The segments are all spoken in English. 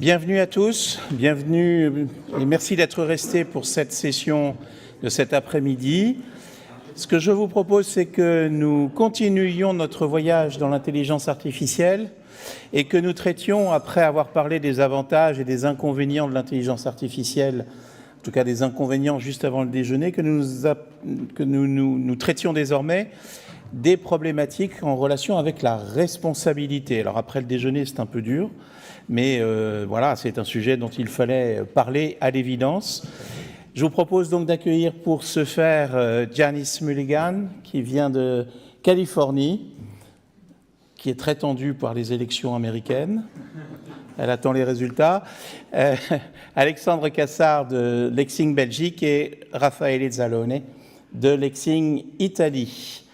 Bienvenue à tous, bienvenue et merci d'être restés pour cette session de cet après-midi. Ce que je vous propose, c'est que nous continuions notre voyage dans l'intelligence artificielle et que nous traitions, après avoir parlé des avantages et des inconvénients de l'intelligence artificielle, en tout cas des inconvénients juste avant le déjeuner, que nous traitions désormais des problématiques en relation avec la responsabilité. Alors après le déjeuner, c'est un peu dur, mais voilà, c'est un sujet dont il fallait parler à l'évidence. Je vous propose donc d'accueillir pour ce faire Janice Mulligan, qui vient de Californie, qui est très tendue par les élections américaines. Elle attend les résultats. Alexandre Cassart de Lexing, Belgique, et Raffaele Zallone de Lexing, Italie.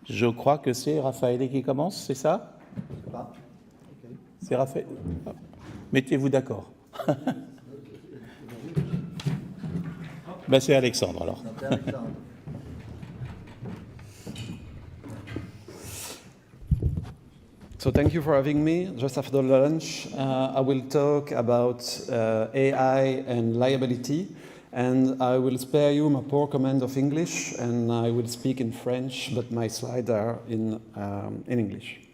Je crois que c'est Raffaele qui commence, c'est ça? C'est Raffaele. Mettez-vous d'accord. Ben, c'est Alexandre alors. So thank you for having me. Just after lunch, I will talk about AI and liability, and I will spare you my poor command of English, and I will speak in French, but my slides are in English.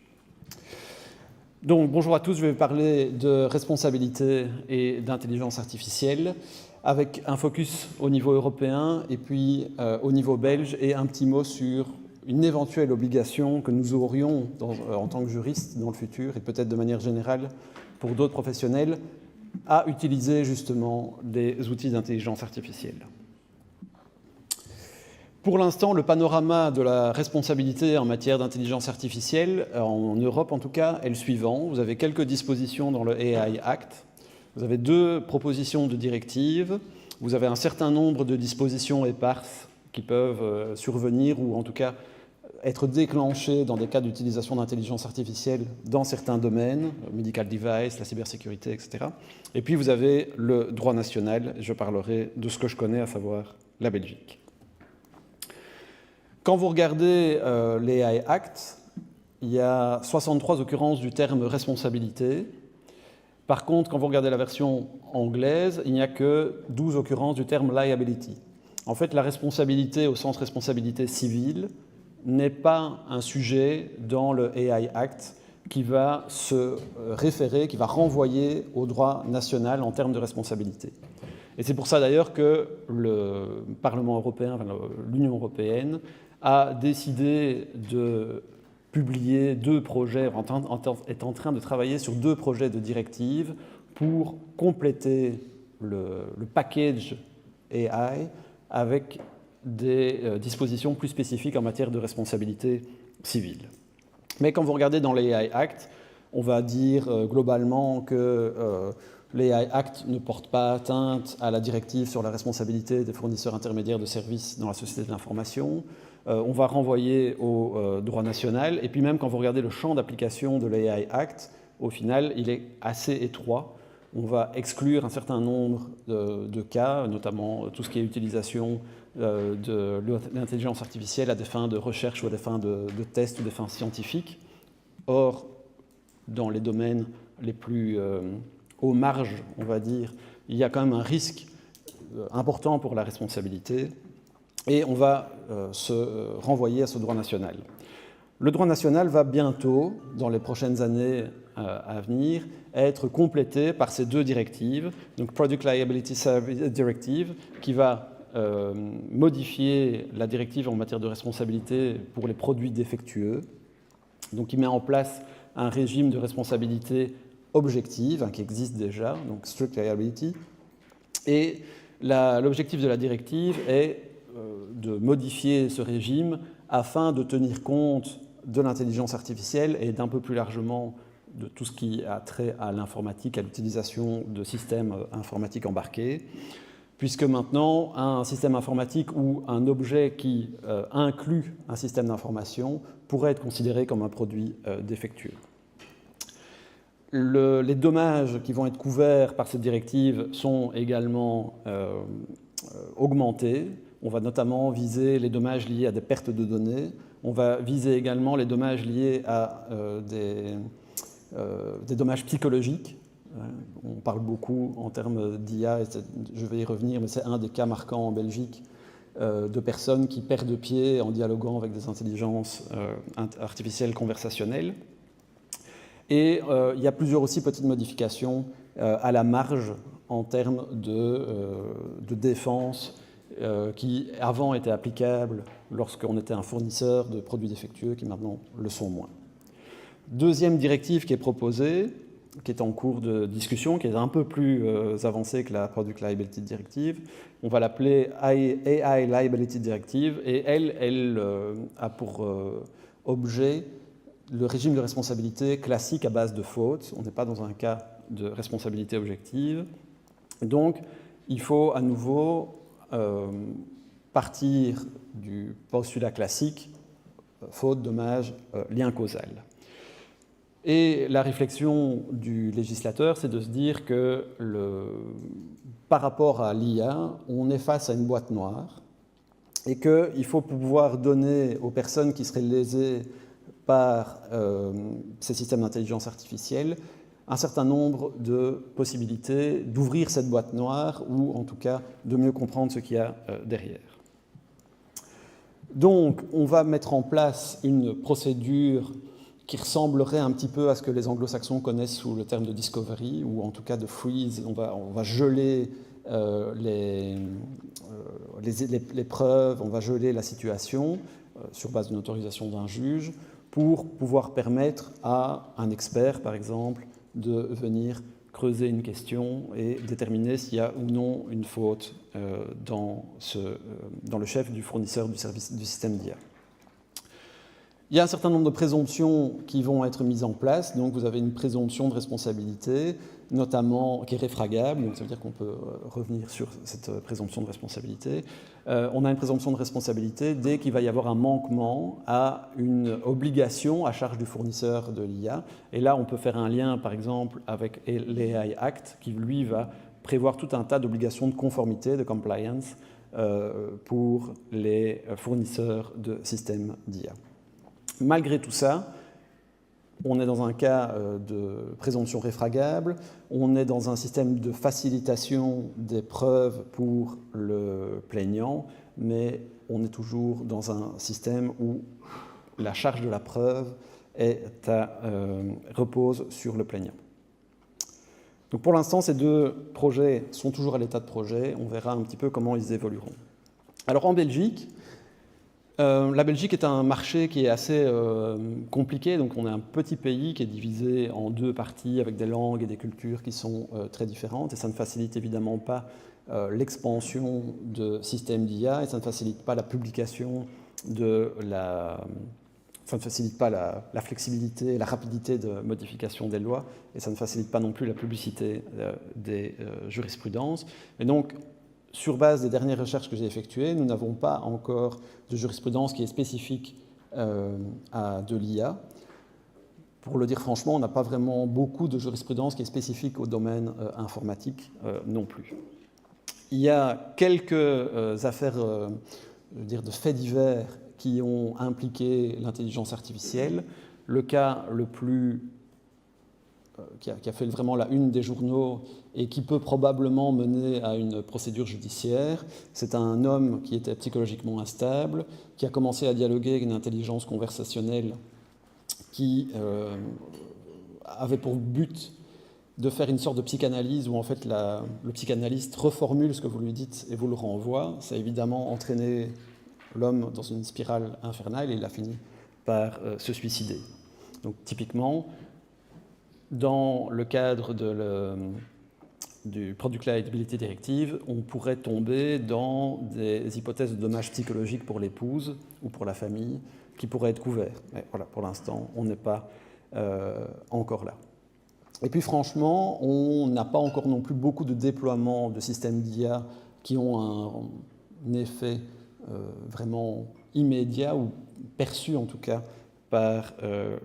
Donc bonjour à tous, je vais parler de responsabilité et d'intelligence artificielle, avec un focus au niveau européen et puis au niveau belge, et un petit mot sur une éventuelle obligation que nous aurions en tant que juristes dans le futur, et peut-être de manière générale pour d'autres professionnels, à utiliser justement des outils d'intelligence artificielle. Pour l'instant, le panorama de la responsabilité en matière d'intelligence artificielle, en Europe en tout cas, est le suivant. Vous avez quelques dispositions dans le AI Act, vous avez 2 propositions de directives, vous avez un certain nombre de dispositions éparses qui peuvent survenir ou en tout cas être déclenchées dans des cas d'utilisation d'intelligence artificielle dans certains domaines, medical device, la cybersécurité, etc. Et puis vous avez le droit national, je parlerai de ce que je connais, à savoir la Belgique. Quand vous regardez l'AI Act, il y a 63 occurrences du terme responsabilité. Par contre, quand vous regardez la version anglaise, il n'y a que 12 occurrences du terme liability. En fait, la responsabilité au sens responsabilité civile n'est pas un sujet dans le AI Act qui va se référer, qui va renvoyer au droit national en termes de responsabilité. Et c'est pour ça d'ailleurs que le Parlement européen, enfin, l'Union européenne, a décidé de publier 2 projets, est en train de travailler sur 2 projets de directive pour compléter le package AI avec des dispositions plus spécifiques en matière de responsabilité civile. Mais quand vous regardez dans l'AI Act, on va dire globalement que l'AI Act ne porte pas atteinte à la directive sur la responsabilité des fournisseurs intermédiaires de services dans la société de l'information. On va renvoyer au droit national. Et puis même quand vous regardez le champ d'application de l'AI Act, au final, il est assez étroit. On va exclure un certain nombre de cas, notamment tout ce qui est utilisation de l'intelligence artificielle à des fins de recherche ou à des fins de tests ou des fins scientifiques. Or, dans les domaines les plus aux marges, on va dire, il y a quand même un risque important pour la responsabilité, et on va se renvoyer à ce droit national. Le droit national va bientôt, dans les prochaines années à venir, être complété par ces 2 directives, donc Product Liability Service Directive, qui va modifier la directive en matière de responsabilité pour les produits défectueux, donc qui met en place un régime de responsabilité objective, qui existe déjà, donc Strict Liability, et l'objectif de la directive est de modifier ce régime afin de tenir compte de l'intelligence artificielle et d'un peu plus largement de tout ce qui a trait à l'informatique, à l'utilisation de systèmes informatiques embarqués, puisque maintenant, un système informatique ou un objet qui inclut un système d'information pourrait être considéré comme un produit défectueux. Les dommages qui vont être couverts par cette directive sont également augmentés. On va notamment viser les dommages liés à des pertes de données. On va viser également les dommages liés à des dommages psychologiques, On parle beaucoup en termes d'IA, et je vais y revenir, mais c'est un des cas marquants en Belgique de personnes qui perdent pied en dialoguant avec des intelligences artificielles conversationnelles. Et il y a plusieurs aussi petites modifications à la marge en termes de défense qui avant étaient applicables lorsqu'on était un fournisseur de produits défectueux, qui maintenant le sont moins. Deuxième directive qui est proposée, qui est en cours de discussion, qui est un peu plus avancée que la Product Liability Directive. On va l'appeler AI Liability Directive, et elle a pour objet le régime de responsabilité classique à base de faute. On n'est pas dans un cas de responsabilité objective. Donc, il faut à nouveau partir du postulat classique, faute, dommage, lien causal. Et la réflexion du législateur, c'est de se dire que par rapport à l'IA, on est face à une boîte noire et qu'il faut pouvoir donner aux personnes qui seraient lésées par ces systèmes d'intelligence artificielle un certain nombre de possibilités d'ouvrir cette boîte noire ou en tout cas de mieux comprendre ce qu'il y a derrière. Donc on va mettre en place une procédure qui ressemblerait un petit peu à ce que les anglo-saxons connaissent sous le terme de discovery, ou en tout cas de freeze. On va geler les preuves, on va geler la situation sur base d'une autorisation d'un juge pour pouvoir permettre à un expert, par exemple, de venir creuser une question et déterminer s'il y a ou non une faute dans le chef du fournisseur du système d'IA. Il y a un certain nombre de présomptions qui vont être mises en place. Donc vous avez une présomption de responsabilité, notamment qui est réfragable, donc ça veut dire qu'on peut revenir sur cette présomption de responsabilité. On a une présomption de responsabilité dès qu'il va y avoir un manquement à une obligation à charge du fournisseur de l'IA. Et là, on peut faire un lien, par exemple, avec l'AI Act, qui, lui, va prévoir tout un tas d'obligations de conformité, de compliance, pour les fournisseurs de systèmes d'IA. Malgré tout ça, on est dans un cas de présomption réfragable, on est dans un système de facilitation des preuves pour le plaignant, mais on est toujours dans un système où la charge de la preuve repose sur le plaignant. Donc pour l'instant, ces deux projets sont toujours à l'état de projet, on verra un petit peu comment ils évolueront. Alors en Belgique, la Belgique est un marché qui est assez compliqué, donc on est un petit pays qui est divisé en deux parties avec des langues et des cultures qui sont très différentes, et ça ne facilite évidemment pas l'expansion de systèmes d'IA, et ça ne facilite pas la publication ça ne facilite pas la flexibilité et la rapidité de modification des lois, et ça ne facilite pas non plus la publicité des jurisprudences. Et donc, sur base des dernières recherches que j'ai effectuées, nous n'avons pas encore de jurisprudence qui est spécifique à de l'IA. Pour le dire franchement, on n'a pas vraiment beaucoup de jurisprudence qui est spécifique au domaine informatique non plus. Il y a quelques affaires de faits divers qui ont impliqué l'intelligence artificielle. Le cas le plus qui a fait vraiment la une des journaux et qui peut probablement mener à une procédure judiciaire. C'est un homme qui était psychologiquement instable, qui a commencé à dialoguer avec une intelligence conversationnelle qui avait pour but de faire une sorte de psychanalyse où en fait le psychanalyste reformule ce que vous lui dites et vous le renvoie. Ça a évidemment entraîné l'homme dans une spirale infernale et il a fini par se suicider. Donc typiquement, dans le cadre du Product Liability Directive, on pourrait tomber dans des hypothèses de dommages psychologiques pour l'épouse ou pour la famille qui pourraient être couverts. Mais voilà, pour l'instant, on n'est pas encore là. Et puis franchement, on n'a pas encore non plus beaucoup de déploiements de systèmes d'IA qui ont un effet vraiment immédiat ou perçu en tout cas par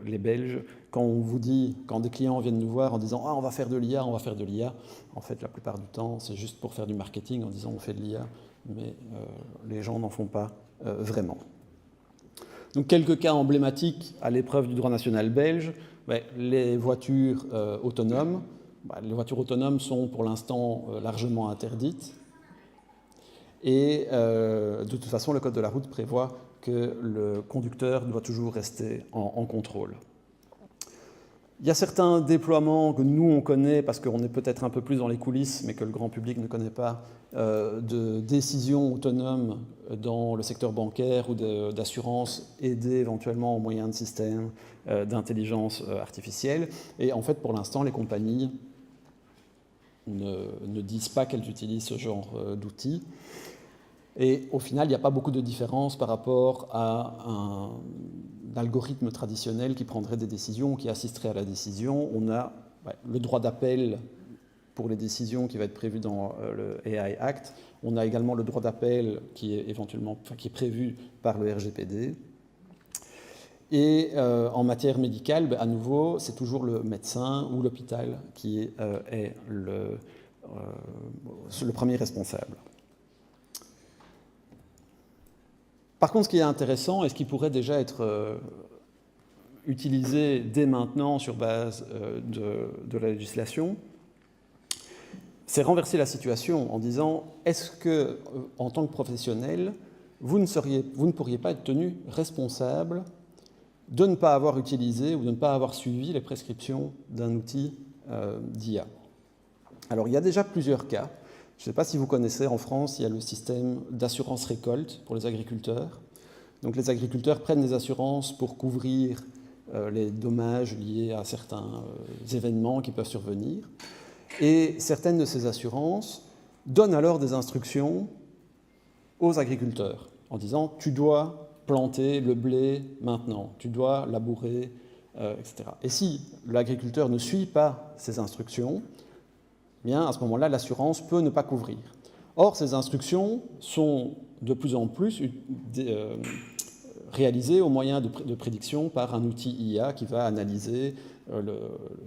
les Belges. Quand des clients viennent nous voir en disant « Ah, on va faire de l'IA, on va faire de l'IA », en fait, la plupart du temps, c'est juste pour faire du marketing en disant « On fait de l'IA », mais les gens n'en font pas vraiment. Donc, quelques cas emblématiques à l'épreuve du droit national belge. Les voitures autonomes. les voitures autonomes sont pour l'instant largement interdites. Et de toute façon, le code de la route prévoit que le conducteur doit toujours rester en contrôle. Il y a certains déploiements que nous, on connaît, parce qu'on est peut-être un peu plus dans les coulisses, mais que le grand public ne connaît pas, de décisions autonomes dans le secteur bancaire ou d'assurance, aidées éventuellement au moyen de systèmes d'intelligence artificielle. Et en fait, pour l'instant, les compagnies ne disent pas qu'elles utilisent ce genre d'outils. Et au final, il n'y a pas beaucoup de différence par rapport à un algorithme traditionnel qui prendrait des décisions, qui assisterait à la décision. On a le droit d'appel pour les décisions qui va être prévu dans le AI Act. On a également le droit d'appel qui est prévu par le RGPD. Et en matière médicale, à nouveau, c'est toujours le médecin ou l'hôpital qui est le premier responsable. Par contre, ce qui est intéressant et ce qui pourrait déjà être utilisé dès maintenant sur base de la législation, c'est renverser la situation en disant est-ce que, en tant que professionnel, vous ne pourriez pas être tenu responsable de ne pas avoir utilisé ou de ne pas avoir suivi les prescriptions d'un outil d'IA. Alors, il y a déjà plusieurs cas. Je ne sais pas si vous connaissez, en France, il y a le système d'assurance récolte pour les agriculteurs. Donc les agriculteurs prennent des assurances pour couvrir les dommages liés à certains événements qui peuvent survenir. Et certaines de ces assurances donnent alors des instructions aux agriculteurs en disant « tu dois planter le blé maintenant, tu dois labourer, etc. » Et si l'agriculteur ne suit pas ces instructions, bien, à ce moment-là, l'assurance peut ne pas couvrir. Or, ces instructions sont de plus en plus réalisées au moyen de prédiction par un outil IA qui va analyser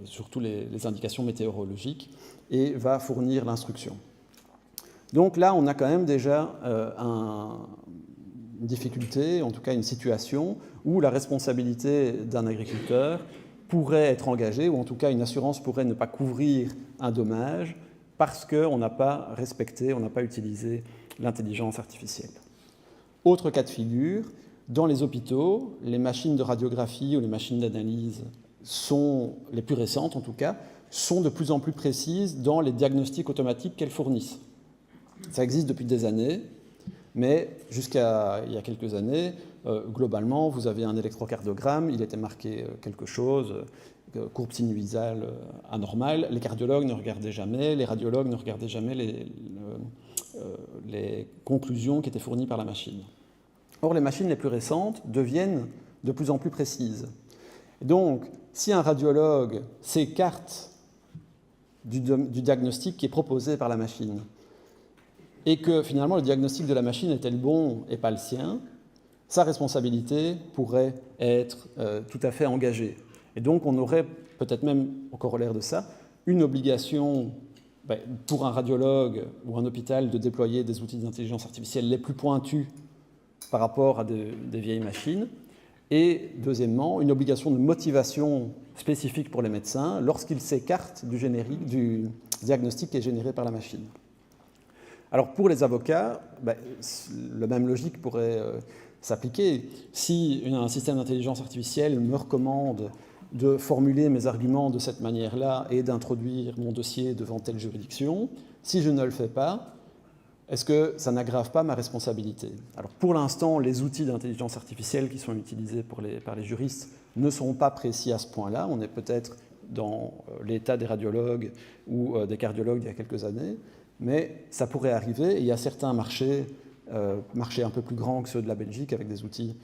surtout les indications météorologiques et va fournir l'instruction. Donc là, on a quand même déjà une difficulté, en tout cas une situation, où la responsabilité d'un agriculteur pourrait être engagée, ou en tout cas une assurance pourrait ne pas couvrir un dommage parce qu'on n'a pas respecté, on n'a pas utilisé l'intelligence artificielle. Autre cas de figure, dans les hôpitaux, les machines de radiographie ou les machines d'analyse sont, les plus récentes en tout cas, sont de plus en plus précises dans les diagnostics automatiques qu'elles fournissent. Ça existe depuis des années, mais jusqu'à il y a quelques années, globalement, vous avez un électrocardiogramme, il était marqué quelque chose, courbe sinusoïdale anormale. Les cardiologues ne regardaient jamais, les radiologues ne regardaient jamais les conclusions qui étaient fournies par la machine. Or, les machines les plus récentes deviennent de plus en plus précises. Et donc, si un radiologue s'écarte du diagnostic qui est proposé par la machine, et que finalement le diagnostic de la machine était le bon et pas le sien, sa responsabilité pourrait être tout à fait engagée. Et donc on aurait peut-être même, au corollaire de ça, une obligation pour un radiologue ou un hôpital de déployer des outils d'intelligence artificielle les plus pointus par rapport à des vieilles machines, et deuxièmement, une obligation de motivation spécifique pour les médecins lorsqu'ils s'écartent du diagnostic qui est généré par la machine. Alors pour les avocats, la même logique pourrait s'appliquer. Si un système d'intelligence artificielle me recommande de formuler mes arguments de cette manière-là et d'introduire mon dossier devant telle juridiction, si je ne le fais pas, est-ce que ça n'aggrave pas ma responsabilité? Alors pour l'instant, les outils d'intelligence artificielle qui sont utilisés par les juristes ne sont pas précis à ce point-là. On est peut-être dans l'état des radiologues ou des cardiologues il y a quelques années. Mais ça pourrait arriver, et il y a certains marchés un peu plus grands que ceux de la Belgique, avec des outils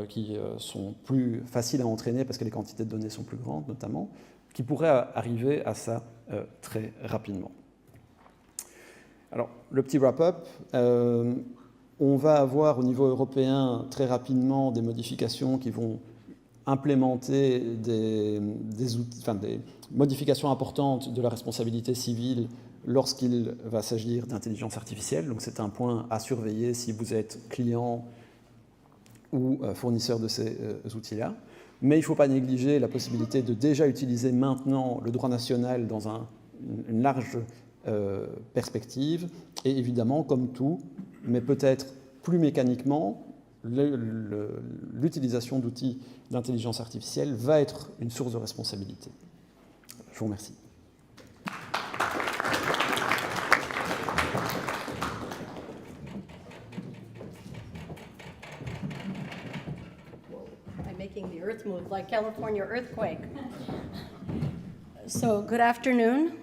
qui sont plus faciles à entraîner parce que les quantités de données sont plus grandes, notamment, qui pourraient arriver à ça très rapidement. Alors, le petit wrap-up, on va avoir au niveau européen très rapidement des modifications qui vont implémenter des modifications importantes de la responsabilité civile lorsqu'il va s'agir d'intelligence artificielle. Donc c'est un point à surveiller si vous êtes client ou fournisseur de ces outils-là. Mais il ne faut pas négliger la possibilité de déjà utiliser maintenant le droit national dans un une large perspective, et évidemment, comme tout, mais peut-être plus mécaniquement, l'utilisation d'outils d'intelligence artificielle va être une source de responsabilité. Je vous remercie. I'm making the earth move like California earthquake. So, good afternoon.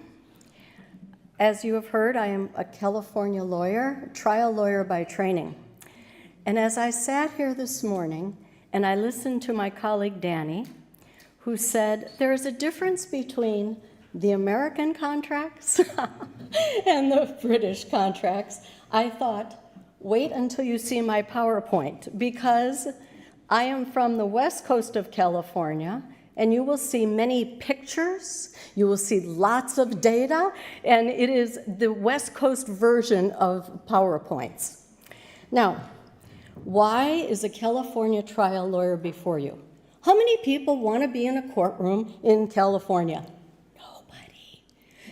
As you have heard, I am a California lawyer, trial lawyer by training. And as I sat here this morning and I listened to my colleague Danny, who said there is a difference between the American contracts and the British contracts, I thought, wait until you see my PowerPoint, because I am from the west coast of California, and you will see many pictures, you will see lots of data, and it is the West Coast version of PowerPoints. Now, why is a California trial lawyer before you? How many people want to be in a courtroom in California? Nobody.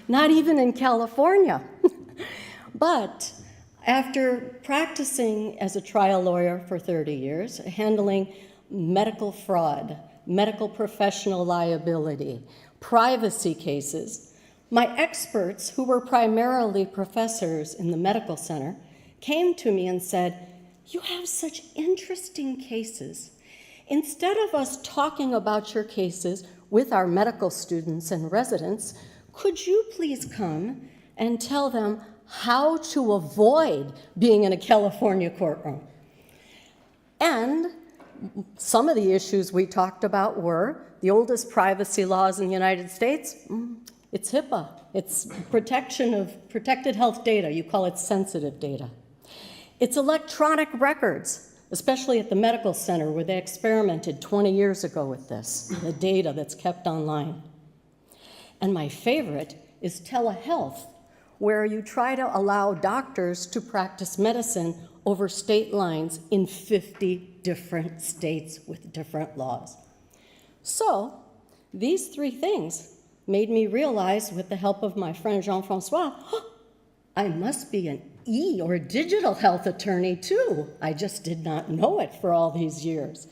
Not even in California. But after practicing as a trial lawyer for 30 years, handling medical fraud, medical professional liability, privacy cases, my experts, who were primarily professors in the medical center, came to me and said, "You have such interesting cases. Instead of us talking about your cases with our medical students and residents, could you please come and tell them how to avoid being in a California courtroom?" And some of the issues we talked about were the oldest privacy laws in the United States. It's HIPAA. It's protection of protected health data. You call it sensitive data. It's electronic records, especially at the medical center where they experimented 20 years ago with this, the data that's kept online. And my favorite is telehealth, where you try to allow doctors to practice medicine over state lines in 50 different states with different laws. So these three things made me realize, with the help of my friend Jean-Francois, I must be an or digital health attorney too. I just did not know it for all these years.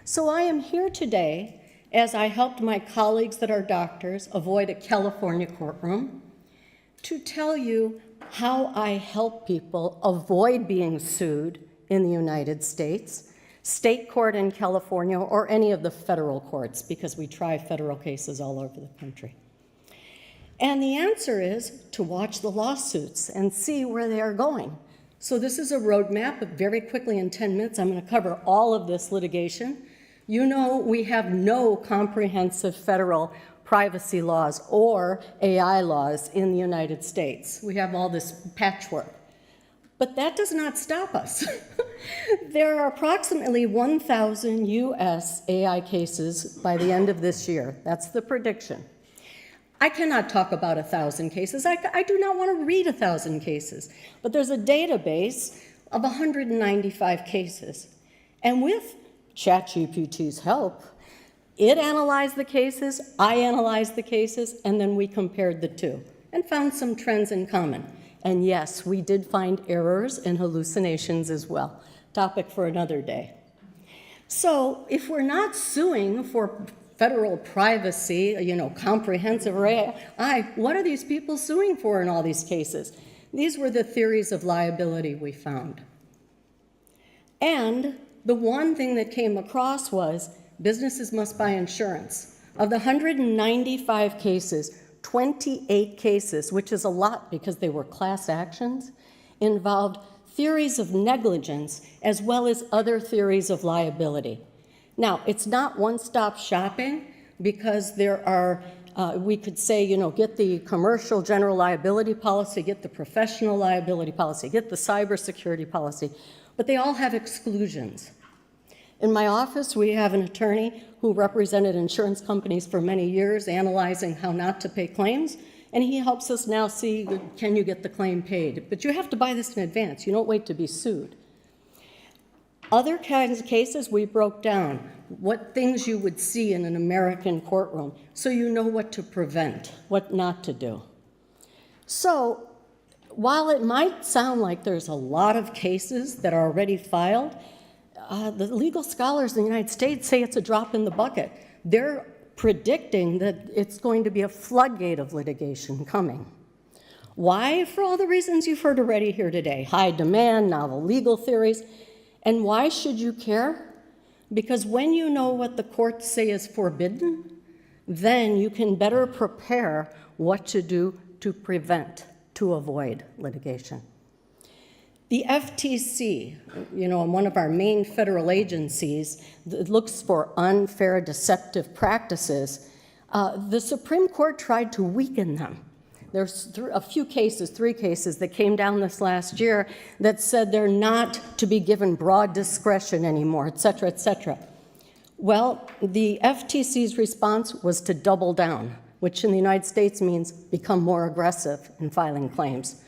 So I am here today as I helped my colleagues that are doctors avoid a California courtroom to tell you how I help people avoid being sued in the United States, state court in California, or any of the federal courts, because we try federal cases all over the country. And the answer is to watch the lawsuits and see where they are going. So this is a roadmap, but very quickly in 10 minutes, I'm going to cover all of this litigation. You know we have no comprehensive federal privacy laws or AI laws in the United States. We have all this patchwork. But that does not stop us. There are approximately 1,000 US AI cases by the end of this year. That's the prediction. I cannot talk about 1,000 cases. I do not want to read 1,000 cases. But there's a database of 195 cases. And with ChatGPT's help, it analyzed the cases, I analyzed the cases, and then we compared the two and found some trends in common. And yes, we did find errors and hallucinations as well. Topic for another day. So if we're not suing for federal privacy, comprehensive AI, what are these people suing for in all these cases? These were the theories of liability we found. And the one thing that came across was businesses must buy insurance. Of the 195 cases, 28 cases, which is a lot because they were class actions, involved theories of negligence as well as other theories of liability. Now, it's not one-stop shopping because there are, we could say, get the commercial general liability policy, get the professional liability policy, get the cybersecurity policy, but they all have exclusions. In my office, we have an attorney who represented insurance companies for many years, analyzing how not to pay claims, and he helps us now see, can you get the claim paid? But you have to buy this in advance. You don't wait to be sued. Other kinds of cases we broke down, what things you would see in an American courtroom, so you know what to prevent, what not to do. So while it might sound like there's a lot of cases that are already filed, the legal scholars in the United States say it's a drop in the bucket. They're predicting that it's going to be a floodgate of litigation coming. Why? For all the reasons you've heard already here today. High demand, novel legal theories. And why should you care? Because when you know what the courts say is forbidden, then you can better prepare what to do to prevent, to avoid litigation. The FTC, one of our main federal agencies that looks for unfair, deceptive practices, the Supreme Court tried to weaken them. There's a few cases, 3 cases that came down this last year that said they're not to be given broad discretion anymore, et cetera, et cetera. Well, the FTC's response was to double down, which in the United States means become more aggressive in filing claims.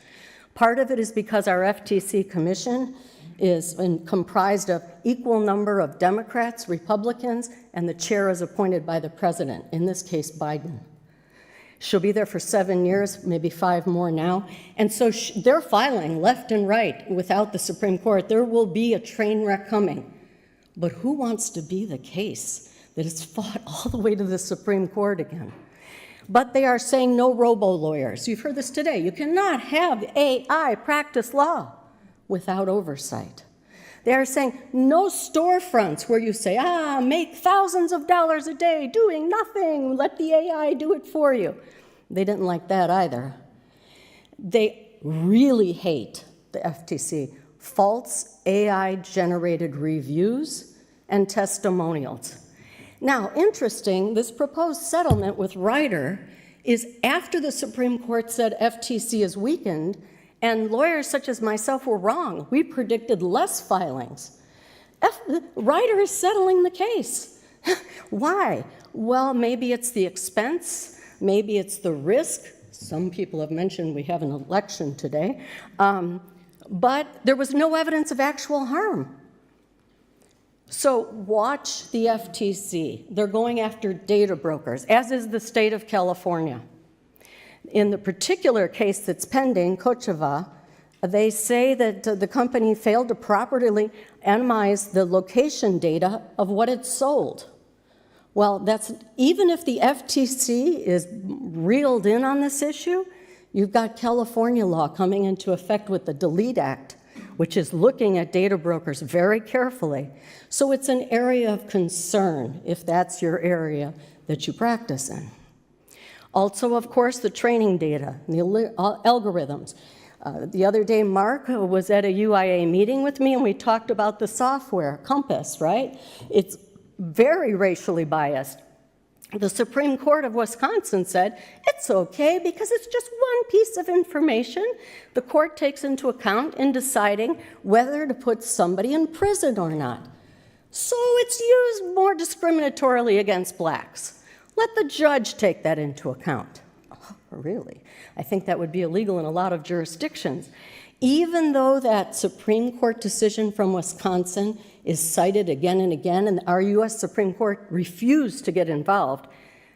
Part of it is because our FTC commission is comprised of equal number of Democrats, Republicans, and the chair is appointed by the president, in this case, Biden. She'll be there for 7 years, maybe 5 more now. And so they're filing left and right without the Supreme Court. There will be a train wreck coming. But who wants to be the case that is fought all the way to the Supreme Court again? But they are saying no robo-lawyers. You've heard this today. You cannot have AI practice law without oversight. They are saying no storefronts where you say, make thousands of dollars a day doing nothing. Let the AI do it for you. They didn't like that either. They really hate, the FTC, false AI-generated reviews and testimonials. Now, interesting, this proposed settlement with Ryder is after the Supreme Court said FTC is weakened, and lawyers such as myself were wrong. We predicted less filings. Ryder is settling the case. Why? Well, maybe it's the expense, maybe it's the risk. Some people have mentioned we have an election today, but there was no evidence of actual harm. So watch the FTC. They're going after data brokers, as is the state of California. In the particular case that's pending, Kocheva, they say that the company failed to properly analyze the location data of what it sold. Well, that's even if the FTC is reeled in on this issue, you've got California law coming into effect with the Delete Act, which is looking at data brokers very carefully. So it's an area of concern if that's your area that you practice in. Also, of course, the training data, the algorithms. The other day, Mark was at a UIA meeting with me, and we talked about the software, Compass, right? It's very racially biased. The Supreme Court of Wisconsin said, it's okay because it's just one piece of information the court takes into account in deciding whether to put somebody in prison or not. So it's used more discriminatorily against blacks. Let the judge take that into account. Oh, really? I think that would be illegal in a lot of jurisdictions. Even though that Supreme Court decision from Wisconsin is cited again and again, and our U.S. Supreme Court refused to get involved,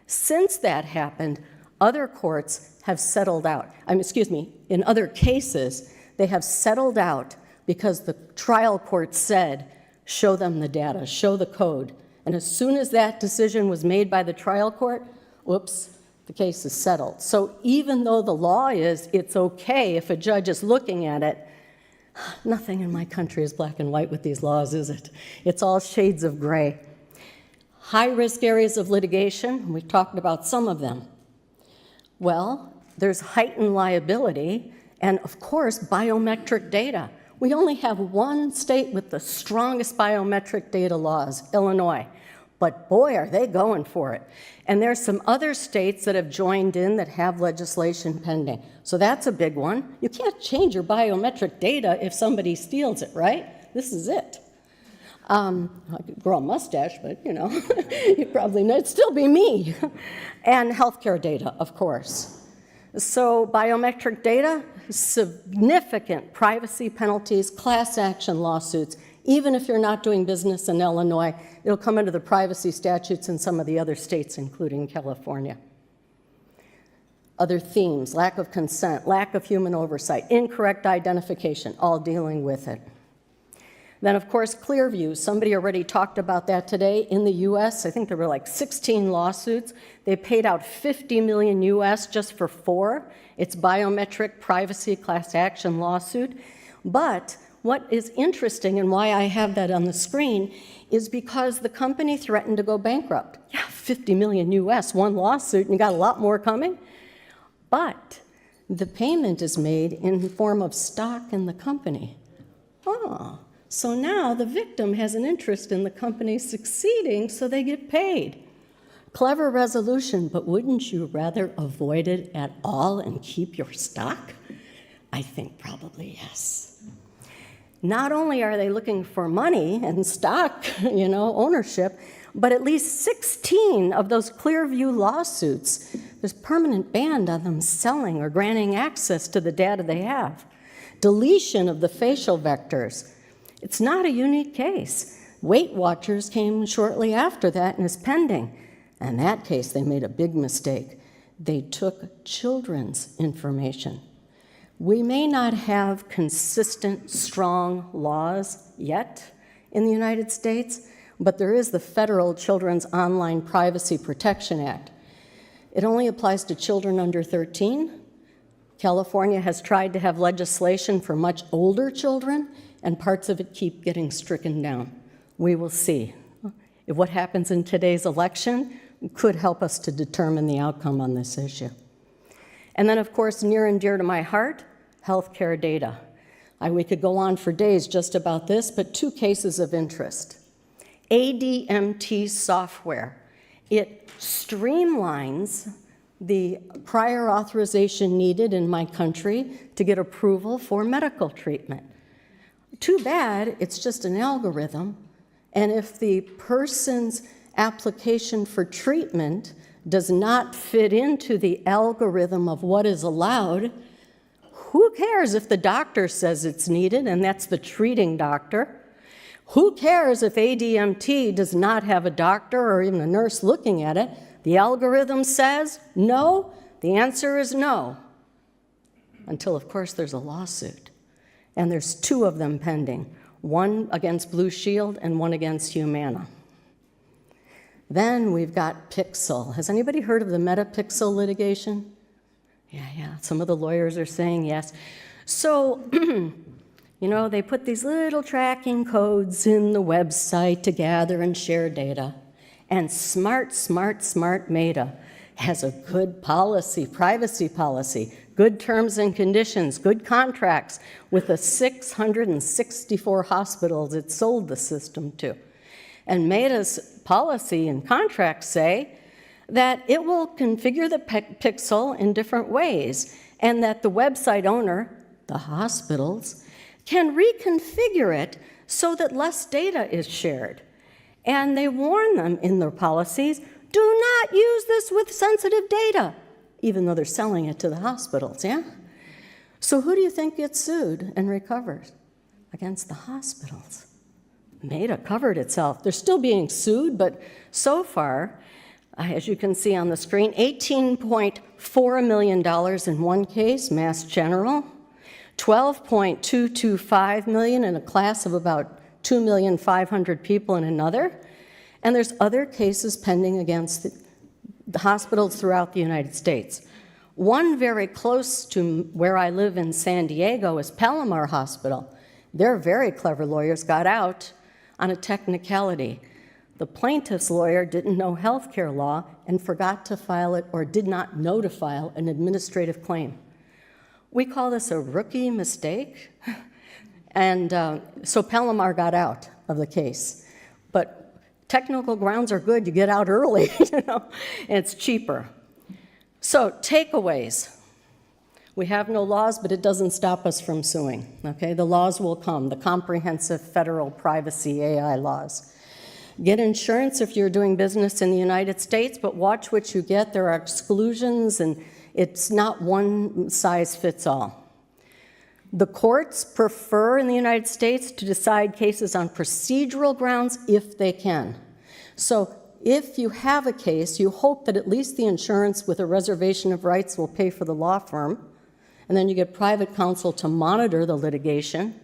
since that happened, other courts have settled out. In other cases, they have settled out because the trial court said, show them the data, show the code. And as soon as that decision was made by the trial court, whoops, the case is settled. So even though the law is, it's okay if a judge is looking at it, nothing in my country is black and white with these laws, is it? It's all shades of gray. High-risk areas of litigation, we talked about some of them. Well, there's heightened liability and, of course, biometric data. We only have one state with the strongest biometric data laws, Illinois. But boy, are they going for it. And there's some other states that have joined in that have legislation pending. So that's a big one. You can't change your biometric data if somebody steals it, right? This is it. I could grow a mustache, but you probably know it'd still be me. And healthcare data, of course. So biometric data, significant privacy penalties, class action lawsuits. Even if you're not doing business in Illinois, it'll come under the privacy statutes in some of the other states, including California. Other themes, lack of consent, lack of human oversight, incorrect identification, all dealing with it. Then, of course, Clearview. Somebody already talked about that today. In the US, I think there were like 16 lawsuits. They paid out $50 million US just for 4. It's biometric privacy class action lawsuit. But what is interesting and why I have that on the screen is because the company threatened to go bankrupt. Yeah, $50 million US, one lawsuit, and you got a lot more coming. But the payment is made in the form of stock in the company. Oh, so now the victim has an interest in the company succeeding, so they get paid. Clever resolution, but wouldn't you rather avoid it at all and keep your stock? I think probably yes. Not only are they looking for money and stock, ownership, but at least 16 of those Clearview lawsuits, there's permanent ban on them selling or granting access to the data they have. Deletion of the facial vectors. It's not a unique case. Weight Watchers came shortly after that and is pending. In that case, they made a big mistake. They took children's information. We may not have consistent, strong laws yet in the United States, but there is the Federal Children's Online Privacy Protection Act. It only applies to children under 13. California has tried to have legislation for much older children, and parts of it keep getting stricken down. We will see. If what happens in today's election could help us to determine the outcome on this issue. And then, of course, near and dear to my heart, healthcare data. We could go on for days just about this, but 2 cases of interest. ADMT software. It streamlines the prior authorization needed in my country to get approval for medical treatment. Too bad it's just an algorithm, and if the person's application for treatment does not fit into the algorithm of what is allowed, who cares if the doctor says it's needed, and that's the treating doctor? Who cares if ADMT does not have a doctor or even a nurse looking at it? The algorithm says no, the answer is no. Until, of course, there's a lawsuit. And there's 2 of them pending, one against Blue Shield and one against Humana. Then we've got Pixel. Has anybody heard of the Metapixel litigation? Yeah, some of the lawyers are saying yes. So, they put these little tracking codes in the website to gather and share data. And smart Meta has a good policy, privacy policy, good terms and conditions, good contracts with the 664 hospitals it sold the system to. And Meta's policy and contracts say that it will configure the pixel in different ways, and that the website owner, the hospitals, can reconfigure it so that less data is shared. And they warn them in their policies, do not use this with sensitive data, even though they're selling it to the hospitals, yeah? So who do you think gets sued and recovers? Against the hospitals. Meta covered itself. They're still being sued, but so far, as you can see on the screen, $18.4 million in one case, Mass General, $12.225 million in a class of about 2,500,000 people in another, and there's other cases pending against the hospitals throughout the United States. One very close to where I live in San Diego is Palomar Hospital. Their very clever lawyers got out on a technicality. The plaintiff's lawyer didn't know healthcare law and forgot to file it or did not know to file an administrative claim. We call this a rookie mistake. And so Palomar got out of the case. But technical grounds are good. You get out early, and it's cheaper. So takeaways. We have no laws, but it doesn't stop us from suing, okay? The laws will come, the comprehensive federal privacy AI laws. Get insurance if you're doing business in the United States, but watch what you get. There are exclusions, and it's not one size fits all. The courts prefer in the United States to decide cases on procedural grounds if they can. So if you have a case, you hope that at least the insurance with a reservation of rights will pay for the law firm, and then you get private counsel to monitor the litigation.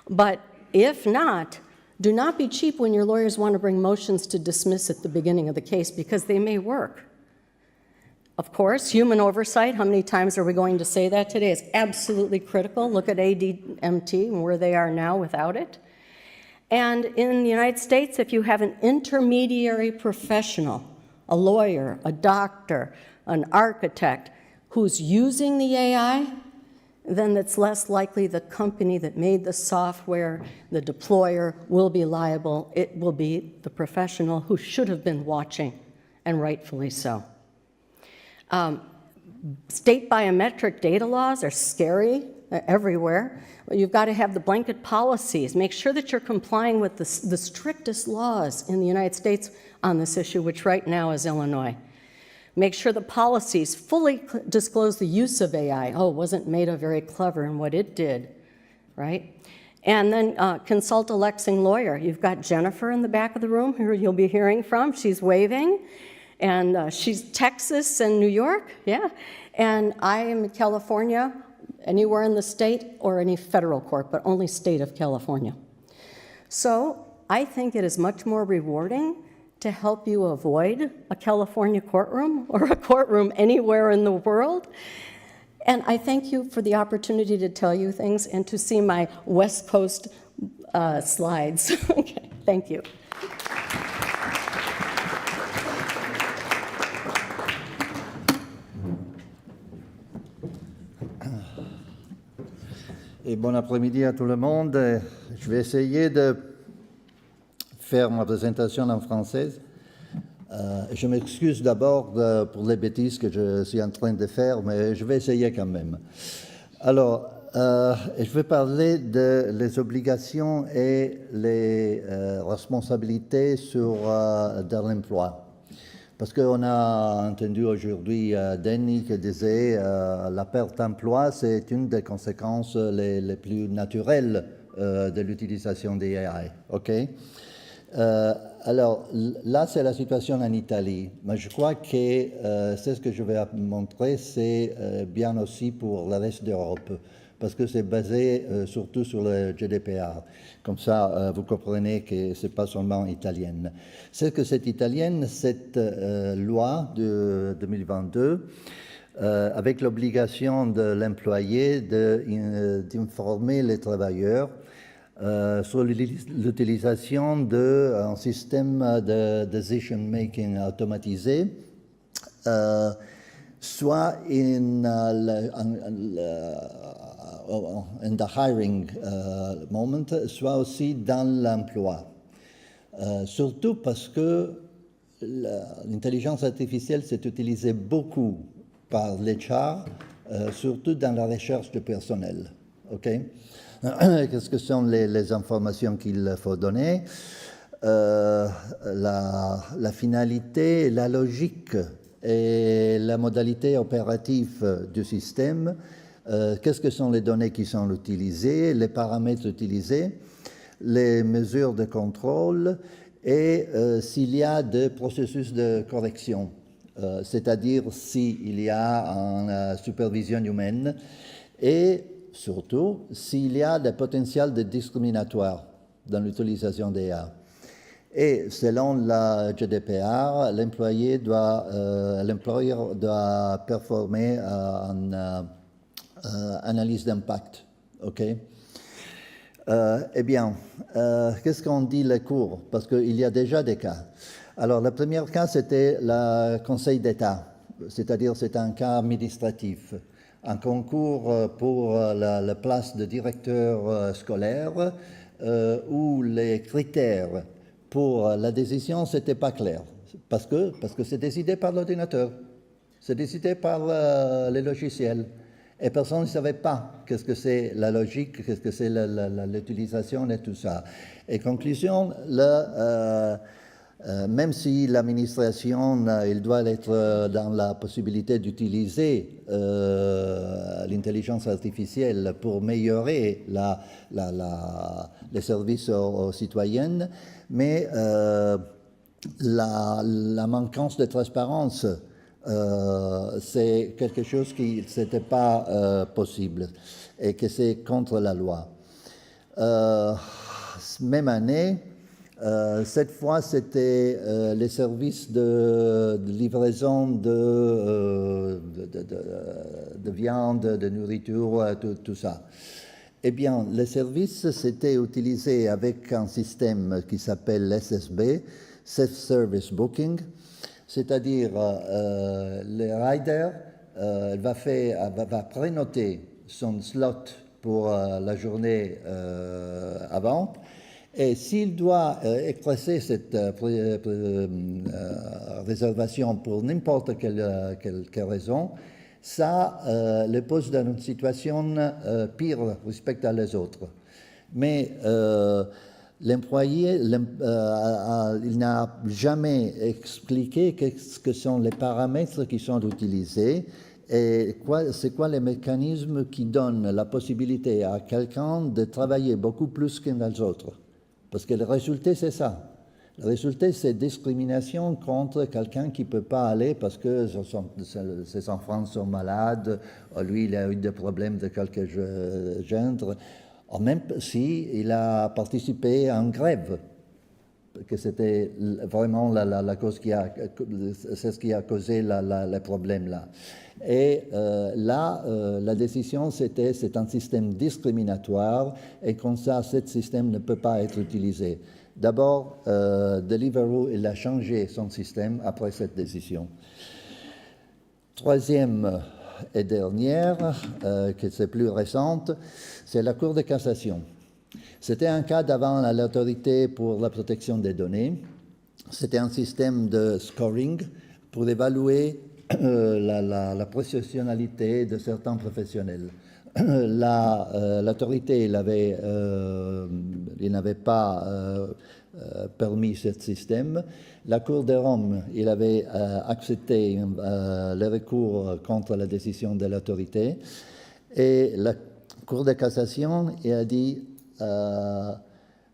But if not, do not be cheap when your lawyers want to bring motions to dismiss at the beginning of the case, because they may work. Of course, human oversight, how many times are we going to say that today? It's absolutely critical. Look at ADMT and where they are now without it. And in the United States, if you have an intermediary professional, a lawyer, a doctor, an architect, who's using the AI, then it's less likely the company that made the software, the deployer, will be liable. It will be the professional who should have been watching, and rightfully so. State biometric data laws are scary everywhere. You've got to have the blanket policies. Make sure that you're complying with the strictest laws in the United States on this issue, which right now is Illinois. Make sure the policies fully disclose the use of AI. Oh, wasn't Meta very clever in what it did, right? And then consult a Lexing lawyer. You've got Jennifer in the back of the room who you'll be hearing from. She's waving. And she's Texas and New York, yeah. And I am in California, anywhere in the state or any federal court, but only state of California. So I think it is much more rewarding to help you avoid a California courtroom or a courtroom anywhere in the world. And I thank you for the opportunity to tell you things and to see my West Coast slides. Okay, thank you. Et bon après-midi à tout le monde. Je vais essayer de faire ma présentation en français. Je m'excuse d'abord pour les bêtises que je suis en train de faire, mais je vais essayer quand même. Alors, je vais parler des obligations et les responsabilités dans l'emploi. Parce qu'on a entendu aujourd'hui Denis qui disait la perte d'emploi, c'est une des conséquences les plus naturelles de l'utilisation des AI. Okay? Alors là, c'est la situation en Italie. Mais je crois que c'est ce que je vais montrer, c'est bien aussi pour le reste d'Europe. Parce que c'est basé surtout sur le GDPR. Comme ça, vous comprenez que ce n'est pas seulement italienne. C'est que cette italienne, cette loi de 2022, avec l'obligation de l'employé d'informer les travailleurs sur l'utilisation d'un système de decision-making automatisé, soit in the hiring moment, soit aussi dans l'emploi. Surtout parce que l'intelligence artificielle s'est utilisée beaucoup par l'HR, surtout dans la recherche de personnel. Okay? Qu'est-ce que sont les informations qu'il faut donner? La finalité, la logique et la modalité opérative du système. Qu'est-ce que sont les données qui sont utilisées, les paramètres utilisés, les mesures de contrôle et s'il y a des processus de correction, c'est-à-dire s'il y a une supervision humaine et surtout s'il y a des potentiels de discriminatoire dans l'utilisation des IA. Et selon la GDPR, l'employeur doit performer une analyse d'impact. Okay? Eh bien, qu'est-ce qu'on dit les cours? Parce qu'il y a déjà des cas. Alors, le premier cas, c'était le Conseil d'État, c'est-à-dire c'est un cas administratif. Un concours pour la place de directeur scolaire où les critères pour la décision, ce n'était pas clair. Parce que c'est décidé par l'ordinateur, c'est décidé par les logiciels. Et personne ne savait pas qu'est-ce que c'est la logique, qu'est-ce que c'est l'utilisation et tout ça. Et conclusion, même si l'administration, il doit être dans la possibilité d'utiliser l'intelligence artificielle pour améliorer les services aux citoyennes, mais la manquance de transparence, c'est quelque chose qui n'était pas possible et que c'est contre la loi. Même année, cette fois, c'était les services de livraison de viande, de nourriture, tout ça. Eh bien, les services, c'était utilisé avec un système qui s'appelle SSB, Self-Service Booking, c'est-à-dire le rider va prénoter son slot pour la journée avant, et s'il doit expresser cette réservation pour n'importe quelle raison, ça le pose dans une situation pire respect à les autres. Mais l'employé, il n'a jamais expliqué ce que sont les paramètres qui sont utilisés et c'est quoi les mécanismes qui donnent la possibilité à quelqu'un de travailler beaucoup plus que les autres. Parce que le résultat, c'est ça. Le résultat, c'est discrimination contre quelqu'un qui ne peut pas aller parce que ses enfants sont malades, ou lui, il a eu des problèmes de quelque genre, ou même si il a participé à une grève, que c'était vraiment la cause c'est ce qui a causé le problème là. Et la décision, c'est un système discriminatoire, et comme ça, ce système ne peut pas être utilisé. D'abord, Deliveroo, il a changé son système après cette décision. Troisième et dernière, que c'est plus récente, c'est la Cour de cassation. C'était un cas devant l'autorité pour la protection des données. C'était un système de scoring pour évaluer la professionnalité de certains professionnels. L'autorité, il n'avait pas permis ce système. La Cour de Rome, il avait accepté le recours contre la décision de l'autorité. Et la Cour de cassation, il a dit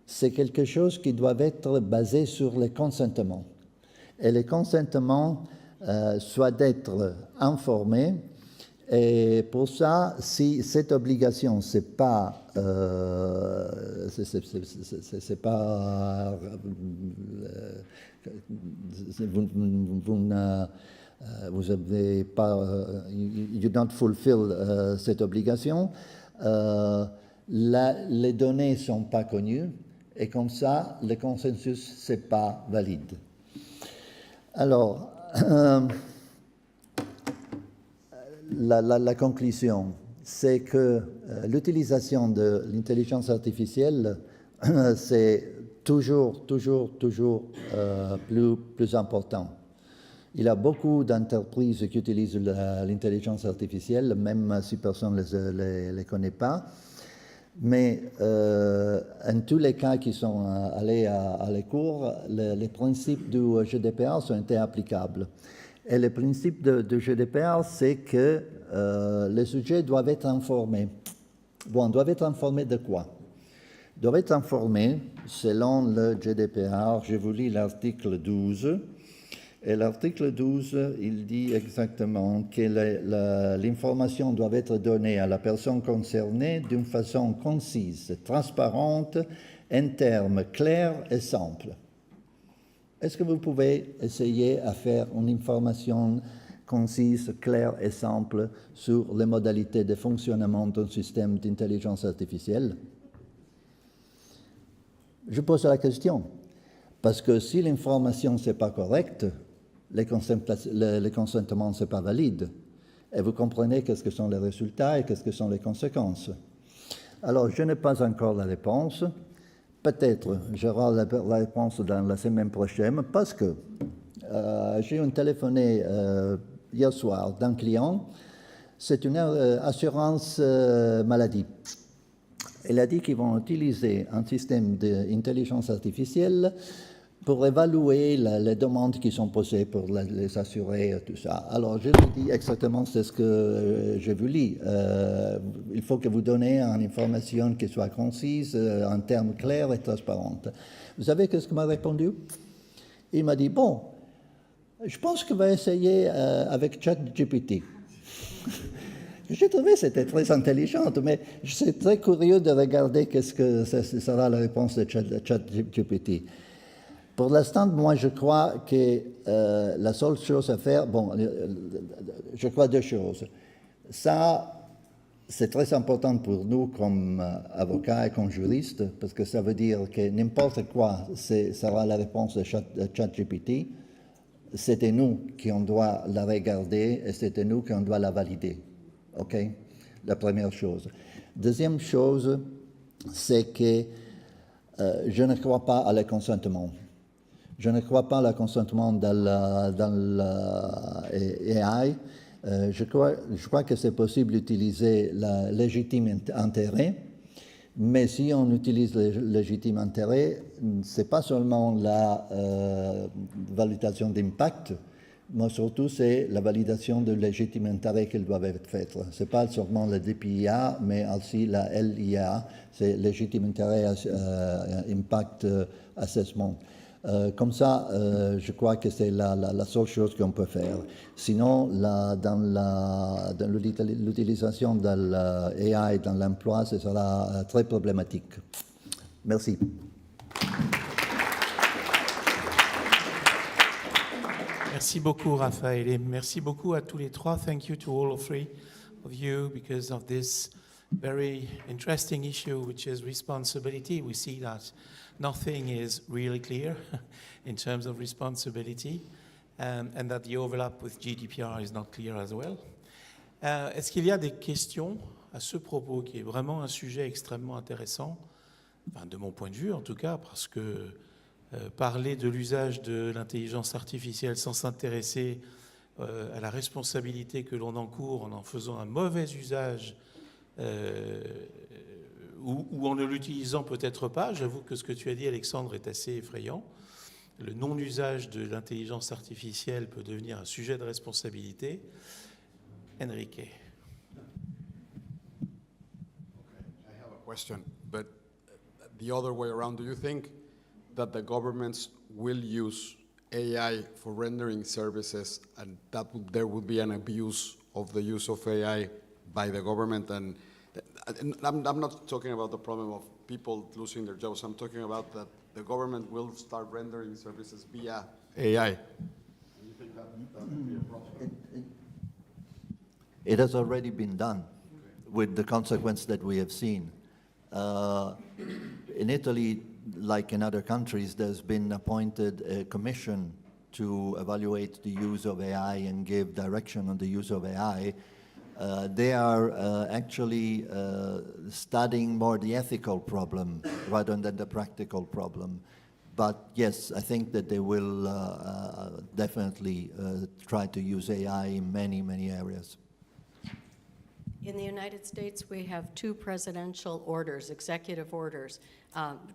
c'est quelque chose qui doit être basé sur le consentement. Et le consentement soit d'être informé. Et pour ça, si cette obligation, c'est pas vous avez pas, you don't fulfill cette obligation, les données ne sont pas connues, et comme ça, le consensus, c'est pas valide. Alors, la conclusion, c'est que l'utilisation de l'intelligence artificielle, c'est toujours plus important. Il y a beaucoup d'entreprises qui utilisent l'intelligence artificielle, même si personne ne les connaît pas. Mais en tous les cas qui sont allés à les cours, les principes du GDPR sont été applicables. Et le principe du GDPR, c'est que les sujets doivent être informés. Bon, doivent être informés de quoi? Doivent être informés selon le GDPR. Je vous lis l'article 12. Et l'article 12, il dit exactement que l'information doit être donnée à la personne concernée d'une façon concise, transparente, en termes clairs et simples. Est-ce que vous pouvez essayer à faire une information concise, claire et simple sur les modalités de fonctionnement d'un système d'intelligence artificielle? Je pose la question, parce que si l'information n'est pas correcte, le consentement n'est pas valide. Et vous comprenez qu'est-ce que sont les résultats et qu'est-ce que sont les conséquences. Alors, je n'ai pas encore la réponse. Peut-être j'aurai la réponse dans la semaine prochaine, parce que j'ai téléphoné hier soir d'un client. C'est une assurance maladie. Il a dit qu'ils vont utiliser un système d'intelligence artificielle pour évaluer les demandes qui sont posées pour les assurés, tout ça. Alors, je lui dis exactement c'est ce que je vous lis. Il faut que vous donniez une information qui soit concise, en termes clairs et transparents. Vous savez qu'est-ce qu'il m'a répondu? Il m'a dit, bon, je pense qu'on va essayer avec ChatGPT. J'ai trouvé que c'était très intelligent, mais je suis très curieux de regarder qu'est-ce que sera la réponse de ChatGPT. Pour l'instant, moi, je crois que la seule chose à faire, bon, je crois deux choses. Ça, c'est très important pour nous comme avocats et comme juristes, parce que ça veut dire que n'importe quoi sera la réponse de ChatGPT. C'était nous qui on doit la regarder et c'était nous qui on doit la valider. OK? La première chose. Deuxième chose, c'est que je ne crois pas à le consentement. Je ne crois pas au consentement dans l'AI. Je crois que c'est possible d'utiliser le légitime intérêt, mais si on utilise le légitime intérêt, ce n'est pas seulement la validation d'impact, mais surtout c'est la validation de légitime intérêt qui doit être faite. Ce n'est pas seulement la DPIA, mais aussi la LIA, c'est légitime intérêt impact assessment. Comme ça, je crois que c'est la seule chose qu'on peut faire. Sinon, dans l'utilisation de l'AI dans l'emploi, ce sera très problématique. Merci. Merci beaucoup, Raffaele, et merci beaucoup à tous les trois. Thank you to all three of you because of this very interesting issue, which is responsibility. We see that nothing is really clear in terms of responsibility, and that the overlap with GDPR is not clear as well. Est-ce qu'il y a des questions à ce propos, qui est vraiment un sujet extrêmement intéressant, enfin, de mon point de vue en tout cas, parce que parler de l'usage de l'intelligence artificielle sans s'intéresser à la responsabilité que l'on encourt en faisant un mauvais usage ou en ne l'utilisant peut-être pas. J'avoue que ce que tu as dit, Alexandre, est assez effrayant. Le non-usage de l'intelligence artificielle peut devenir un sujet de responsabilité. Enrique. Okay, I have a question, but the other way around, do you think that the governments will use AI for rendering services and that there would be an abuse of the use of AI by the government? And I'm not talking about the problem of people losing their jobs. I'm talking about that the government will start rendering services via AI. Do you think that would be a problem? It has already been done with the consequence that we have seen. In Italy, like in other countries, there's been appointed a commission to evaluate the use of AI and give direction on the use of AI. They are actually studying more the ethical problem rather than the practical problem. But yes, I think that they will definitely try to use AI in many, many areas. In the United States, we have 2 presidential orders, executive orders,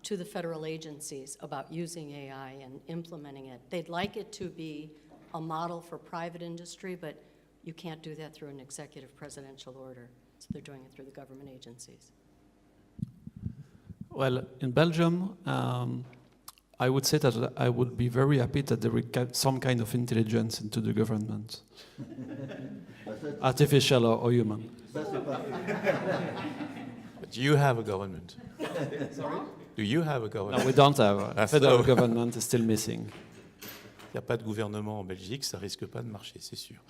to the federal agencies about using AI and implementing it. They'd like it to be a model for private industry, but you can't do that through an executive presidential order. So they're doing it through the government agencies. Well, in Belgium, I would say that I would be very happy that there would get some kind of intelligence into the government, artificial or human. But you have a government. Sorry? Do you have a government? No, we don't have. That's Federal so. government is still missing. Il n'y a pas de gouvernement en Belgique, ça risque pas de marcher, c'est sûr.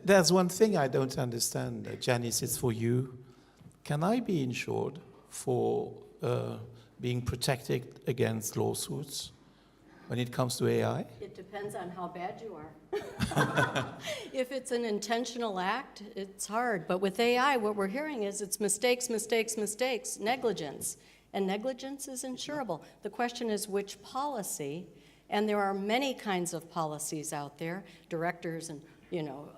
There's one thing I don't understand, Janice, it's for you. Can I be insured for being protected against lawsuits when it comes to AI? It depends on how bad you are. If it's an intentional act, it's hard. But with AI, what we're hearing is it's mistakes, mistakes, mistakes, negligence. And negligence is insurable. The question is which policy, and there are many kinds of policies out there, directors and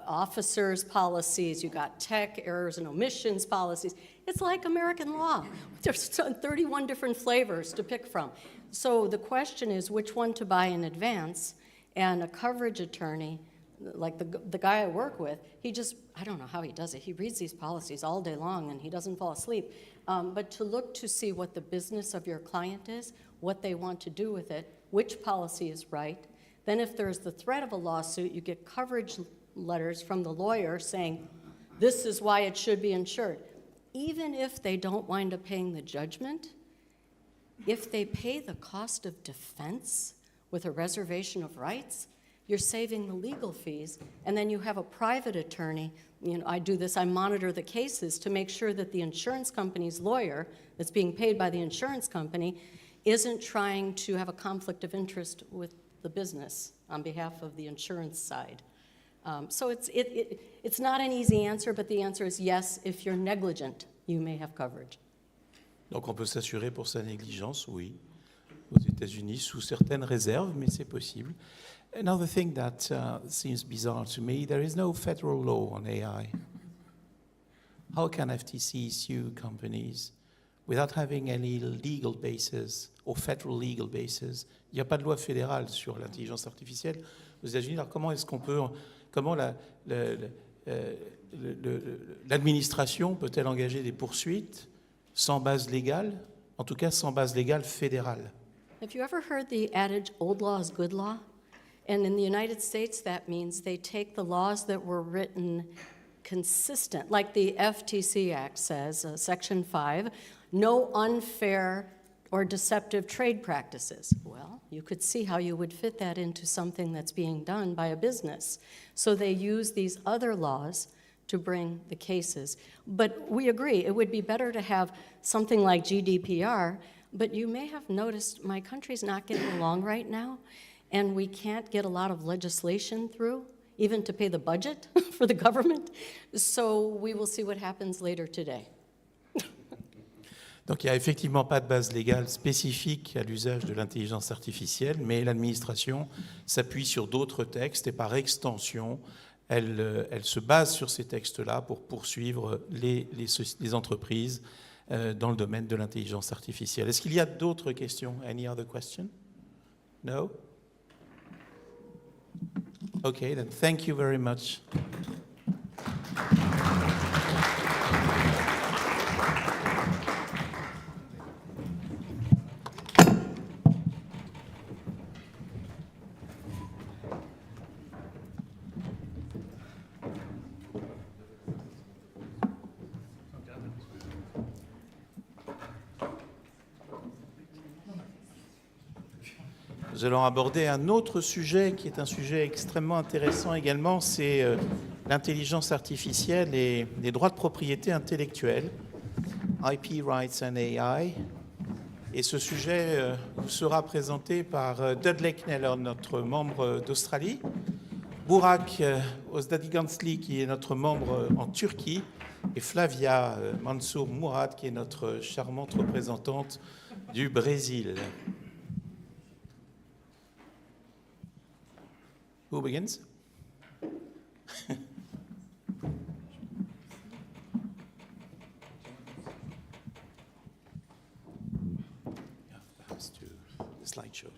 officers' policies, you got tech, errors and omissions policies. It's like American law. There's 31 different flavors to pick from. So the question is which one to buy in advance, and a coverage attorney like the guy I work with, he just, I don't know how he does it. He reads these policies all day long and he doesn't fall asleep. But to look to see what the business of your client is, what they want to do with it, which policy is right. Then if there's the threat of a lawsuit, you get coverage letters from the lawyer saying, this is why it should be insured. Even if they don't wind up paying the judgment, if they pay the cost of defense with a reservation of rights, you're saving the legal fees, and then you have a private attorney. You know, I do this, I monitor the cases to make sure that the insurance company's lawyer that's being paid by the insurance company isn't trying to have a conflict of interest with the business on behalf of the insurance side. So it's not an easy answer, but the answer is yes, if you're negligent, you may have coverage. Donc on peut s'assurer pour sa négligence, oui, aux États-Unis, sous certaines réserves, mais c'est possible. Another thing that seems bizarre to me, there is no federal law on AI. How can FTC sue companies without having any legal basis or federal legal basis? Il n'y a pas de loi fédérale sur l'intelligence artificielle aux États-Unis. Alors comment est-ce qu'on peut, comment l'administration peut-elle engager des poursuites sans base légale, en tout cas sans base légale fédérale? Have you ever heard the adage, old law is good law? And in the United States, that means they take the laws that were written consistent, like the FTC Act says, Section 5, no unfair or deceptive trade practices. Well, you could see how you would fit that into something that's being done by a business. So they use these other laws to bring the cases. But we agree, it would be better to have something like GDPR, but you may have noticed my country's not getting along right now, and we can't get a lot of legislation through, even to pay the budget for the government. So we will see what happens later today. Donc il n'y a effectivement pas de base légale spécifique à l'usage de l'intelligence artificielle, mais l'administration s'appuie sur d'autres textes et par extension, elle se base sur ces textes-là pour poursuivre les entreprises dans le domaine de l'intelligence artificielle. Est-ce qu'il y a d'autres questions? Any other question? No? Okay, then thank you very much. Nous allons aborder un autre sujet qui est un sujet extrêmement intéressant également, c'est l'intelligence artificielle et les droits de propriété intellectuelle, IP Rights and AI. Et ce sujet vous sera présenté par Dudley Kneller, notre membre d'Australie, Burak Ozdadigansli, qui est notre membre en Turquie, et Flavia Mansour Murad, qui est notre charmante représentante du Brésil. Who begins? Perhaps to the slideshow.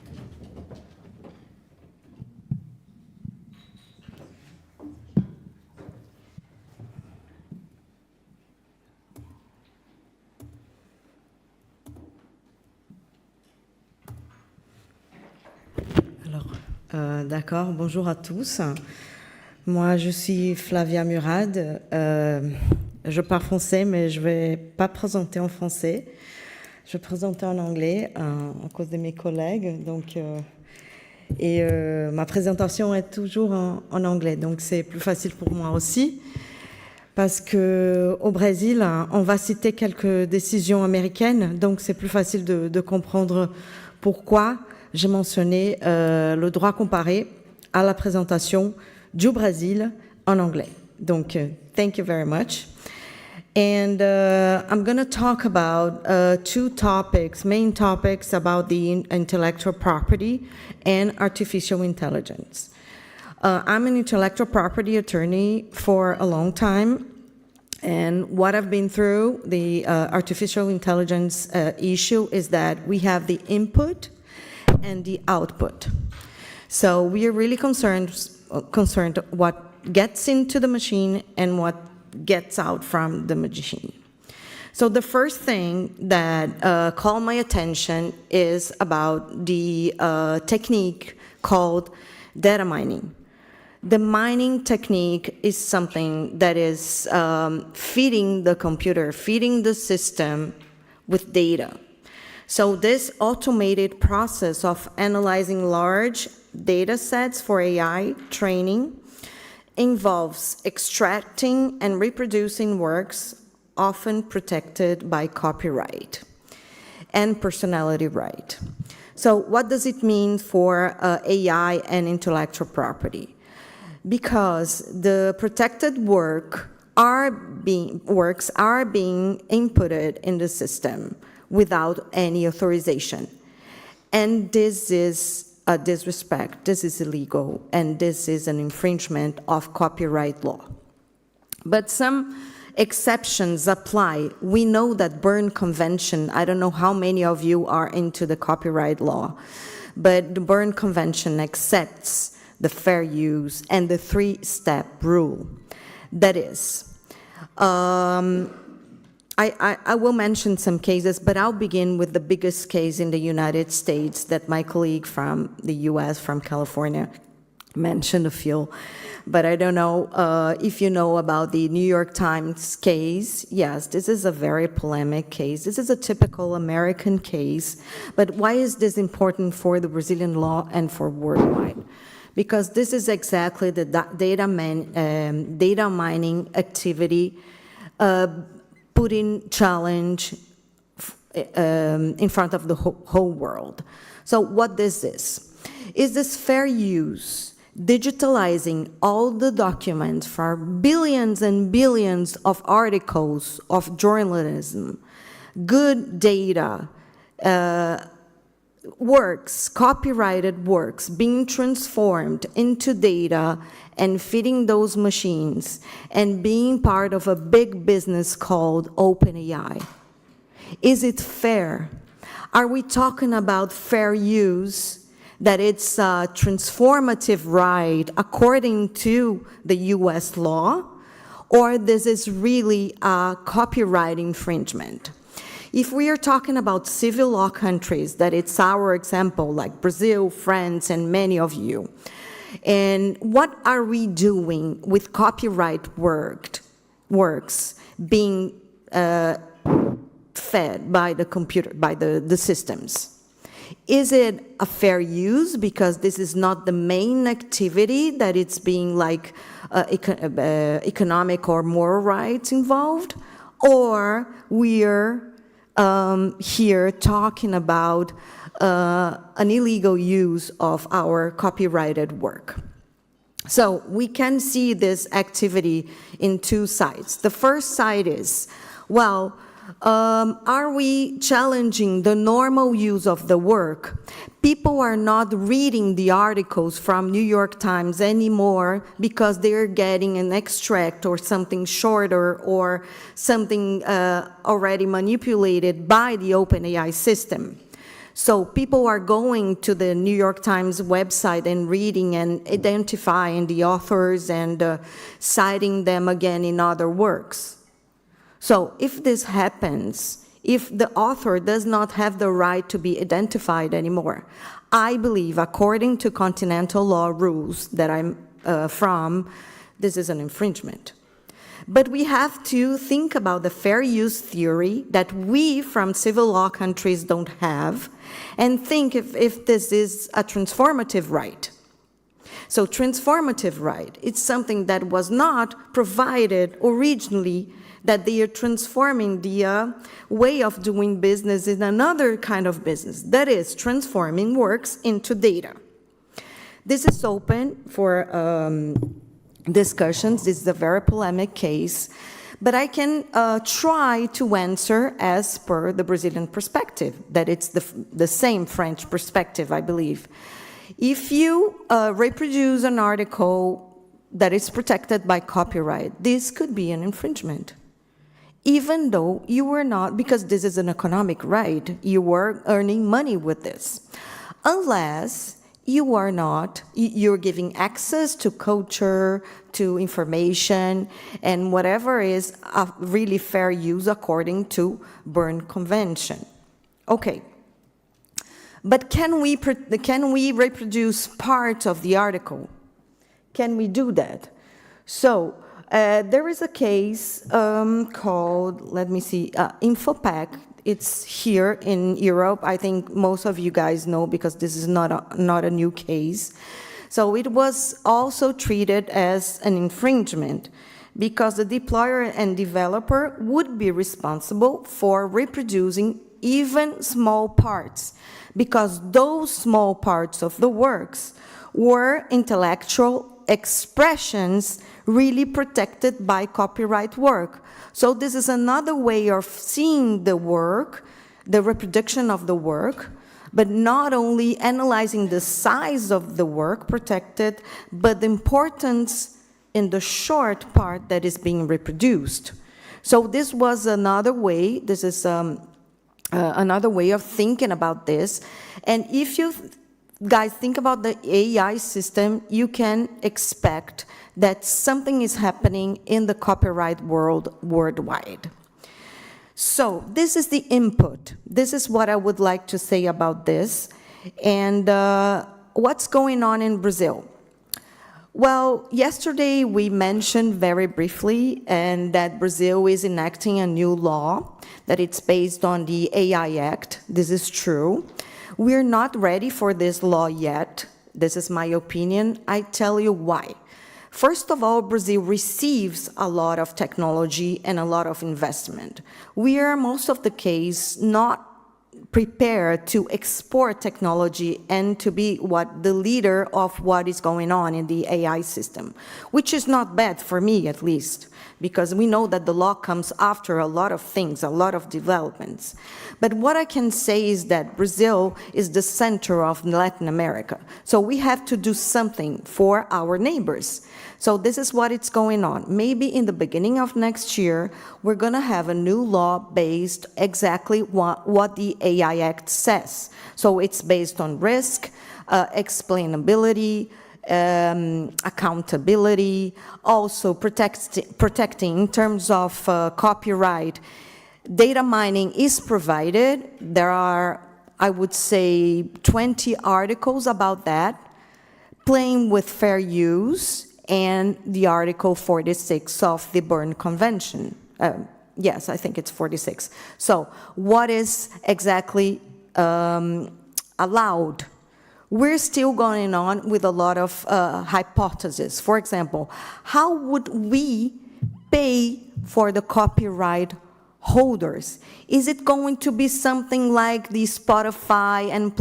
D'accord, bonjour à tous. Moi, je suis Flavia Murad. Je parle français, mais je ne vais pas présenter en français. Je vais présenter en anglais à cause de mes collègues. Donc, ma présentation est toujours en anglais, donc c'est plus facile pour moi aussi. Parce qu'au Brésil, on va citer quelques décisions américaines, donc c'est plus facile de comprendre pourquoi j'ai mentionné le droit comparé à la présentation du Brésil en anglais. Donc, thank you very much. And I'm going to talk about two topics, main topics about the intellectual property and artificial intelligence. I'm an intellectual property attorney for a long time. And what I've been through, the artificial intelligence issue, is that we have the input and the output. So we are really concerned concerned what gets into the machine and what gets out from the machine. So the first thing that called my attention is about the technique called data mining. The mining technique is something that is feeding the computer, feeding the system with data. So this automated process of analyzing large data sets for AI training involves extracting and reproducing works often protected by copyright and personality right. So what does it mean for AI and intellectual property? Because the protected works are being inputted in the system without any authorization. And this is a disrespect, this is illegal, and this is an infringement of copyright law. But some exceptions apply. We know that Berne Convention, I don't know how many of you are into the copyright law, but the Berne Convention accepts the fair use and the three-step rule. That is, I will mention some cases, but I'll begin with the biggest case in the United States that my colleague from the US, from California, mentioned a few. But I don't know if you know about the New York Times case. Yes, this is a very polemic case. This is a typical American case. But why is this important for the Brazilian law and for worldwide? Because this is exactly the data mining activity put in challenge in front of the whole world. So what is this? Is this fair use, digitalizing all the documents for billions and billions of articles of journalism, good data, works, copyrighted works, being transformed into data and feeding those machines and being part of a big business called OpenAI. Is it fair? Are we talking about fair use, that it's a transformative right according to the US law, or this is really a copyright infringement? If we are talking about civil law countries, that it's our example, like Brazil, France, and many of you, and what are we doing with copyright works being fed by the computer, by the systems? Is it a fair use because this is not the main activity, that it's being like economic or moral rights involved? Or we're here talking about an illegal use of our copyrighted work? So we can see this activity in two sides. The first side is, well, are we challenging the normal use of the work? People are not reading the articles from New York Times anymore because they're getting an extract or something shorter or something already manipulated by the OpenAI system. So people are going to the New York Times website and reading and identifying the authors and citing them again in other works. So if this happens, if the author does not have the right to be identified anymore, I believe, according to continental law rules that I'm from, this is an infringement. But we have to think about the fair use theory that we from civil law countries don't have, and think if this is a transformative right. So transformative right, it's something that was not provided originally, that they are transforming the way of doing business in another kind of business, that is transforming works into data. This is open for discussions. This is a very polemic case, but I can try to answer as per the Brazilian perspective, that it's the same French perspective, I believe. If you reproduce an article that is protected by copyright, this could be an infringement. Even though you were not, because this is an economic right, you were earning money with this. Unless you are not, you're giving access to culture, to information, and whatever is a really fair use according to Berne Convention. Okay. But can we reproduce part of the article? Can we do that? So there is a case called, let me see, Infopack. It's here in Europe. I think most of you guys know because this is not a new case. So it was also treated as an infringement because the deployer and developer would be responsible for reproducing even small parts, because those small parts of the works were intellectual expressions really protected by copyright work. So this is another way of seeing the work, the reproduction of the work, but not only analyzing the size of the work protected, but the importance in the short part that is being reproduced. So this was another way, this is another way of thinking about this. And if you guys think about the AI system, you can expect that something is happening in the copyright world worldwide. So this is the input. This is what I would like to say about this. And what's going on in Brazil? Well, yesterday we mentioned very briefly and that Brazil is enacting a new law, that it's based on the AI Act. This is true. We're not ready for this law yet. This is my opinion. I tell you why. First of all, Brazil receives a lot of technology and a lot of investment. We are, most of the case, not prepared to export technology and to be the leader of what is going on in the AI system, which is not bad for me, at least, because we know that the law comes after a lot of things, a lot of developments. But what I can say is that Brazil is the center of Latin America. So we have to do something for our neighbors. So this is what it's going on. Maybe in the beginning of next year, we're going to have a new law based exactly what the AI Act says. So it's based on risk, explainability, accountability, also protecting in terms of copyright. Data mining is provided. There are, I would say, 20 articles about that, playing with fair use, and the Article 46 of the Berne Convention. Yes, I think it's 46. So what is exactly allowed? We're still going on with a lot of hypotheses. For example, how would we pay for the copyright holders? Is it going to be something like the Spotify and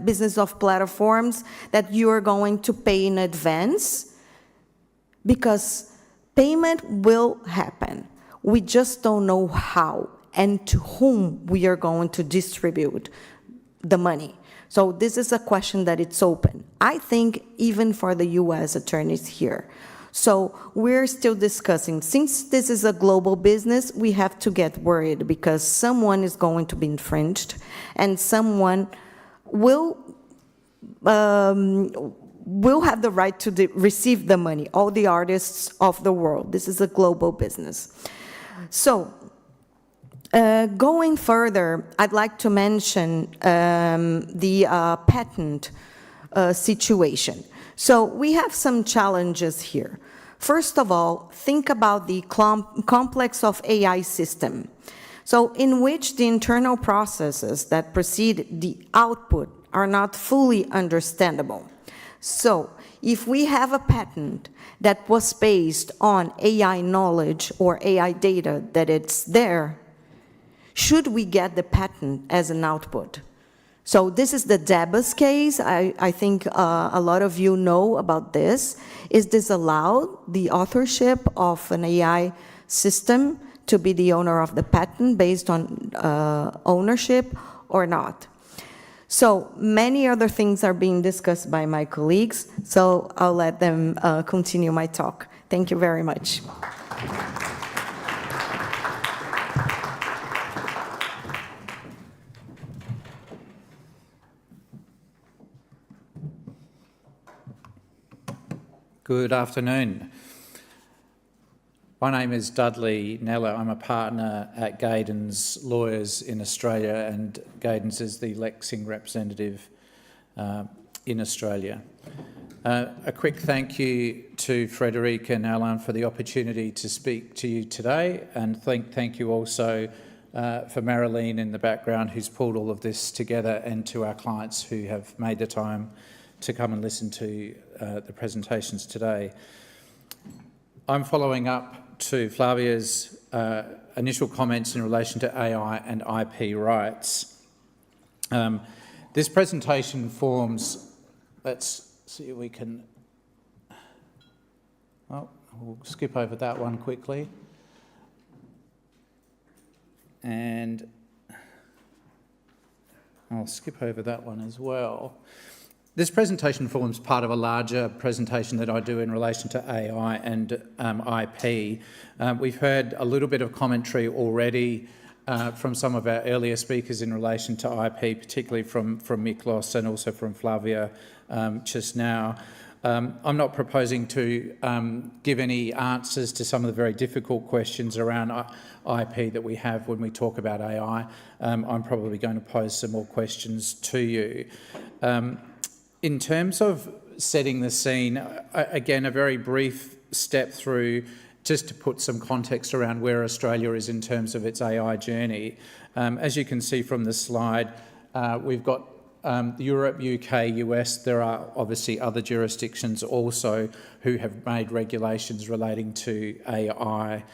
business of platforms that you are going to pay in advance? Because payment will happen. We just don't know how and to whom we are going to distribute the money. So this is a question that it's open. I think even for the U.S. attorneys here. So we're still discussing. Since this is a global business, we have to get worried because someone is going to be infringed and someone will have the right to receive the money, all the artists of the world. This is a global business. So going further, I'd like to mention the patent situation. So we have some challenges here. First of all, think about the complex of AI system. So in which the internal processes that precede the output are not fully understandable. So if we have a patent that was based on AI knowledge or AI data that it's there, should we get the patent as an output? So this is the Dabas case. I think a lot of you know about this. Is this allowed, the authorship of an AI system, to be the owner of the patent based on ownership or not? So many other things are being discussed by my colleagues, so I'll let them continue my talk. Thank you very much. Good afternoon. My name is Dudley Kneller. I'm a partner at Gaydens Lawyers in Australia, and Gaydens is the Lexing representative in Australia. A quick thank you to Frederica and Alan for the opportunity to speak to you today, and thank you also for Marilyn in the background who's pulled all of this together, and to our clients who have made the time to come and listen to the presentations today. I'm following up to Flavia's initial comments in relation to AI and IP rights. This presentation forms, let's see if we can, oh, we'll skip over that one quickly. And I'll skip over that one as well. This presentation forms part of a larger presentation that I do in relation to AI and IP. We've heard a little bit of commentary already from some of our earlier speakers in relation to IP, particularly from Miklos and also from Flavia just now. I'm not proposing to give any answers to some of the very difficult questions around IP that we have when we talk about AI. I'm probably going to pose some more questions to you. In terms of setting the scene, again, a very brief step through just to put some context around where Australia is in terms of its AI journey. As you can see from the slide, we've got Europe, UK, US. There are obviously other jurisdictions also who have made regulations relating to AI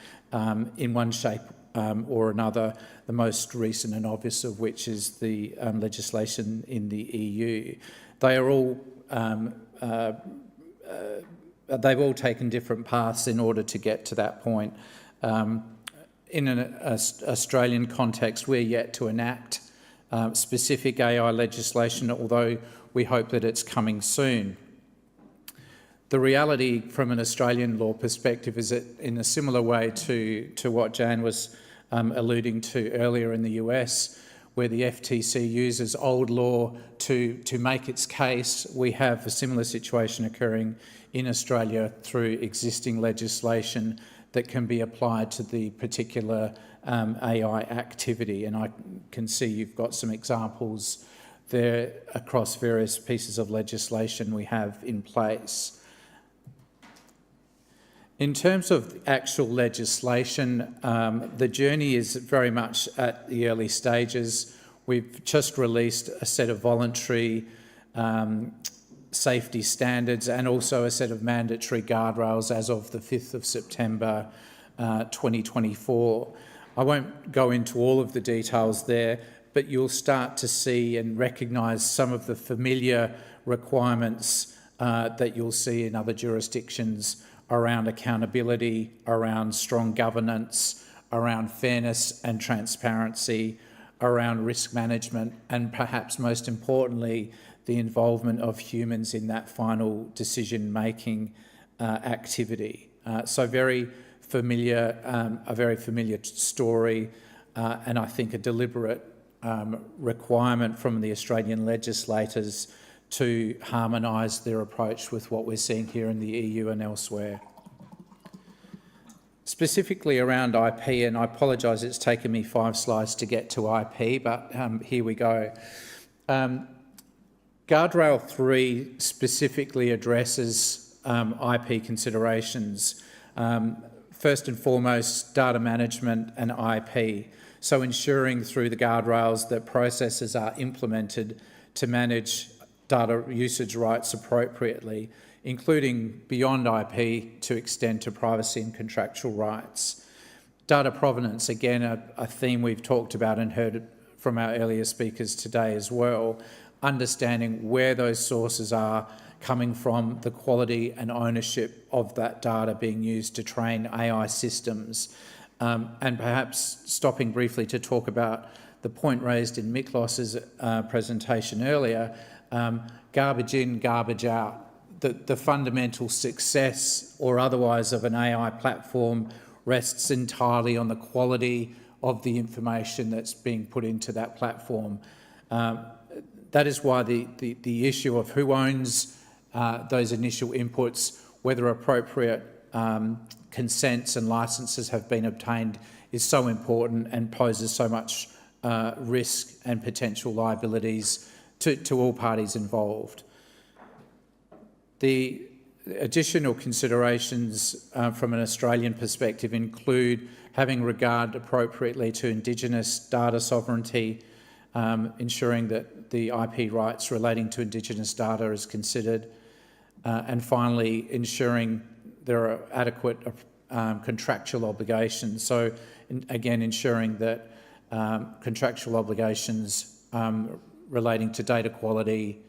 in one shape or another, the most recent and obvious of which is the legislation in the EU. They are all, they've all taken different paths in order to get to that point. In an Australian context, we're yet to enact specific AI legislation, although we hope that it's coming soon. The reality from an Australian law perspective is that in a similar way to what Jan was alluding to earlier in the US, where the FTC uses old law to make its case, we have a similar situation occurring in Australia through existing legislation that can be applied to the particular AI activity. And I can see you've got some examples there across various pieces of legislation we have in place. In terms of actual legislation, the journey is very much at the early stages. We've just released a set of voluntary safety standards and also a set of mandatory guardrails as of the 5th of September 2024. I won't go into all of the details there, but you'll start to see and recognise some of the familiar requirements that you'll see in other jurisdictions around accountability, around strong governance, around fairness and transparency, around risk management, and perhaps most importantly, the involvement of humans in that final decision-making activity. So very familiar, a very familiar story, and I think a deliberate requirement from the Australian legislators to harmonise their approach with what we're seeing here in the EU and elsewhere. Specifically around IP, and I apologise it's taken me 5 slides to get to IP, but here we go. Guardrail 3 specifically addresses IP considerations. First and foremost, data management and IP. So ensuring through the guardrails that processes are implemented to manage data usage rights appropriately, including beyond IP to extend to privacy and contractual rights. Data provenance, again, a theme we've talked about and heard from our earlier speakers today as well, understanding where those sources are coming from, the quality and ownership of that data being used to train AI systems. And perhaps stopping briefly to talk about the point raised in Miklos's presentation earlier, garbage in, garbage out. The fundamental success or otherwise of an AI platform rests entirely on the quality of the information that's being put into that platform. That is why the issue of who owns those initial inputs, whether appropriate consents and licences have been obtained is so important and poses so much risk and potential liabilities to all parties involved. The additional considerations from an Australian perspective include having regard appropriately to Indigenous data sovereignty, ensuring that the IP rights relating to Indigenous data is considered, and finally ensuring there are adequate contractual obligations. So again, ensuring that contractual obligations relating to data quality,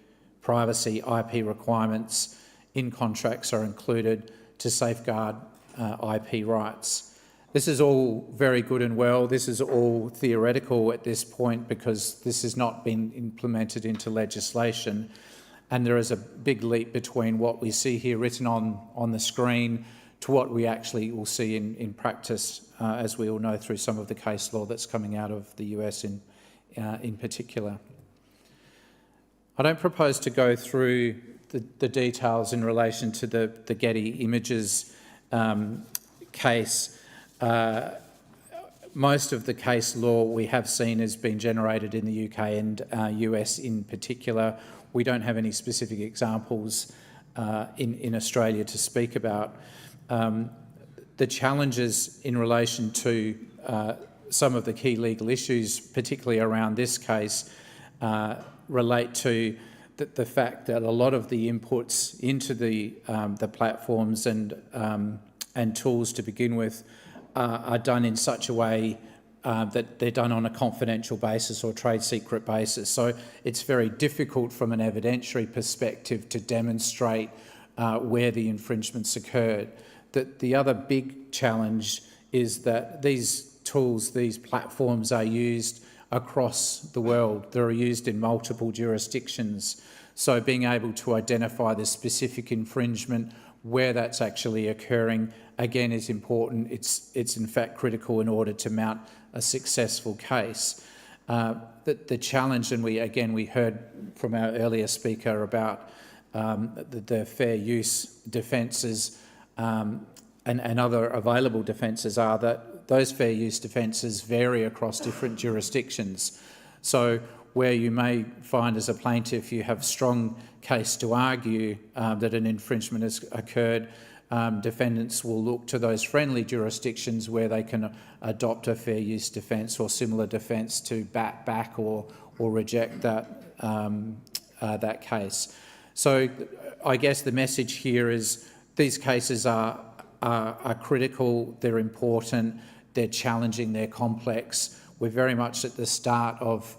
privacy, IP requirements in contracts are included to safeguard IP rights. This is all very good and well. This is all theoretical at this point because this has not been implemented into legislation, and there is a big leap between what we see here written on the screen to what we actually will see in practice, as we all know through some of the case law that's coming out of the US in particular. I don't propose to go through the details in relation to the Getty Images case. Most of the case law we have seen has been generated in the UK and US in particular. We don't have any specific examples in Australia to speak about. The challenges in relation to some of the key legal issues, particularly around this case, relate to the fact that a lot of the inputs into the platforms and tools to begin with are done in such a way that they're done on a confidential basis or trade secret basis. So it's very difficult from an evidentiary perspective to demonstrate where the infringements occurred. The other big challenge is that these tools, these platforms are used across the world. They're used in multiple jurisdictions. So being able to identify the specific infringement, where that's actually occurring, again, is important. It's in fact critical in order to mount a successful case. The challenge, and we heard from our earlier speaker about the fair use defences and other available defences, are that those fair use defences vary across different jurisdictions. So where you may find as a plaintiff you have strong case to argue that an infringement has occurred, defendants will look to those friendly jurisdictions where they can adopt a fair use defence or similar defence to bat back or reject that, that case. So I guess the message here is these cases are critical, they're important, they're challenging, they're complex. We're very much at the start of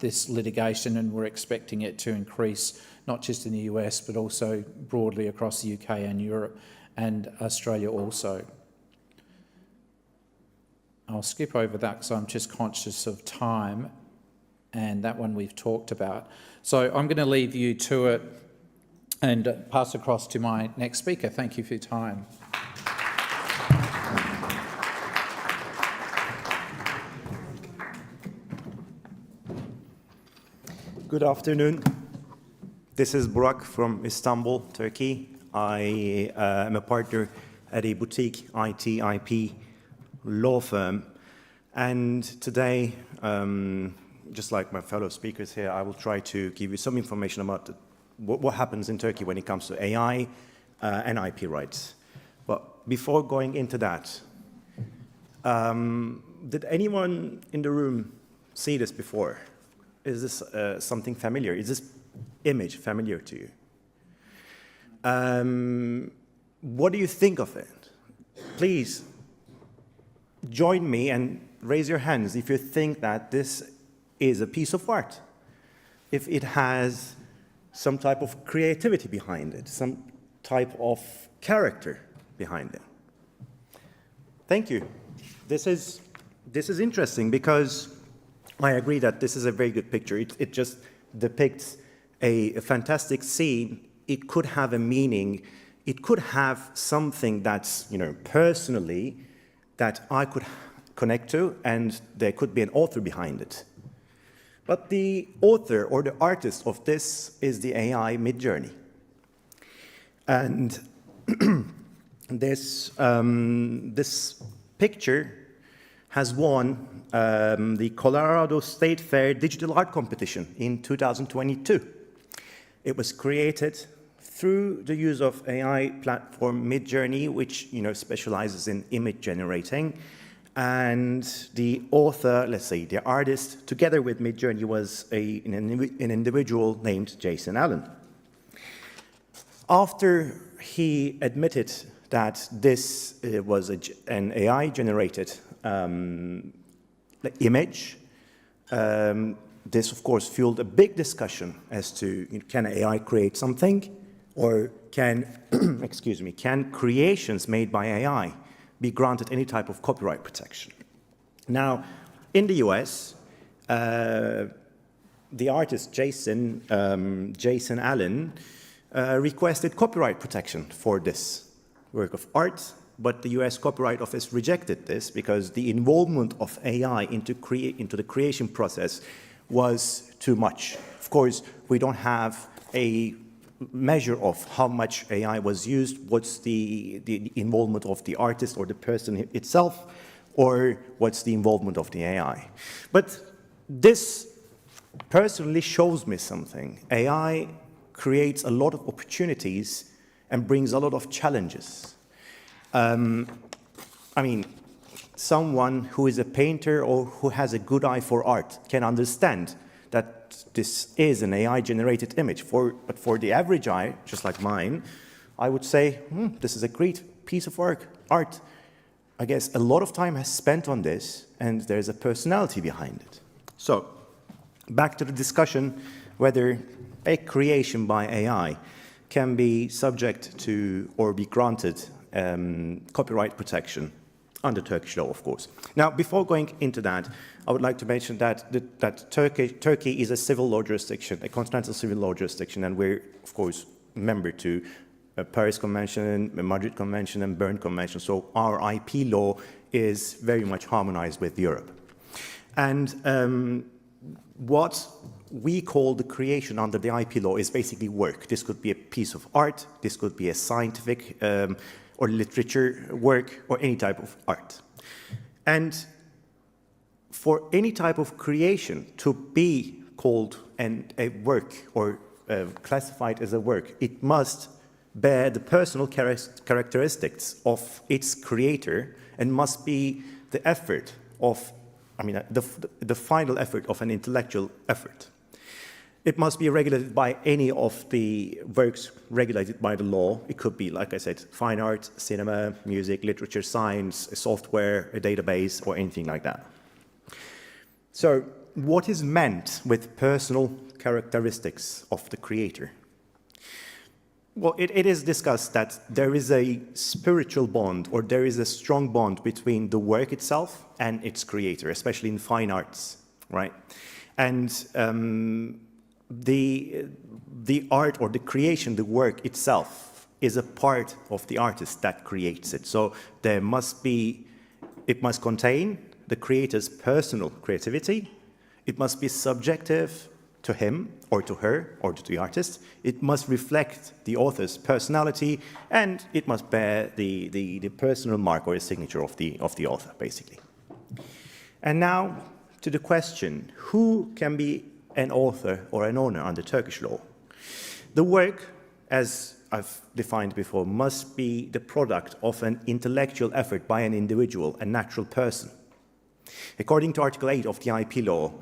this litigation, and we're expecting it to increase, not just in the US, but also broadly across the UK and Europe and Australia also. I'll skip over that because I'm just conscious of time, and that one we've talked about. So I'm going to leave you to it and pass across to my next speaker. Thank you for your time. Good afternoon. This is Burak from Istanbul, Turkey. I am a partner at a boutique IT IP law firm. And today, just like my fellow speakers here, I will try to give you some information about what happens in Turkey when it comes to AI and IP rights. But before going into that, did anyone in the room see this before? Is this something familiar? Is this image familiar to you? What do you think of it? Please join me and raise your hands if you think that this is a piece of art, if it has some type of creativity behind it, some type of character behind it. Thank you. This is interesting because I agree that this is a very good picture. It just depicts a fantastic scene. It could have a meaning. It could have something that's, personally that I could connect to, and there could be an author behind it. But the author or the artist of this is the AI Midjourney. And this picture has won the Colorado State Fair Digital Art Competition in 2022. It was created through the use of AI platform Midjourney, which specializes in image generating. And the author, let's say the artist, together with Midjourney was an individual named Jason Allen. After he admitted that this was an AI-generated image, this, of course, fueled a big discussion as to can AI create something, or can, excuse me, can creations made by AI be granted any type of copyright protection? Now, in the US, the artist Jason Allen requested copyright protection for this work of art, but the US Copyright Office rejected this because the involvement of AI into the creation process was too much. Of course, we don't have a measure of how much AI was used, what's the involvement of the artist or the person itself, or what's the involvement of the AI. But this personally shows me something. AI creates a lot of opportunities and brings a lot of challenges. I mean, someone who is a painter or who has a good eye for art can understand that this is an AI-generated image. But for the average eye, just like mine, I would say, this is a great piece of art. I guess a lot of time has spent on this, and there's a personality behind it. So, back to the discussion whether a creation by AI can be subject to or be granted copyright protection under Turkish law, of course. Now, before going into that, I would like to mention that Turkey is a civil law jurisdiction, a continental civil law jurisdiction, and we're, of course, member to Paris Convention, Madrid Convention, and Berne Convention. So our IP law is very much harmonized with Europe. And what we call the creation under the IP law is basically work. This could be a piece of art, this could be a scientific or literature work, or any type of art. And for any type of creation to be called a work or classified as a work, it must bear the personal characteristics of its creator and must be the effort of, the final effort of an intellectual effort. It must be regulated by any of the works regulated by the law. It could be, like I said, fine art, cinema, music, literature, science, a software, a database, or anything like that. So, what is meant with personal characteristics of the creator? Well, it is discussed that there is a spiritual bond, or there is a strong bond between the work itself and its creator, especially in fine arts, right? And the art or the creation, the work itself, is a part of the artist that creates it. So it must contain the creator's personal creativity. It must be subjective to him or to her or to the artist. It must reflect the author's personality, and it must bear the personal mark or the signature of the author, basically. And now to the question, who can be an author or an owner under Turkish law? The work, as I've defined before, must be the product of an intellectual effort by an individual, a natural person. According to Article 8 of the IP law,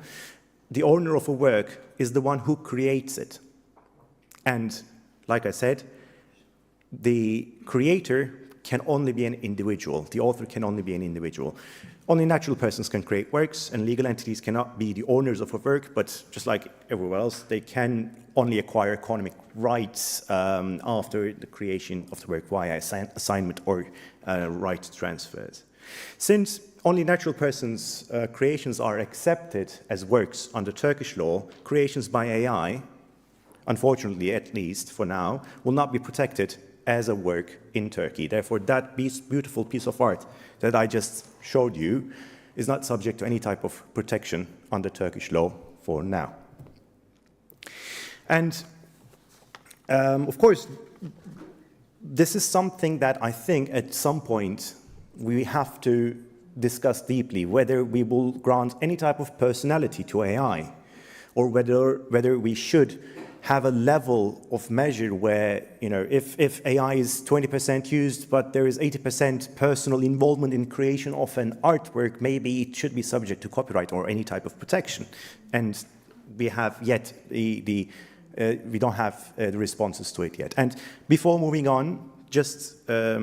the owner of a work is the one who creates it. And, like I said, the creator can only be an individual. The author can only be an individual. Only natural persons can create works, and legal entities cannot be the owners of a work, but just like everywhere else, they can only acquire economic rights after the creation of the work via assignment or right transfers. Since only natural persons' creations are accepted as works under Turkish law, creations by AI, unfortunately at least for now, will not be protected as a work in Turkey. Therefore, that beautiful piece of art that I just showed you is not subject to any type of protection under Turkish law for now. And of course, this is something that I think at some point we have to discuss deeply, whether we will grant any type of personality to AI, or whether we should have a level of measure where, if AI is 20% used, but there is 80% personal involvement in creation of an artwork, maybe it should be subject to copyright or any type of protection. And we have yet we don't have the responses to it yet. And before moving on, just I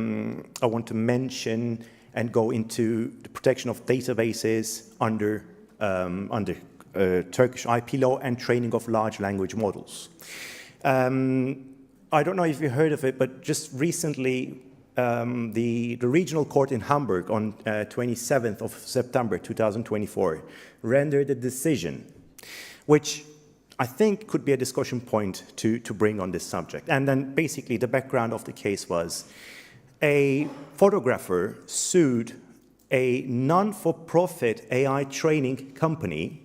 want to mention and go into the protection of databases under Turkish IP law and training of large language models. I don't know if you heard of it, but just recently the regional court in Hamburg on 27th of September 2024 rendered a decision which I think could be a discussion point to bring on this subject. And then basically the background of the case was a photographer sued a non-for-profit AI training company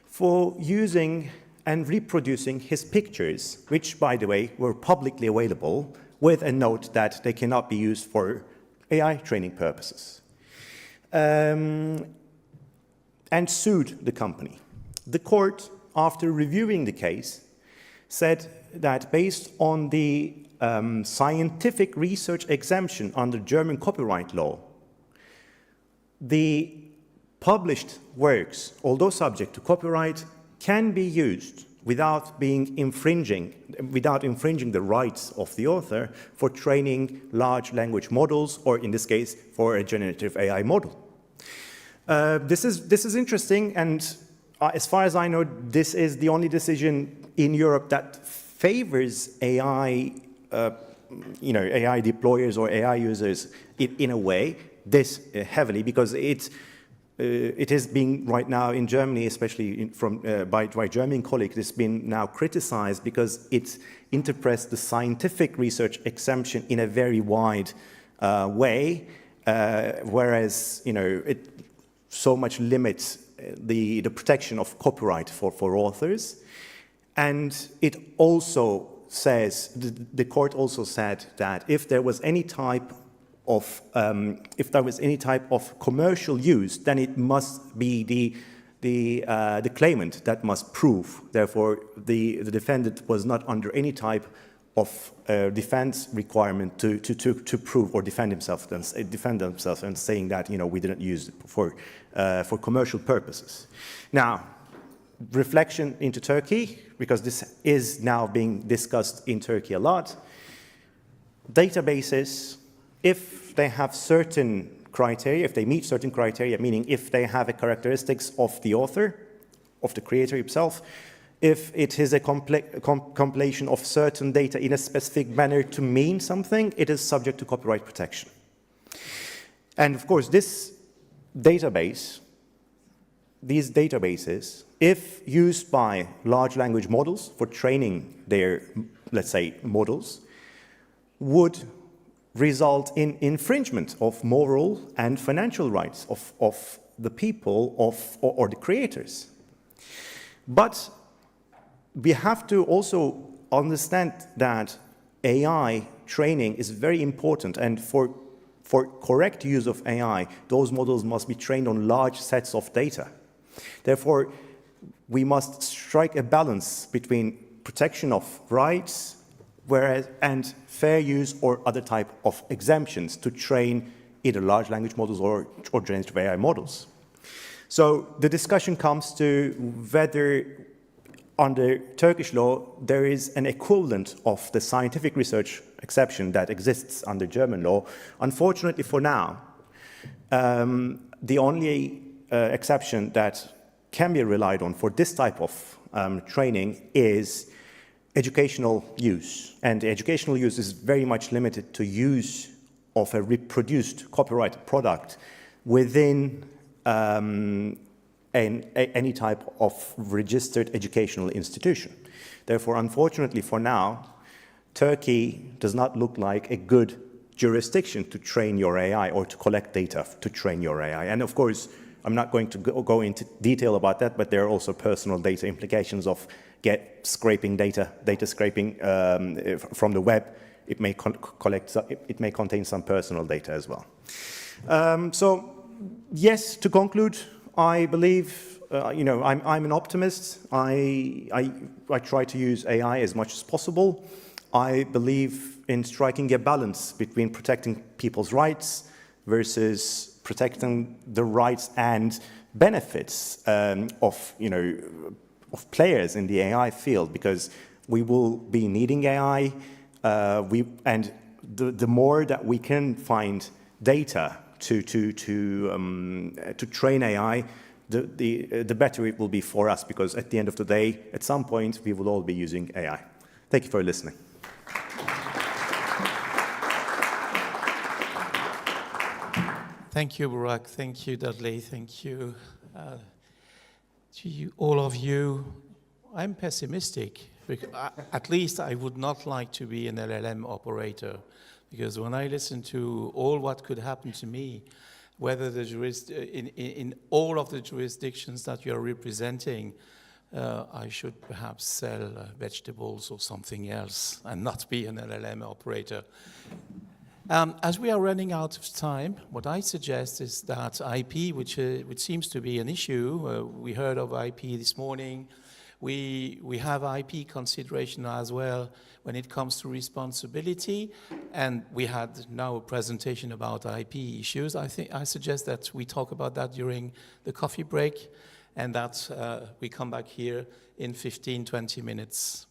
for using and reproducing his pictures, which, by the way, were publicly available, with a note that they cannot be used for AI training purposes, and sued the company. The court, after reviewing the case, said that based on the scientific research exemption under German copyright law, the published works, although subject to copyright, can be used without infringing the rights of the author for training large language models, or in this case, for a generative AI model. This is interesting, and as far as I know, this is the only decision in Europe that favors AI, AI deployers or AI users in a way, this heavily, because it is being right now in Germany, especially by German colleagues, it's been now criticized because it interprets the scientific research exemption in a very wide way, whereas it so much limits the protection of copyright for authors. And it also says, the court also said that if there was any type of commercial use, then it must be the claimant that must prove. Therefore, the defendant was not under any type of defense requirement to prove or defend themselves and saying that we didn't use it for commercial purposes. Now, reflection into Turkey, because this is now being discussed in Turkey a lot. Databases, if they have certain criteria, if they meet certain criteria, meaning if they have a characteristics of the author, of the creator himself, if it is a compilation of certain data in a specific manner to mean something, it is subject to copyright protection. And of course, these databases, if used by large language models for training their, let's say, models, would result in infringement of moral and financial rights of the people or the creators. But we have to also understand that AI training is very important, and for correct use of AI, those models must be trained on large sets of data. Therefore, we must strike a balance between protection of rights and fair use or other type of exemptions to train either large language models or generative AI models. So the discussion comes to whether under Turkish law there is an equivalent of the scientific research exception that exists under German law. Unfortunately for now, the only exception that can be relied on for this type of training is educational use. And the educational use is very much limited to use of a reproduced copyrighted product within any type of registered educational institution. Therefore, unfortunately for now, Turkey does not look like a good jurisdiction to train your AI or to collect data to train your AI. And of course, I'm not going to go into detail about that, but there are also personal data implications of scraping data scraping from the web it may it may contain some personal data as well. So yes, to conclude, I believe, I'm an optimist. I try to use AI as much as possible. I believe in striking a balance between protecting people's rights versus protecting the rights and benefits of players in the AI field, because we will be needing AI, and the more that we can find data to train AI, the better it will be for us, because at the end of the day, at some point, we will all be using AI. Thank you for listening. Thank you, Burak. Thank you, Dudley. Thank you to you, all of you. I'm pessimistic. At least I would not like to be an LLM operator, because when I listen to all what could happen to me, whether in all of the jurisdictions that you're representing, I should perhaps sell vegetables or something else and not be an LLM operator. As we are running out of time, what I suggest is that IP, which seems to be an issue, we heard of IP this morning, we have IP consideration as well when it comes to responsibility, and we had now a presentation about IP issues. I suggest that we talk about that during the coffee break, and that we come back here in 15-20 minutes.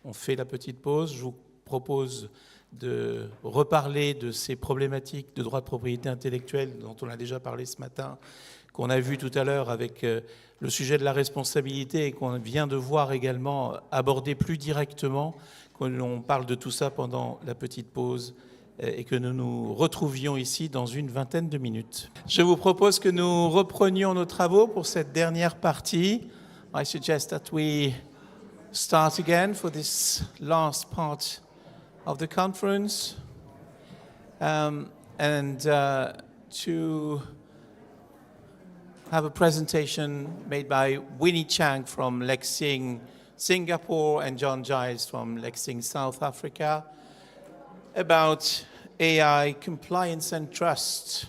On fait la petite pause. Je vous propose de reparler de ces problématiques de droit de propriété intellectuelle dont on a déjà parlé ce matin, qu'on a vu tout à l'heure avec le sujet de la responsabilité et qu'on vient de voir également aborder plus directement, qu'on parle de tout ça pendant la petite pause et que nous nous retrouvions ici dans une vingtaine de minutes. Je vous propose que nous reprenions nos travaux pour cette dernière partie. I suggest that we start again for this last part of the conference, to have a presentation made by Winnie Chang from Lexing, Singapore, and John Giles from Lexing, South Africa, about AI compliance and trust.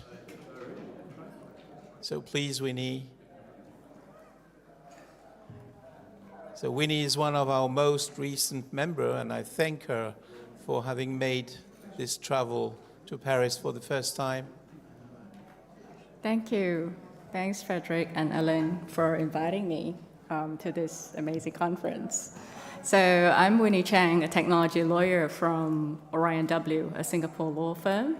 So please, Winnie. So Winnie is one of our most recent members, and I thank her for having made this travel to Paris for the first time. Thank you. Thanks, Frederick and Ellen, for inviting me to this amazing conference. So I'm Winnie Chang, a technology lawyer from Orion W., a Singapore law firm.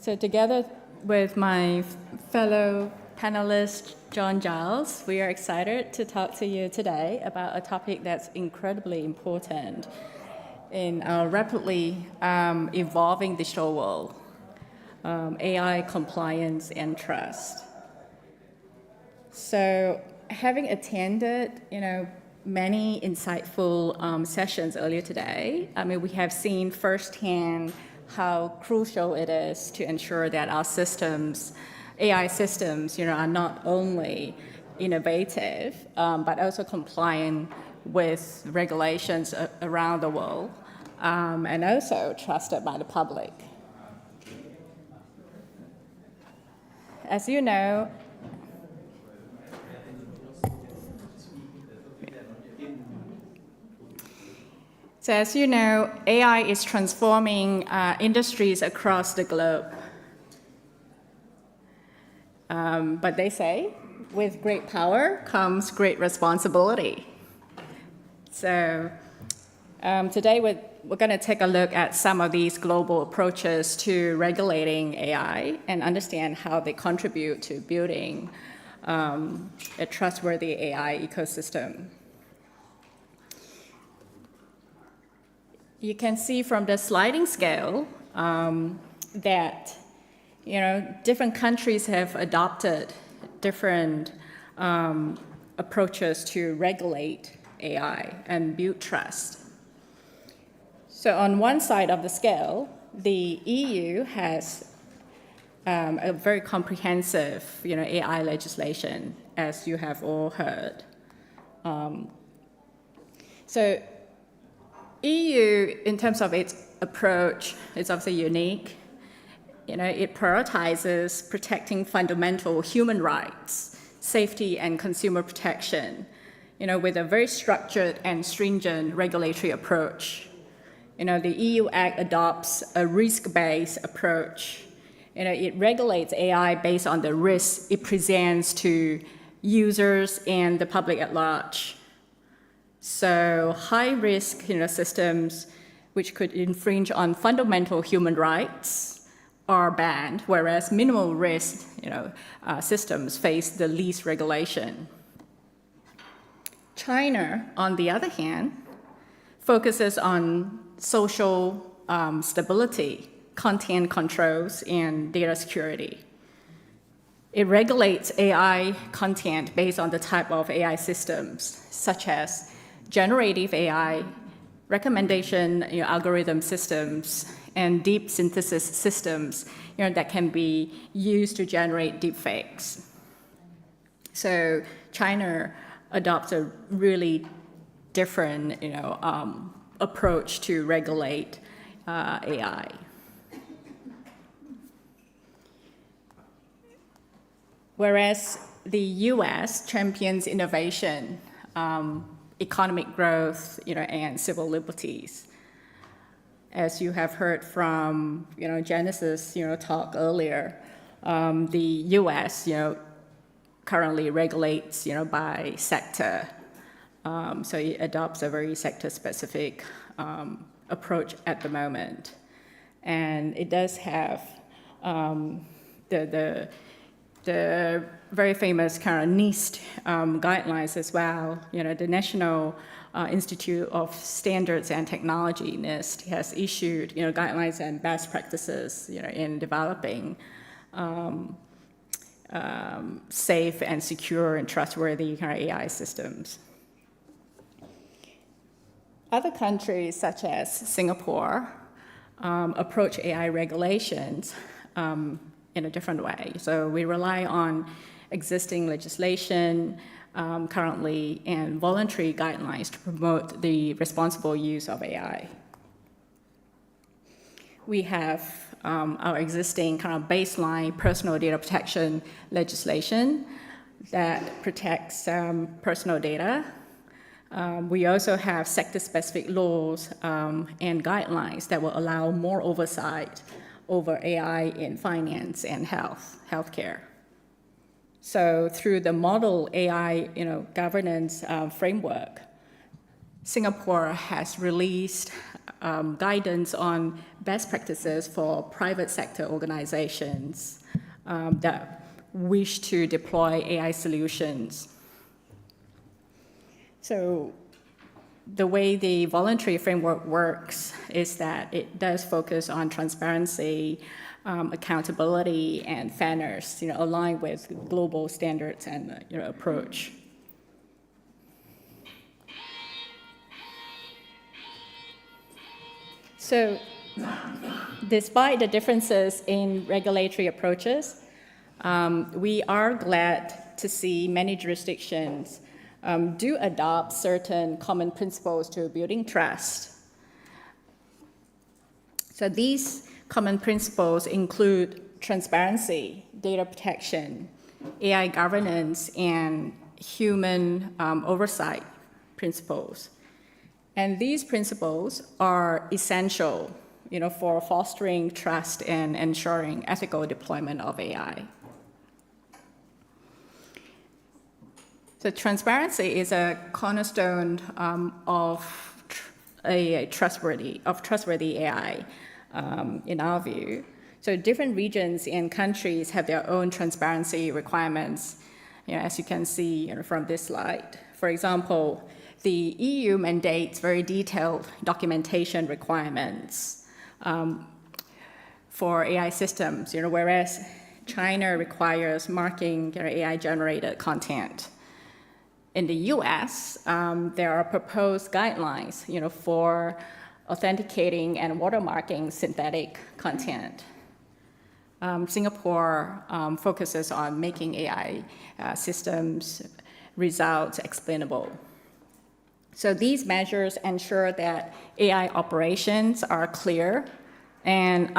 So together with my fellow panelist, John Giles, we are excited to talk to you today about a topic that's incredibly important in our rapidly evolving digital world, AI compliance and trust. So having attended, many insightful sessions earlier today, we have seen firsthand how crucial it is to ensure that our systems, AI systems, are not only innovative, but also compliant with regulations around the world, and also trusted by the public. As you know, AI is transforming industries across the globe. But they say, with great power comes great responsibility. So today we're going to take a look at some of these global approaches to regulating AI and understand how they contribute to building a trustworthy AI ecosystem. You can see from the sliding scale that different countries have adopted different approaches to regulate AI and build trust. So on one side of the scale, the EU has a very comprehensive, AI legislation, as you have all heard. So EU, in terms of its approach, is obviously unique. It prioritizes protecting fundamental human rights, safety, and consumer protection, with a very structured and stringent regulatory approach. The EU Act adopts a risk-based approach. It regulates AI based on the risks it presents to users and the public at large. So high-risk systems which could infringe on fundamental human rights are banned, whereas minimal risk systems face the least regulation. China, on the other hand, focuses on social stability, content controls, and data security. It regulates AI content based on the type of AI systems, such as generative AI, recommendation algorithm systems, and deep synthesis systems that can be used to generate deepfakes. So China adopts a really different approach to regulate AI. Whereas the US champions innovation, economic growth, and civil liberties. As you have heard from, Janice's, talk earlier, the US, currently regulates, by sector. So it adopts a very sector-specific approach at the moment. And it does have the very famous kind of NIST guidelines as well. The National Institute of Standards and Technology, NIST, has issued guidelines and best practices in developing safe and secure and trustworthy kind of AI systems. Other countries, such as Singapore, approach AI regulations in a different way. So we rely on existing legislation currently and voluntary guidelines to promote the responsible use of AI. We have our existing kind of baseline personal data protection legislation that protects personal data. We also have sector-specific laws and guidelines that will allow more oversight over AI in finance and healthcare. So through the model AI governance framework, Singapore has released guidance on best practices for private sector organizations that wish to deploy AI solutions. So the way the voluntary framework works is that it does focus on transparency, accountability, and fairness, aligned with global standards and approach. So despite the differences in regulatory approaches, we are glad to see many jurisdictions do adopt certain common principles to building trust. So these common principles include transparency, data protection, AI governance, and human oversight principles. And these principles are essential, for fostering trust and ensuring ethical deployment of AI. So transparency is a cornerstone of trustworthy AI, in our view. So different regions and countries have their own transparency requirements, as you can see from this slide. For example, the EU mandates very detailed documentation requirements for AI systems, whereas China requires marking AI-generated content. In the US, there are proposed guidelines, for authenticating and watermarking synthetic content. Singapore focuses on making AI systems results explainable. So these measures ensure that AI operations are clear and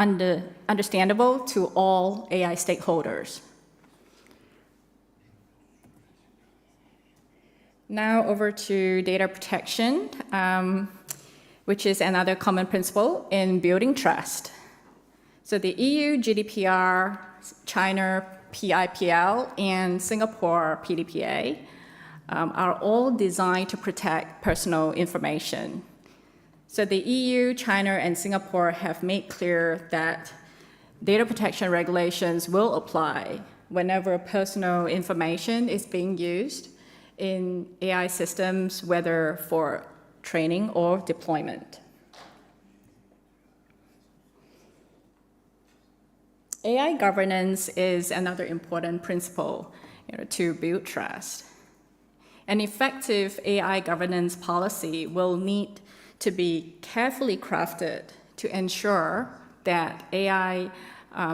understandable to all AI stakeholders. Now over to data protection, which is another common principle in building trust. So the EU GDPR, China PIPL, and Singapore PDPA are all designed to protect personal information. So the EU, China, and Singapore have made clear that data protection regulations will apply whenever personal information is being used in AI systems, whether for training or deployment. AI governance is another important principle to build trust. An effective AI governance policy will need to be carefully crafted to ensure that AI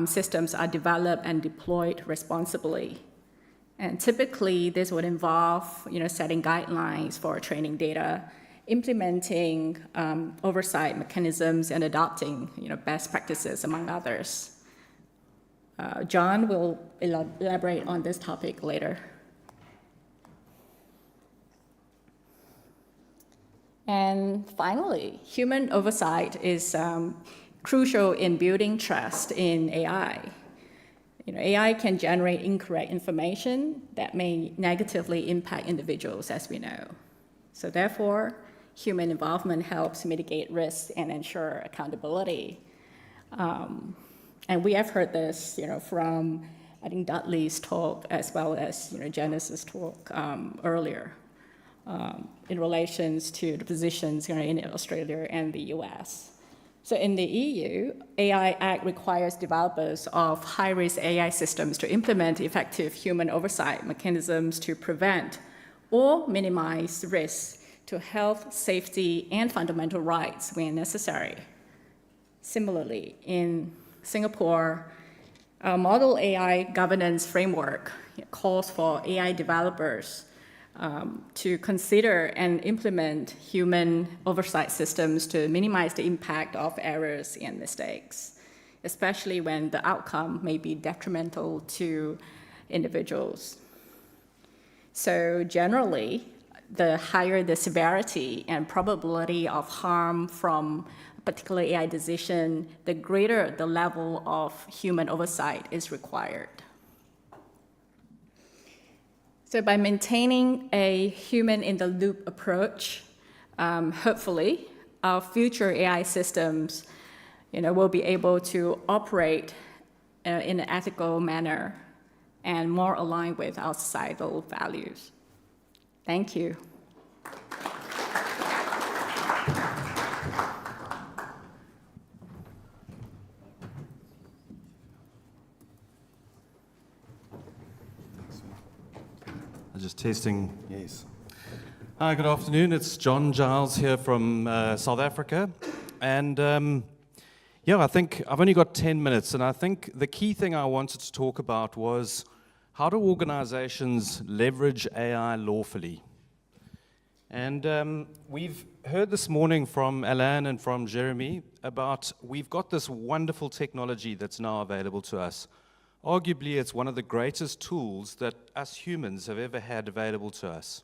systems are developed and deployed responsibly. And typically, this would involve setting guidelines for training data, implementing oversight mechanisms, and adopting best practices, among others. John will elaborate on this topic later. And finally, human oversight is crucial in building trust in AI. AI can generate incorrect information that may negatively impact individuals, as we know. So therefore, human involvement helps mitigate risks and ensure accountability. And we have heard this, from I think Dudley's talk as well as Janice's talk earlier in relations to the positions in Australia and the US. So in the EU, AI Act requires developers of high-risk AI systems to implement effective human oversight mechanisms to prevent or minimize risks to health, safety, and fundamental rights when necessary. Similarly, in Singapore, a model AI governance framework calls for AI developers to consider and implement human oversight systems to minimize the impact of errors and mistakes, especially when the outcome may be detrimental to individuals. So generally, the higher the severity and probability of harm from a particular AI decision, the greater the level of human oversight is required. So by maintaining a human-in-the-loop approach, hopefully, our future AI systems will be able to operate in an ethical manner and more aligned with our societal values. Thank you. Just tasting, yes. Hi, good afternoon. It's John Giles here from South Africa. And I think I've only got 10 minutes. And I think the key thing I wanted to talk about was how do organizations leverage AI lawfully? And we've heard this morning from Alain and from Jeremy about we've got this wonderful technology that's now available to us. Arguably, it's one of the greatest tools that us humans have ever had available to us.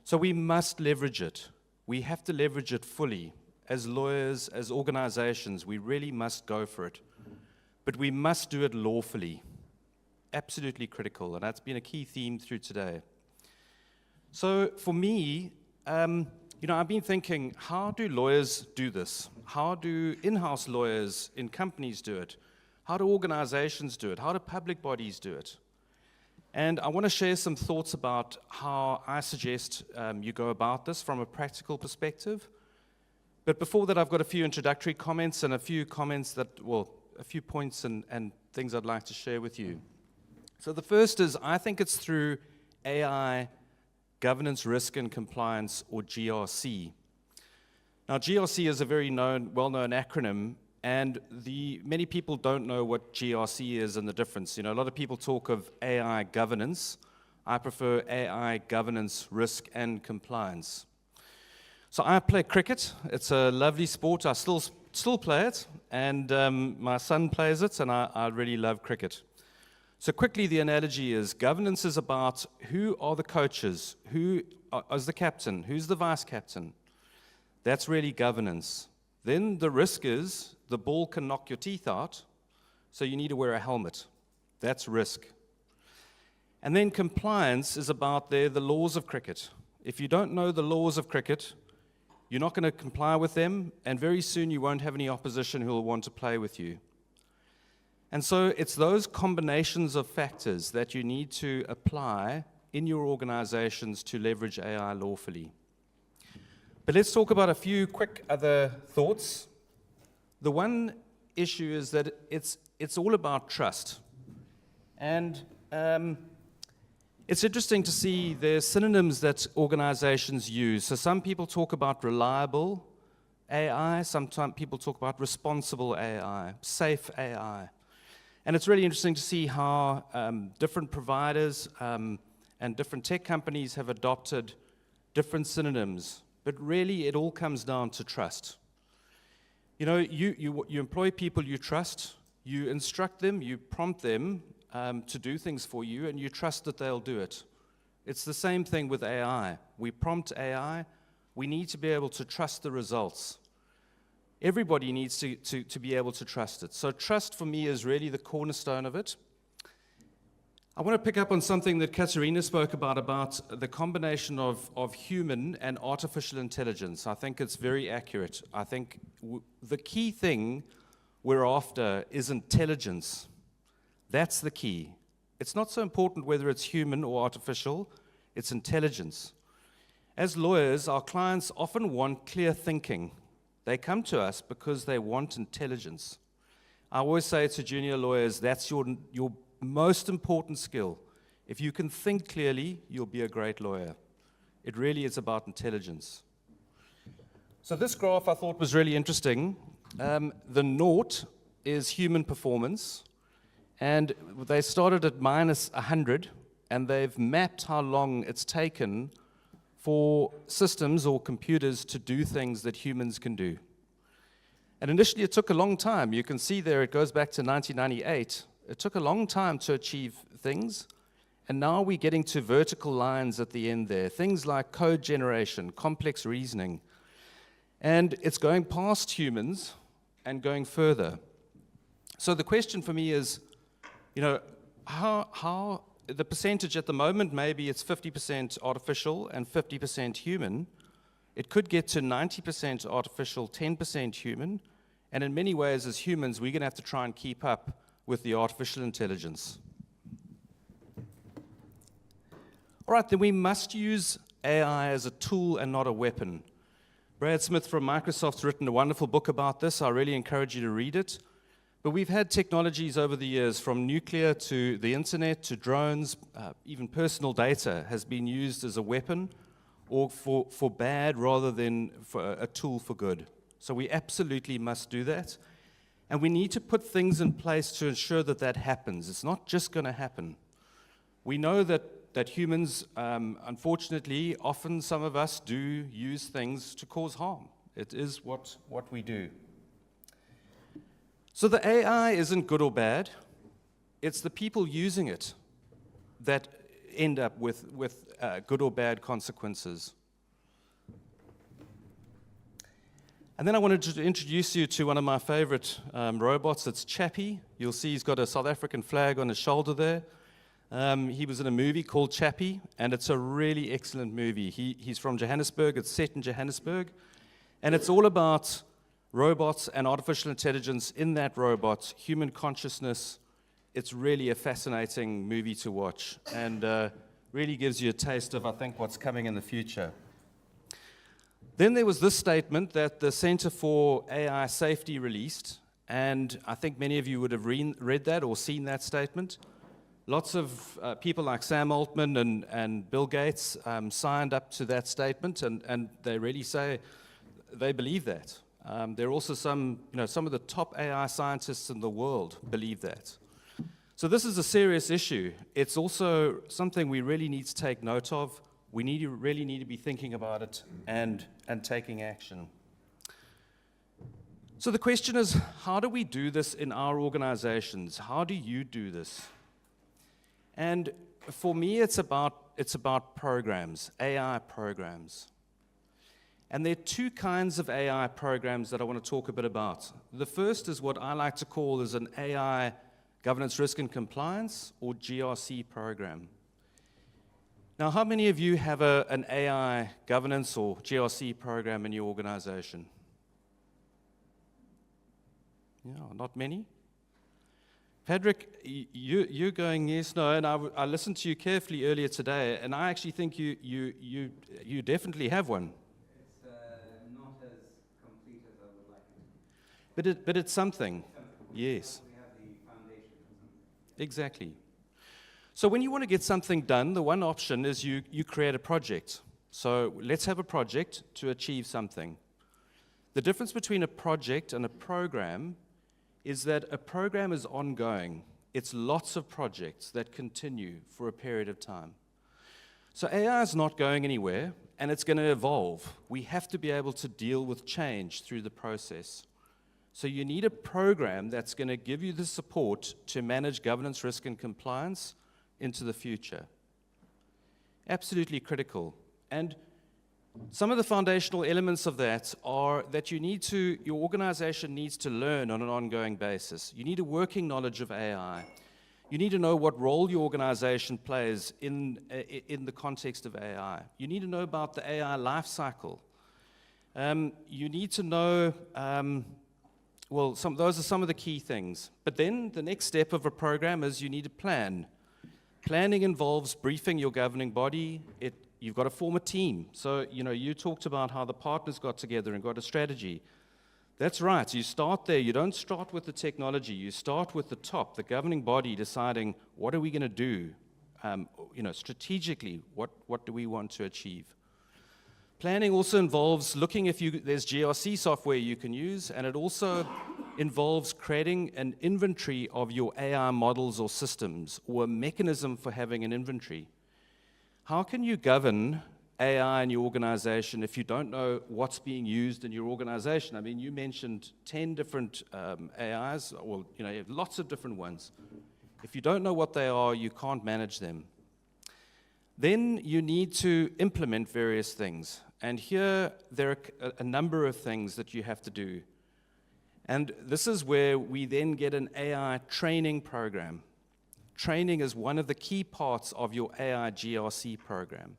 So we must leverage it. We have to leverage it fully. As lawyers, as organizations, we really must go for it. But we must do it lawfully. Absolutely critical, and that's been a key theme through today. So for me, I've been thinking, how do lawyers do this? How do in-house lawyers in companies do it? How do organizations do it? How do public bodies do it? And I want to share some thoughts about how I suggest you go about this from a practical perspective. But before that, I've got a few introductory comments and a few points and things I'd like to share with you. So the first is, I think it's through AI Governance, Risk and Compliance, or GRC. Now, GRC is a very well-known acronym, and many people don't know what GRC is and the difference. A lot of people talk of AI governance. I prefer AI governance, risk, and compliance. So I play cricket. It's a lovely sport. I still play it, and my son plays it, and I really love cricket. So quickly, the analogy is governance is about who are the coaches, who is the captain, who's the vice captain. That's really governance. Then the risk is the ball can knock your teeth out, so you need to wear a helmet. That's risk. And then compliance is about the laws of cricket. If you don't know the laws of cricket, you're not going to comply with them, and very soon you won't have any opposition who will want to play with you. And so it's those combinations of factors that you need to apply in your organizations to leverage AI lawfully. But let's talk about a few quick other thoughts. The one issue is that it's all about trust. And it's interesting to see the synonyms that organizations use. So some people talk about reliable AI, sometimes people talk about responsible AI, safe AI. And it's really interesting to see how different providers and different tech companies have adopted different synonyms. But really, it all comes down to trust. You know, you employ people you trust, you instruct them, you prompt them to do things for you, and you trust that they'll do it. It's the same thing with AI. We prompt AI, we need to be able to trust the results. Everybody needs to be able to trust it. So trust for me is really the cornerstone of it. I want to pick up on something that Katerina spoke about the combination of human and artificial intelligence. I think it's very accurate. I think the key thing we're after is intelligence. That's the key. It's not so important whether it's human or artificial, it's intelligence. As lawyers, our clients often want clear thinking. They come to us because they want intelligence. I always say to junior lawyers, that's your most important skill. If you can think clearly, you'll be a great lawyer. It really is about intelligence. So this graph I thought was really interesting. The naught is human performance, and they started at minus 100, and they've mapped how long it's taken for systems or computers to do things that humans can do. And initially it took a long time. You can see there it goes back to 1998. It took a long time to achieve things, and now we're getting to vertical lines at the end there. Things like code generation, complex reasoning. And it's going past humans and going further. So the question for me is, you know, how the percentage at the moment, maybe it's 50% artificial and 50% human. It could get to 90% artificial, 10% human. And in many ways, as humans, we're going to have to try and keep up with the artificial intelligence. All right, then we must use AI as a tool and not a weapon. Brad Smith from Microsoft's written a wonderful book about this. I really encourage you to read it. But we've had technologies over the years, from nuclear to the internet to drones, even personal data has been used as a weapon or for bad rather than for a tool for good. So we absolutely must do that. And we need to put things in place to ensure that that happens. It's not just going to happen. We know that humans, unfortunately, often some of us do use things to cause harm. It is what we do. So the AI isn't good or bad. It's the people using it that end up with good or bad consequences. And then I wanted to introduce you to one of my favorite robots. It's Chappie. You'll see he's got a South African flag on his shoulder there. He was in a movie called Chappie, and it's a really excellent movie. He's from Johannesburg. It's set in Johannesburg. And it's all about robots and artificial intelligence in that robot, human consciousness. It's really a fascinating movie to watch, and really gives you a taste of, I think, what's coming in the future. Then there was this statement that the Center for AI Safety released, and I think many of you would have read that or seen that statement. Lots of people like Sam Altman and Bill Gates signed up to that statement, and they really say they believe that. There are also some of the top AI scientists in the world believe that. So this is a serious issue. It's also something we really need to take note of. We really need to be thinking about it and taking action. So the question is, how do we do this in our organizations? How do you do this? And for me, it's about programs, AI programs. And there are two kinds of AI programs that I want to talk a bit about. The first is what I like to call is an AI governance, risk, and compliance, or GRC program. Now, how many of you have an AI governance or GRC program in your organization? Yeah, not many. Patrick, you're going yes, no, and I listened to you carefully earlier today, and I actually think you definitely have one. It's not as complete as I would like it. But it's something. Yes. We have the foundation of something. Exactly. So when you want to get something done, the one option is you create a project. So let's have a project to achieve something. The difference between a project and a program is that a program is ongoing. It's lots of projects that continue for a period of time. So AI is not going anywhere, and it's going to evolve. We have to be able to deal with change through the process. So you need a program that's going to give you the support to manage governance, risk, and compliance into the future. Absolutely critical. And some of the foundational elements of that are that your organization needs to learn on an ongoing basis. You need a working knowledge of AI. You need to know what role your organization plays in the context of AI. You need to know about the AI life cycle. You need to know, those are some of the key things. But then the next step of a program is you need to plan. Planning involves briefing your governing body. You've got to form a team. So, you talked about how the partners got together and got a strategy. That's right. You start there. You don't start with the technology. You start with the top, the governing body, deciding what are we going to do, strategically, what do we want to achieve. Planning also involves looking if there's GRC software you can use, and it also involves creating an inventory of your AI models or systems, or a mechanism for having an inventory. How can you govern AI in your organization if you don't know what's being used in your organization? I mean, you mentioned 10 different AIs, or you have lots of different ones. If you don't know what they are, you can't manage them. Then you need to implement various things. And here, there are a number of things that you have to do. And this is where we then get an AI training program. Training is one of the key parts of your AI GRC program.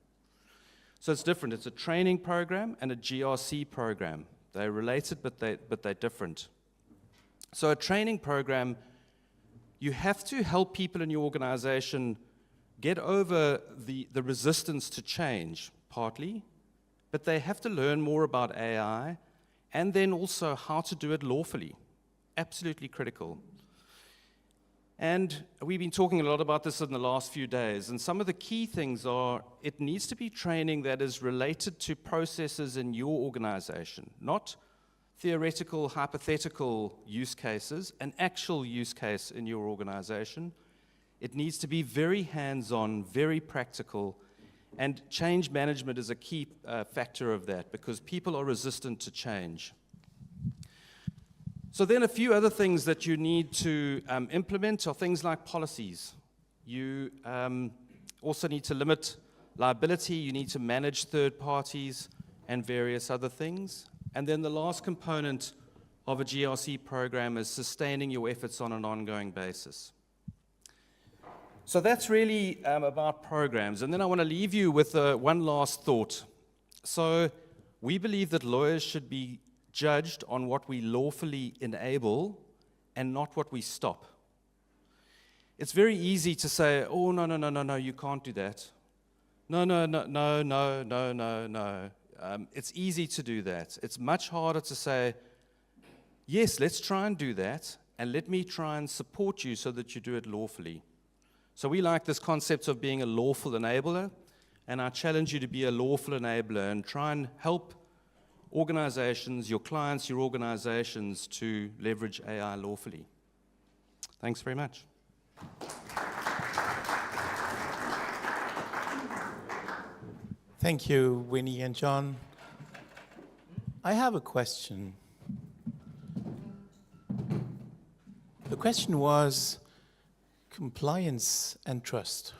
So it's different. It's a training program and a GRC program. They're related, but they're different. So a training program, you have to help people in your organization get over the resistance to change, partly, but they have to learn more about AI and then also how to do it lawfully. Absolutely critical. And we've been talking a lot about this in the last few days, and some of the key things are it needs to be training that is related to processes in your organization, not theoretical, hypothetical use cases, an actual use case in your organization. It needs to be very hands-on, very practical, and change management is a key factor of that because people are resistant to change. So then a few other things that you need to implement are things like policies. You also need to limit liability, you need to manage third parties and various other things. And then the last component of a GRC program is sustaining your efforts on an ongoing basis. So that's really about programs. And then I want to leave you with one last thought. So we believe that lawyers should be judged on what we lawfully enable and not what we stop. It's very easy to say, oh, no, you can't do that. No. It's easy to do that. It's much harder to say, yes, let's try and do that, and let me try and support you so that you do it lawfully. So we like this concept of being a lawful enabler, and I challenge you to be a lawful enabler and try and help organizations, your clients, your organizations to leverage AI lawfully. Thanks very much. Thank you, Winnie and John. I have a question. The question was compliance and trust.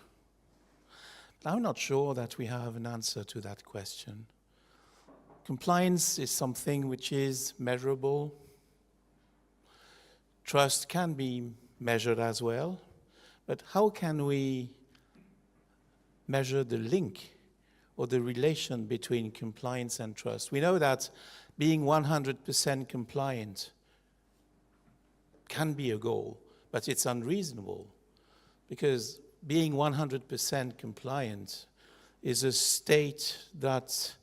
I'm not sure that we have an answer to that question. Compliance is something which is measurable. Trust can be measured as well, but how can we measure the link or the relation between compliance and trust? We know that being 100% compliant can be a goal, but it's unreasonable because being 100% compliant is a state that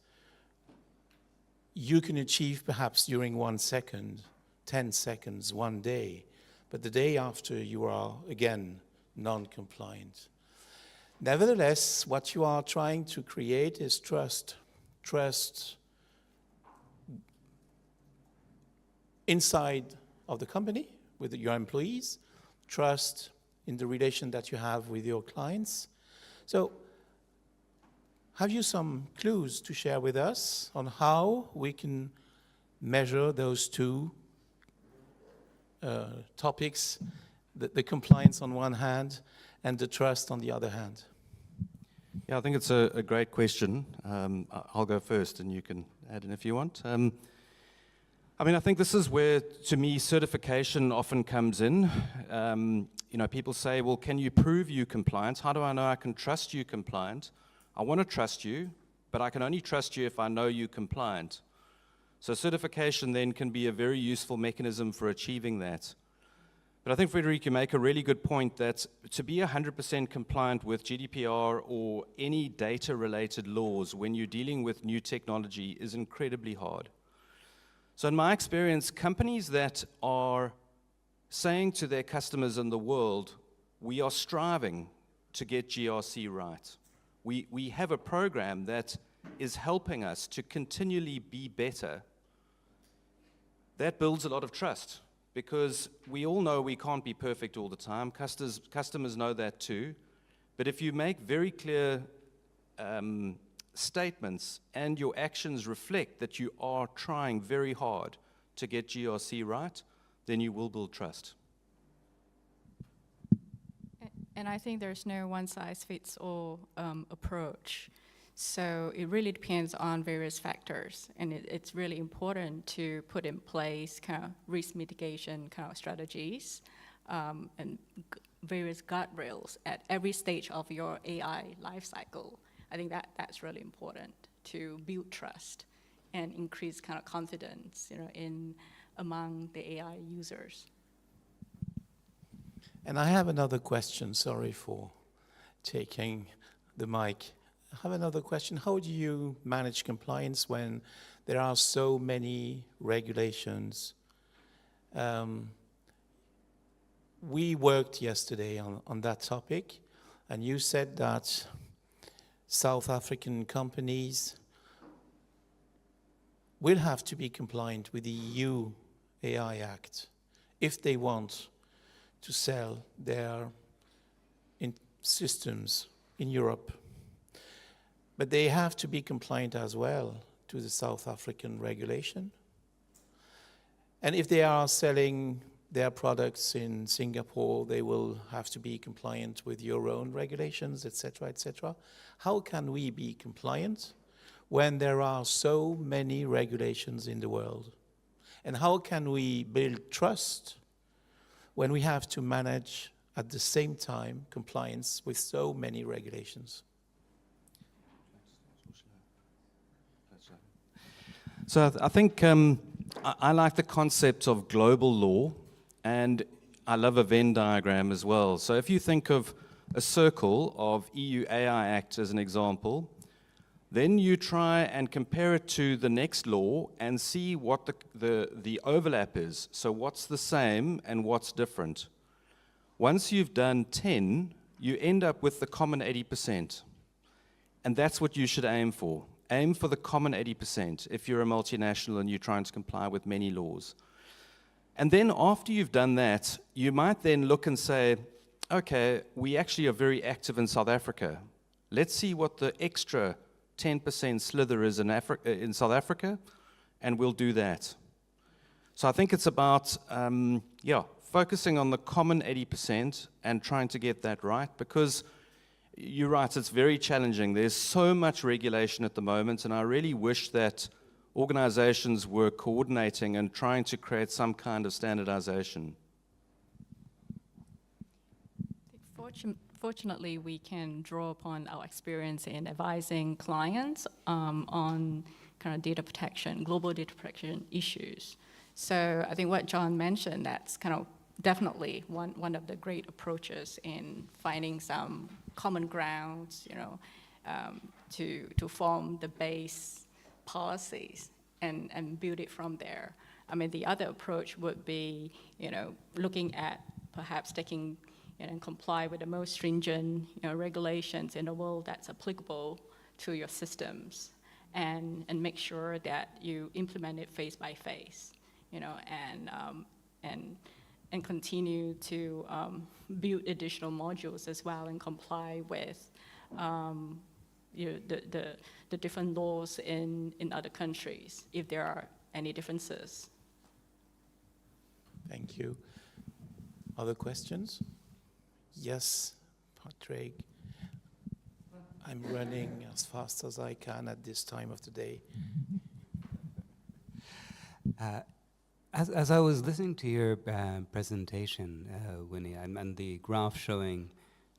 you can achieve perhaps during 1 second, 10 seconds, 1 day, but the day after you are again non-compliant. Nevertheless, what you are trying to create is trust. Trust inside of the company with your employees, trust in the relation that you have with your clients. So, have you some clues to share with us on how we can measure those two topics, the compliance on one hand and the trust on the other hand? Yeah, I think it's a great question. I'll go first and you can add in if you want. I think this is where, to me, certification often comes in. People say, well, can you prove you compliant? How do I know I can trust you compliant? I want to trust you, but I can only trust you if I know you compliant. So certification then can be a very useful mechanism for achieving that. But I think, Frederic, you make a really good point that to be 100% compliant with GDPR or any data-related laws when you're dealing with new technology is incredibly hard. So in my experience, companies that are saying to their customers in the world, we are striving to get GRC right. We have a program that is helping us to continually be better. That builds a lot of trust because we all know we can't be perfect all the time. Customers know that too. But if you make very clear statements and your actions reflect that you are trying very hard to get GRC right, then you will build trust. And I think there's no one-size-fits-all approach. So it really depends on various factors, and it's really important to put in place kind of risk mitigation kind of strategies and various guardrails at every stage of your AI lifecycle. I think that's really important to build trust and increase kind of confidence, among the AI users. And I have another question. Sorry for taking the mic. I have another question. How do you manage compliance when there are so many regulations? We worked yesterday on that topic, and you said that South African companies will have to be compliant with the EU AI Act if they want to sell their systems in Europe. But they have to be compliant as well to the South African regulation. And if they are selling their products in Singapore, they will have to be compliant with your own regulations, etc., etc. How can we be compliant when there are so many regulations in the world? And how can we build trust when we have to manage at the same time compliance with so many regulations? So I think I like the concept of global law, and I love a Venn diagram as well. So if you think of a circle of EU AI Act as an example, then you try and compare it to the next law and see what the overlap is. So what's the same and what's different. Once you've done 10, you end up with the common 80%. And that's what you should aim for. Aim for the common 80% if you're a multinational and you're trying to comply with many laws. And then after you've done that, you might then look and say, okay, we actually are very active in South Africa. Let's see what the extra 10% slither is in South Africa, and we'll do that. So I think it's about, focusing on the common 80% and trying to get that right, because you're right, it's very challenging. There's so much regulation at the moment, and I really wish that organizations were coordinating and trying to create some kind of standardization. Fortunately, we can draw upon our experience in advising clients on kind of data protection, global data protection issues. So I think what John mentioned, that's kind of definitely one of the great approaches in finding some common grounds, to form the base policies and build it from there. I mean, the other approach would be, looking at perhaps taking and comply with the most stringent regulations in the world that's applicable to your systems, and make sure that you implement it phase by phase, and continue to build additional modules as well and comply with the different laws in other countries if there are any differences. Thank you. Other questions? Yes, Patrick. I'm running as fast as I can at this time of the day. As I was listening to your presentation, Winnie, and the graph showing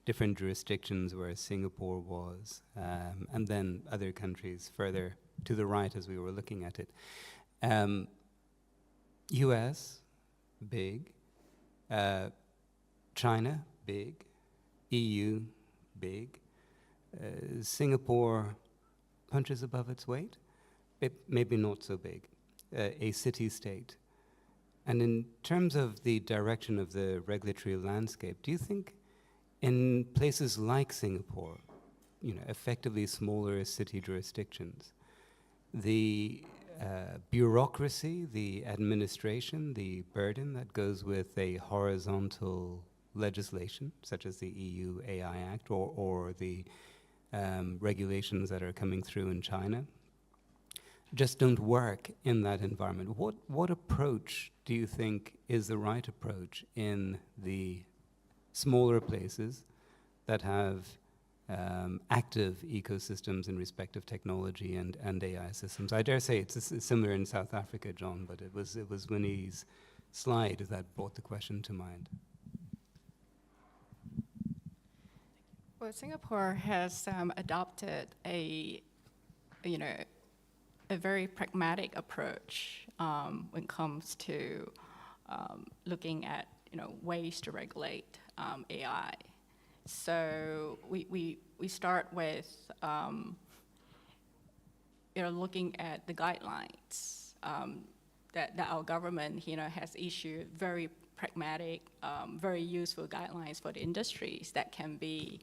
different jurisdictions where Singapore was, and then other countries further to the right as we were looking at it. US, big. China, big. EU, big. Singapore punches above its weight. Maybe not so big. A city-state. And in terms of the direction of the regulatory landscape, do you think in places like Singapore, effectively smaller city jurisdictions, the bureaucracy, the administration, the burden that goes with a horizontal legislation, such as the EU AI Act or the regulations that are coming through in China, just don't work in that environment? What approach do you think is the right approach in the smaller places that have active ecosystems in respect of technology and AI systems? I dare say it's similar in South Africa, John, but it was Winnie's slide that brought the question to mind. Well, Singapore has adopted a very pragmatic approach when it comes to looking at ways to regulate AI. So we start with looking at the guidelines that our government has issued, very pragmatic, very useful guidelines for the industries that can be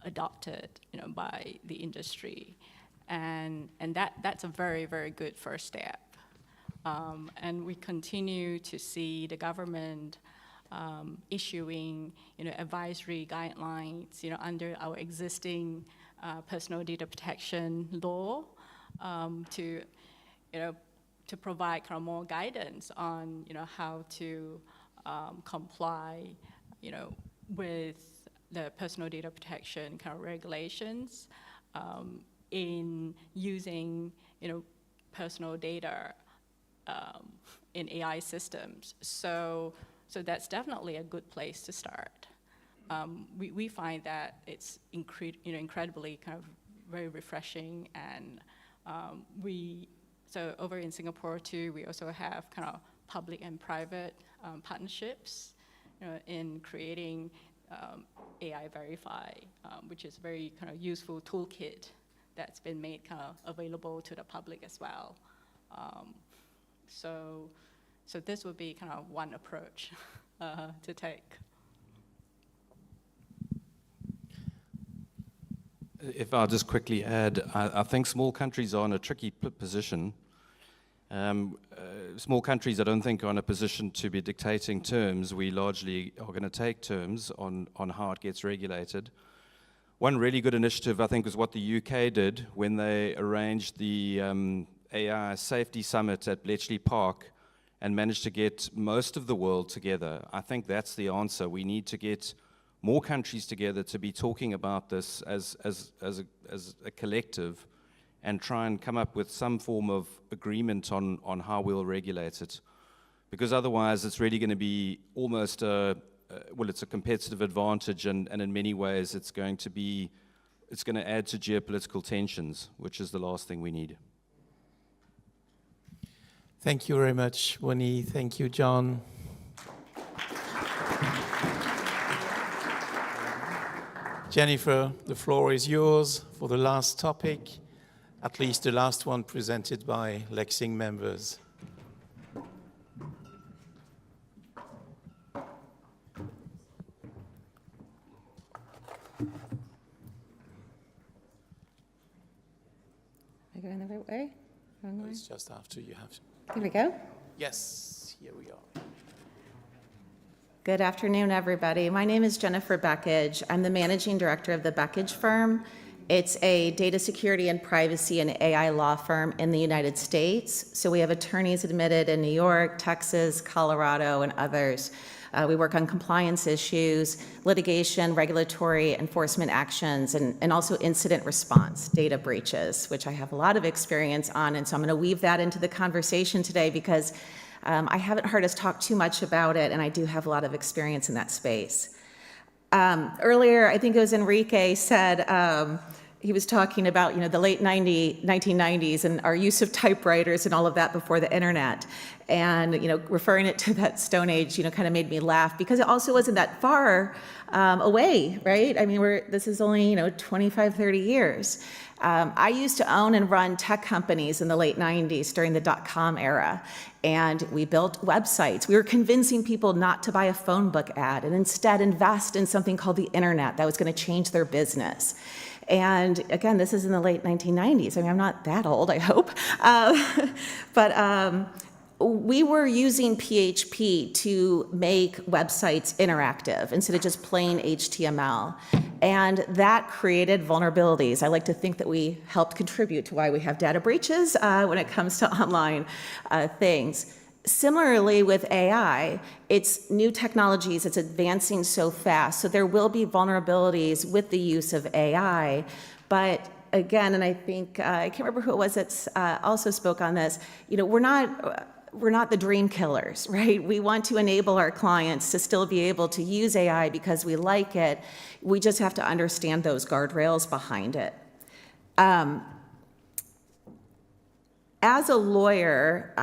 adopted by the industry. And that's a very, very good first step. And we continue to see the government issuing advisory guidelines under our existing personal data protection law to provide kind of more guidance on how to comply with the personal data protection kind of regulations in using personal data in AI systems. So that's definitely a good place to start. We find that it's incredibly kind of very refreshing, and so over in Singapore too, we also have kind of public and private partnerships in creating AI Verify, which is a very kind of useful toolkit that's been made kind of available to the public as well. So this would be kind of one approach to take. If I'll just quickly add, I think small countries are in a tricky position. Small countries, I don't think, are in a position to be dictating terms. We largely are going to take terms on how it gets regulated. One really good initiative, I think, is what the UK did when they arranged the AI Safety Summit at Bletchley Park and managed to get most of the world together. I think that's the answer. We need to get more countries together to be talking about this as a collective and try and come up with some form of agreement on how we'll regulate it. Because otherwise it's really going to be almost it's a competitive advantage, and in many ways it's going to add to geopolitical tensions, which is the last thing we need. Thank you very much, Winnie. Thank you, John. Jennifer, the floor is yours for the last topic, at least the last one presented by Lexing members. Am I going the right way? Wrong way? It's just after you have to. Here we go. Yes, here we are. Good afternoon, everybody. My name is Jennifer Beckage. I'm the managing director of the Beckage firm. It's a data security and privacy and AI law firm in the United States. So we have attorneys admitted in New York, Texas, Colorado, and others. We work on compliance issues, litigation, regulatory enforcement actions, and also incident response, data breaches, which I have a lot of experience on. And so I'm going to weave that into the conversation today because I haven't heard us talk too much about it, and I do have a lot of experience in that space. Earlier, I think it was Enrique said, he was talking about, the late 1990s and our use of typewriters and all of that before the internet. And, referring it to that Stone Age, kind of made me laugh because it also wasn't that far away, right? I mean, this is only, 25, 30 years. I used to own and run tech companies in the late 90s during the dot-com era. And we built websites. We were convincing people not to buy a phone book ad and instead invest in something called the internet that was going to change their business. And again, this is in the late 1990s. I mean, I'm not that old, I hope. But we were using PHP to make websites interactive instead of just plain HTML. And that created vulnerabilities. I like to think that we helped contribute to why we have data breaches when it comes to online things. Similarly with AI, it's new technologies, it's advancing so fast, so there will be vulnerabilities with the use of AI, but again, and I think, I can't remember who it was that also spoke on this, we're not the dream killers, right? We want to enable our clients to still be able to use AI because we like it. We just have to understand those guardrails behind it. As a lawyer,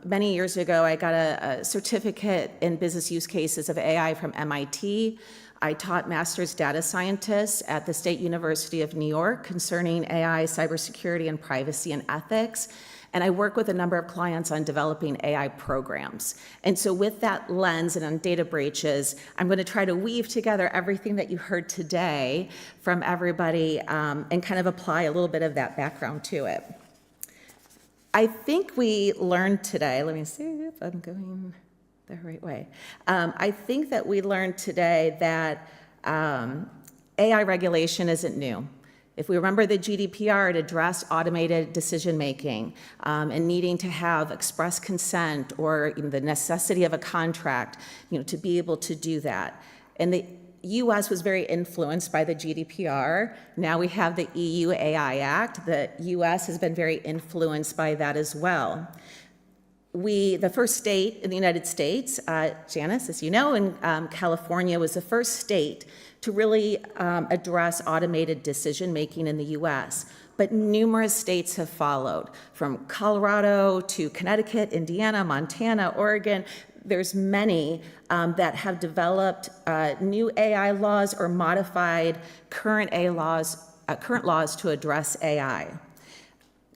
many years ago, I got a certificate in business use cases of AI from MIT. I taught master's data scientists at the State University of New York concerning AI, cybersecurity, and privacy and ethics. And I work with a number of clients on developing AI programs. And so with that lens and on data breaches, I'm going to try to weave together everything that you heard today from everybody and kind of apply a little bit of that background to it. I think we learned today, let me see if I'm going the right way. I think that we learned today that AI regulation isn't new. If we remember the GDPR, it addressed automated decision-making and needing to have express consent or the necessity of a contract, to be able to do that. And the US was very influenced by the GDPR. Now we have the EU AI Act. The US has been very influenced by that as well. The first state in the United States, Janice, as you know, in California was the first state to really address automated decision-making in the US. But numerous states have followed, from Colorado to Connecticut, Indiana, Montana, Oregon. There's many that have developed new AI laws or modified current laws to address AI.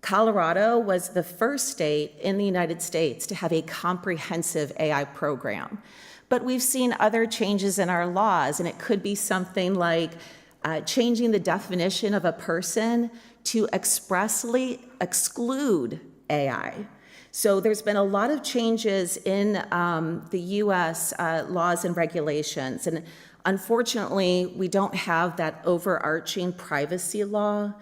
Colorado was the first state in the United States to have a comprehensive AI program. But we've seen other changes in our laws, and it could be something like changing the definition of a person to expressly exclude AI. So there's been a lot of changes in the US laws and regulations. And Unfortunately, we don't have that overarching privacy law.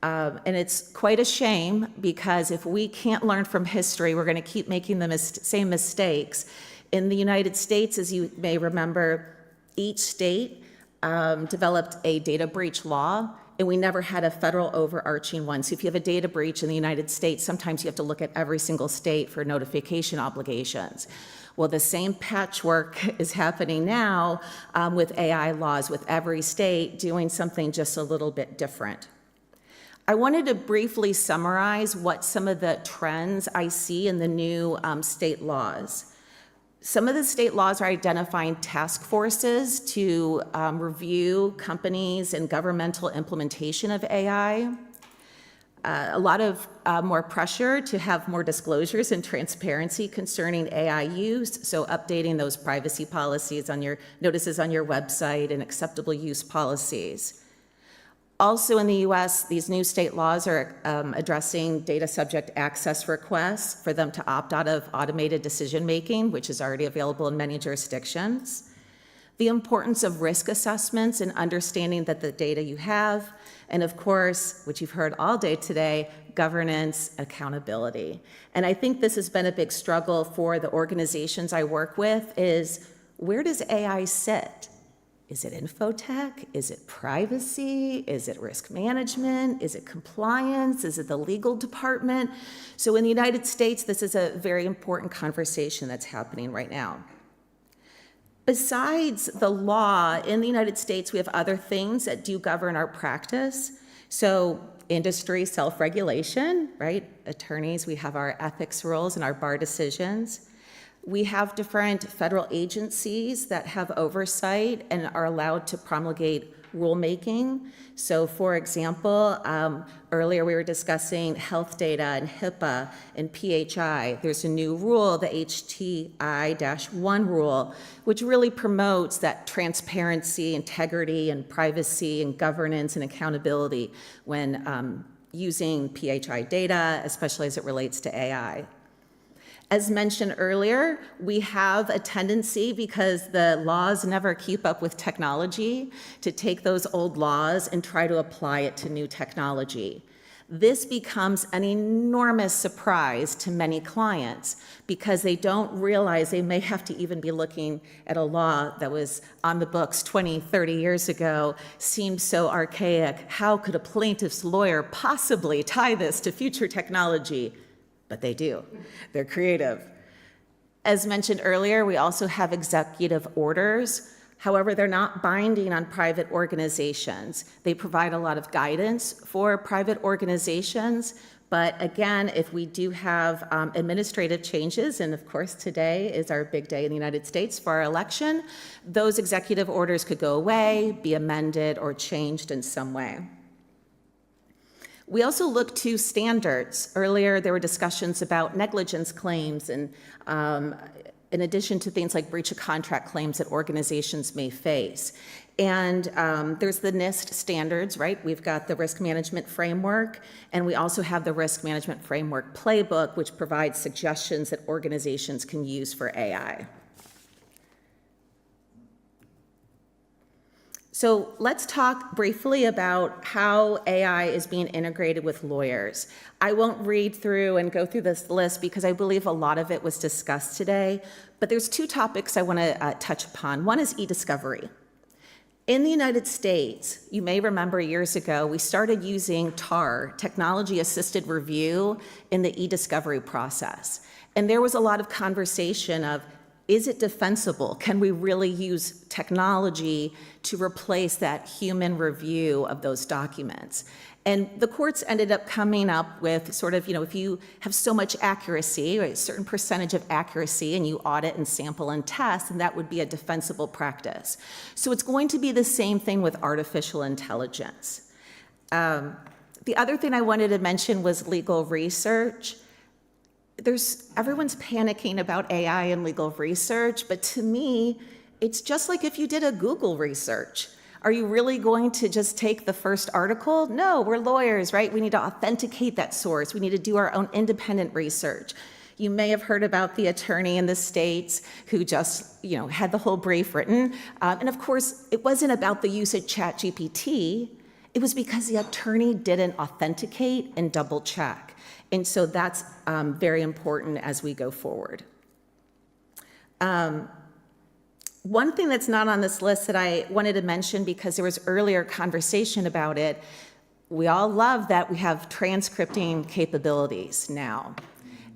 And it's quite a shame, because if we can't learn from history, we're going to keep making the same mistakes. In the United States, as you may remember, each state developed a data breach law, and we never had a federal overarching one. So if you have a data breach in the United States, sometimes you have to look at every single state for notification obligations. Well, the same patchwork is happening now with AI laws, with every state doing something just a little bit different. I wanted to briefly summarize what some of the trends I see in the new state laws. Some of the state laws are identifying task forces to review companies and governmental implementation of AI. A lot of more pressure to have more disclosures and transparency concerning AI use, so updating those privacy policies on your notices on your website and acceptable use policies. Also in the US, these new state laws are addressing data subject access requests for them to opt out of automated decision-making, which is already available in many jurisdictions. The importance of risk assessments and understanding that the data you have, and of course, which you've heard all day today, governance, accountability. And I think this has been a big struggle for the organizations I work with is, where does AI sit? Is it infotech? Is it privacy? Is it risk management? Is it compliance? Is it the legal department? So in the United States, this is a very important conversation that's happening right now. Besides the law, in the United States, we have other things that do govern our practice. So industry self-regulation, right? Attorneys, we have our ethics rules and our bar decisions. We have different federal agencies that have oversight and are allowed to promulgate rulemaking. So for example, earlier we were discussing health data and HIPAA and PHI. There's a new rule, the HTI-1 rule, which really promotes that transparency, integrity, and privacy and governance and accountability when using PHI data, especially as it relates to AI. As mentioned earlier, we have a tendency, because the laws never keep up with technology, to take those old laws and try to apply it to new technology. This becomes an enormous surprise to many clients, because they don't realize they may have to even be looking at a law that was on the books 20, 30 years ago, seems so archaic. How could a plaintiff's lawyer possibly tie this to future technology? But they do. They're creative. As mentioned earlier, we also have executive orders. However, they're not binding on private organizations. They provide a lot of guidance for private organizations. But again, if we do have administrative changes, and of course today is our big day in the United States for our election, those executive orders could go away, be amended, or changed in some way. We also look to standards. Earlier, there were discussions about negligence claims, and in addition to things like breach of contract claims that organizations may face. And there's the NIST standards, right? We've got the risk management framework, and we also have the risk management framework playbook, which provides suggestions that organizations can use for AI. So let's talk briefly about how AI is being integrated with lawyers. I won't read through and go through this list because I believe a lot of it was discussed today, but there's two topics I want to touch upon. One is e-discovery. In the United States, you may remember years ago, we started using TAR, technology-assisted review, in the e-discovery process. And there was a lot of conversation of, is it defensible? Can we really use technology to replace that human review of those documents? And the courts ended up coming up with sort of, if you have so much accuracy, or a certain percentage of accuracy, and you audit and sample and test, then that would be a defensible practice. So it's going to be the same thing with artificial intelligence. The other thing I wanted to mention was legal research. Everyone's panicking about AI and legal research, but to me, it's just like if you did a Google research. Are you really going to just take the first article? No, we're lawyers, right? We need to authenticate that source. We need to do our own independent research. You may have heard about the attorney in the States who just, had the whole brief written. And of course, it wasn't about the use of ChatGPT. It was because the attorney didn't authenticate and double check. And so that's very important as we go forward. One thing that's not on this list that I wanted to mention because there was earlier conversation about it, we all love that we have transcripting capabilities now.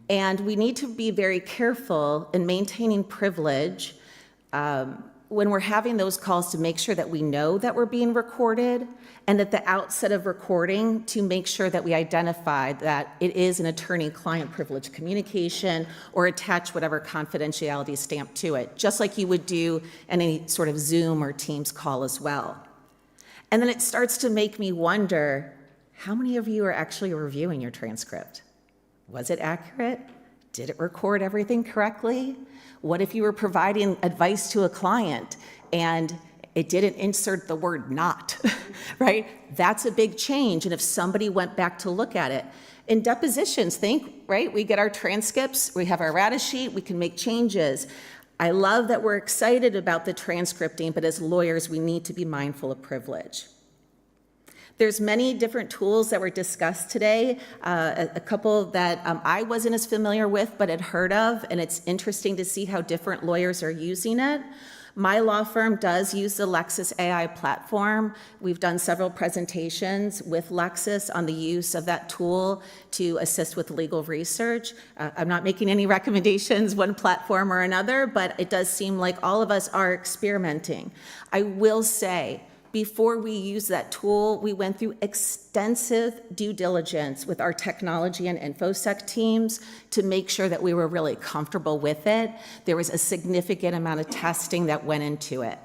And we need to be very careful in maintaining privilege when we're having those calls to make sure that we know that we're being recorded, and at the outset of recording to make sure that we identify that it is an attorney-client privilege communication or attach whatever confidentiality stamp to it, just like you would do in any sort of Zoom or Teams call as well. And then it starts to make me wonder, how many of you are actually reviewing your transcript? Was it accurate? Did it record everything correctly? What if you were providing advice to a client and it didn't insert the word not, right? That's a big change. And if somebody went back to look at it, in depositions, right? We get our transcripts, we have our errata sheet, we can make changes. I love that we're excited about the transcripting, but as lawyers, we need to be mindful of privilege. There's many different tools that were discussed today, a couple that I wasn't as familiar with but had heard of, and it's interesting to see how different lawyers are using it. My law firm does use the Lexis AI platform. We've done several presentations with Lexis on the use of that tool to assist with legal research. I'm not making any recommendations, one platform or another, but it does seem like all of us are experimenting. I will say, before we use that tool, we went through extensive due diligence with our technology and InfoSec teams to make sure that we were really comfortable with it. There was a significant amount of testing that went into it.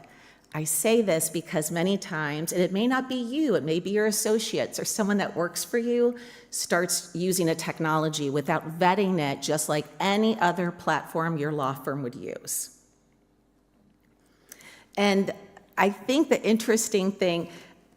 I say this because many times, and it may not be you, it may be your associates or someone that works for you, starts using a technology without vetting it, just like any other platform your law firm would use. And I think the interesting thing,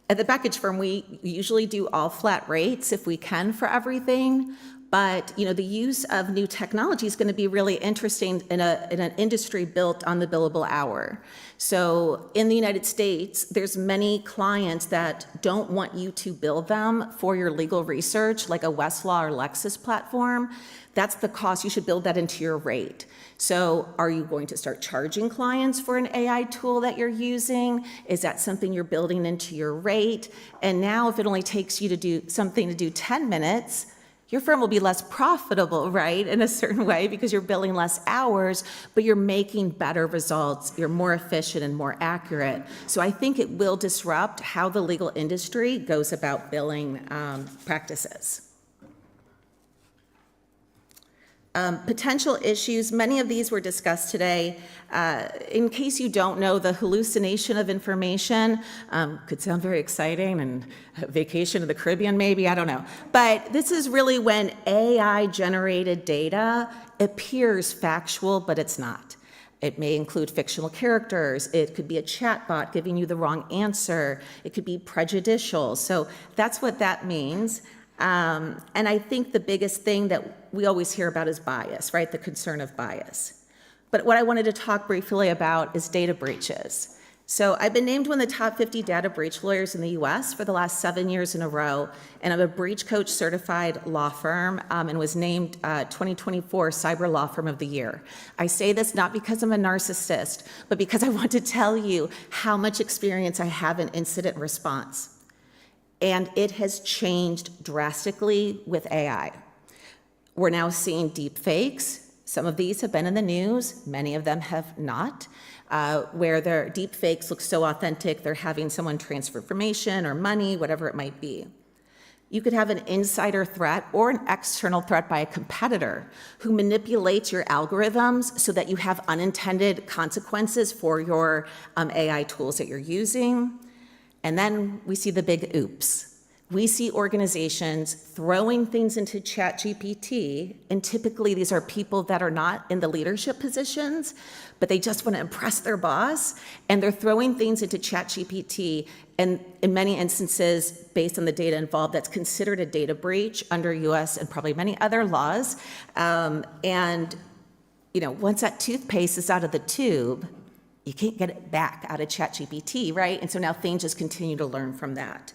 at the package firm, we usually do all flat rates if we can for everything, but the use of new technology is going to be really interesting in an industry built on the billable hour. So in the United States, there's many clients that don't want you to bill them for your legal research, like a Westlaw or Lexis platform. That's the cost. You should build that into your rate. So are you going to start charging clients for an AI tool that you're using? Is that something you're building into your rate? And now if it only takes you to do something to do 10 minutes, your firm will be less profitable, right, in a certain way because you're billing less hours, but you're making better results. You're more efficient and more accurate. So I think it will disrupt how the legal industry goes about billing practices. Potential issues, many of these were discussed today. In case you don't know, the hallucination of information could sound very exciting and vacation to the Caribbean maybe, I don't know. But this is really when AI-generated data appears factual, but it's not. It may include fictional characters. It could be a chatbot giving you the wrong answer. It could be prejudicial. So that's what that means. And I think the biggest thing that we always hear about is bias, right? The concern of bias. But what I wanted to talk briefly about is data breaches. So I've been named one of the top 50 data breach lawyers in the US for the last 7 years in a row, and I'm a breach coach certified law firm and was named 2024 Cyber Law Firm of the Year. I say this not because I'm a narcissist, but because I want to tell you how much experience I have in incident response. And it has changed drastically with AI. We're now seeing deep fakes. Some of these have been in the news, many of them have not, where their deep fakes look so authentic, they're having someone transfer information or money, whatever it might be. You could have an insider threat or an external threat by a competitor who manipulates your algorithms so that you have unintended consequences for your AI tools that you're using. And then we see the big oops. We see organizations throwing things into ChatGPT, and typically these are people that are not in the leadership positions, but they just want to impress their boss, and they're throwing things into ChatGPT, and in many instances, based on the data involved, that's considered a data breach under US and probably many other laws. And once that toothpaste is out of the tube, you can't get it back out of ChatGPT, right? And so now things just continue to learn from that.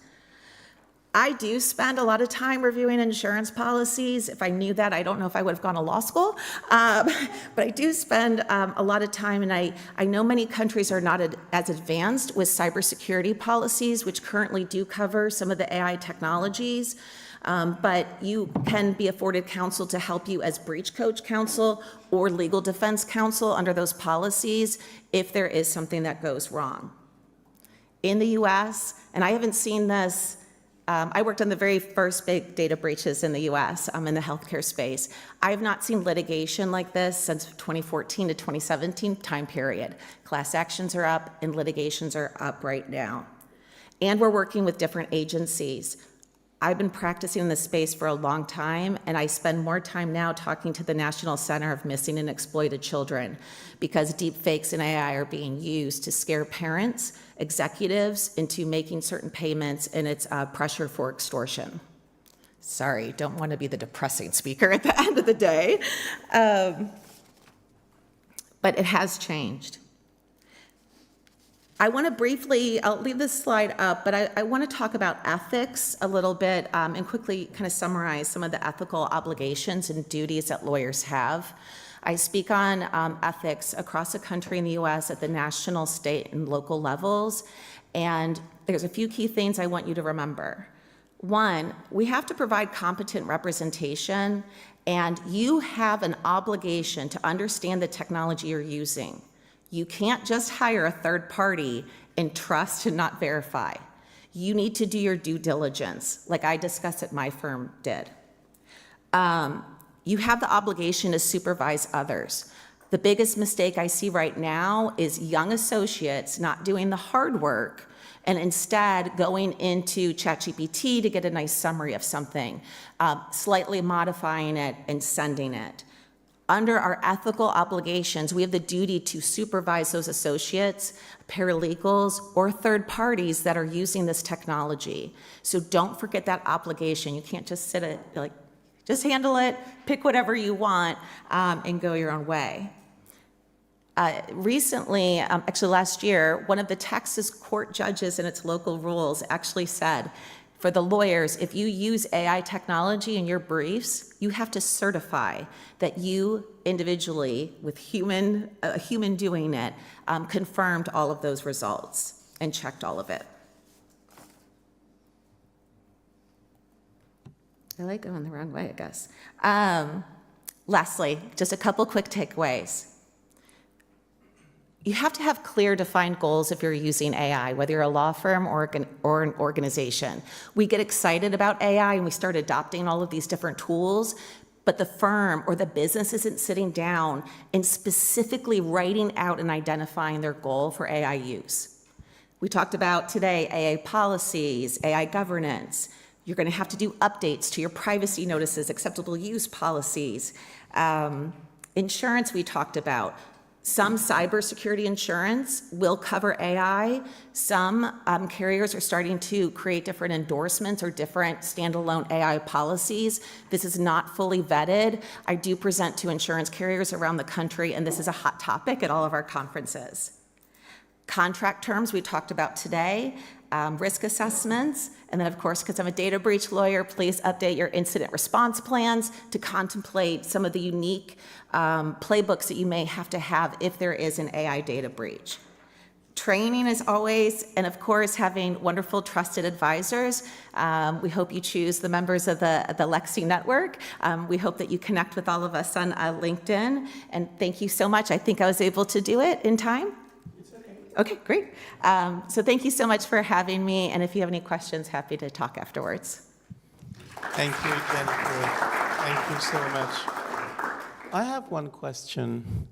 I do spend a lot of time reviewing insurance policies. If I knew that, I don't know if I would have gone to law school. But I do spend a lot of time, and I know many countries are not as advanced with cybersecurity policies, which currently do cover some of the AI technologies. But you can be afforded counsel to help you as breach coach counsel or legal defense counsel under those policies if there is something that goes wrong. In the US, and I haven't seen this, I worked on the very first big data breaches in the US in the healthcare space. I have not seen litigation like this since 2014 to 2017 time period. Class actions are up and litigations are up right now. And we're working with different agencies. I've been practicing in this space for a long time, and I spend more time now talking to the National Center of Missing and Exploited Children because deep fakes and AI are being used to scare parents, executives into making certain payments, and it's pressure for extortion. Sorry, don't want to be the depressing speaker at the end of the day. But it has changed. I want to briefly, I'll leave this slide up, but I want to talk about ethics a little bit and quickly kind of summarize some of the ethical obligations and duties that lawyers have. I speak on ethics across the country in the US at the national, state, and local levels, and there's a few key things I want you to remember. One, we have to provide competent representation, and you have an obligation to understand the technology you're using. You can't just hire a third party and trust and not verify. You need to do your due diligence, like I discussed at my firm did. You have the obligation to supervise others. The biggest mistake I see right now is young associates not doing the hard work and instead going into ChatGPT to get a nice summary of something, slightly modifying it and sending it. Under our ethical obligations, we have the duty to supervise those associates, paralegals, or third parties that are using this technology. So don't forget that obligation. You can't just sit it, like, just handle it, pick whatever you want, and go your own way. Recently, actually last year, one of the Texas court judges in its local rules actually said, for the lawyers, if you use AI technology in your briefs, you have to certify that you individually, with a human doing it, confirmed all of those results and checked all of it. I like going the wrong way, I guess. Lastly, just a couple quick takeaways. You have to have clear, defined goals if you're using AI, whether you're a law firm or an organization. We get excited about AI and we start adopting all of these different tools, but the firm or the business isn't sitting down and specifically writing out and identifying their goal for AI use. We talked about today AI policies, AI governance. You're going to have to do updates to your privacy notices, acceptable use policies. Insurance we talked about. Some cybersecurity insurance will cover AI. Some carriers are starting to create different endorsements or different standalone AI policies. This is not fully vetted. I do present to insurance carriers around the country, and this is a hot topic at all of our conferences. Contract terms we talked about today, risk assessments, and then of course, because I'm a data breach lawyer, please update your incident response plans to contemplate some of the unique playbooks that you may have to have if there is an AI data breach. Training as always, and of course, having wonderful trusted advisors. We hope you choose the members of the Lexing network. We hope that you connect with all of us on LinkedIn, and thank you so much. I think I was able to do it in time. Okay, great. So thank you so much for having me, and if you have any questions, happy to talk afterwards. Thank you, Jennifer. Thank you so much. I have one question.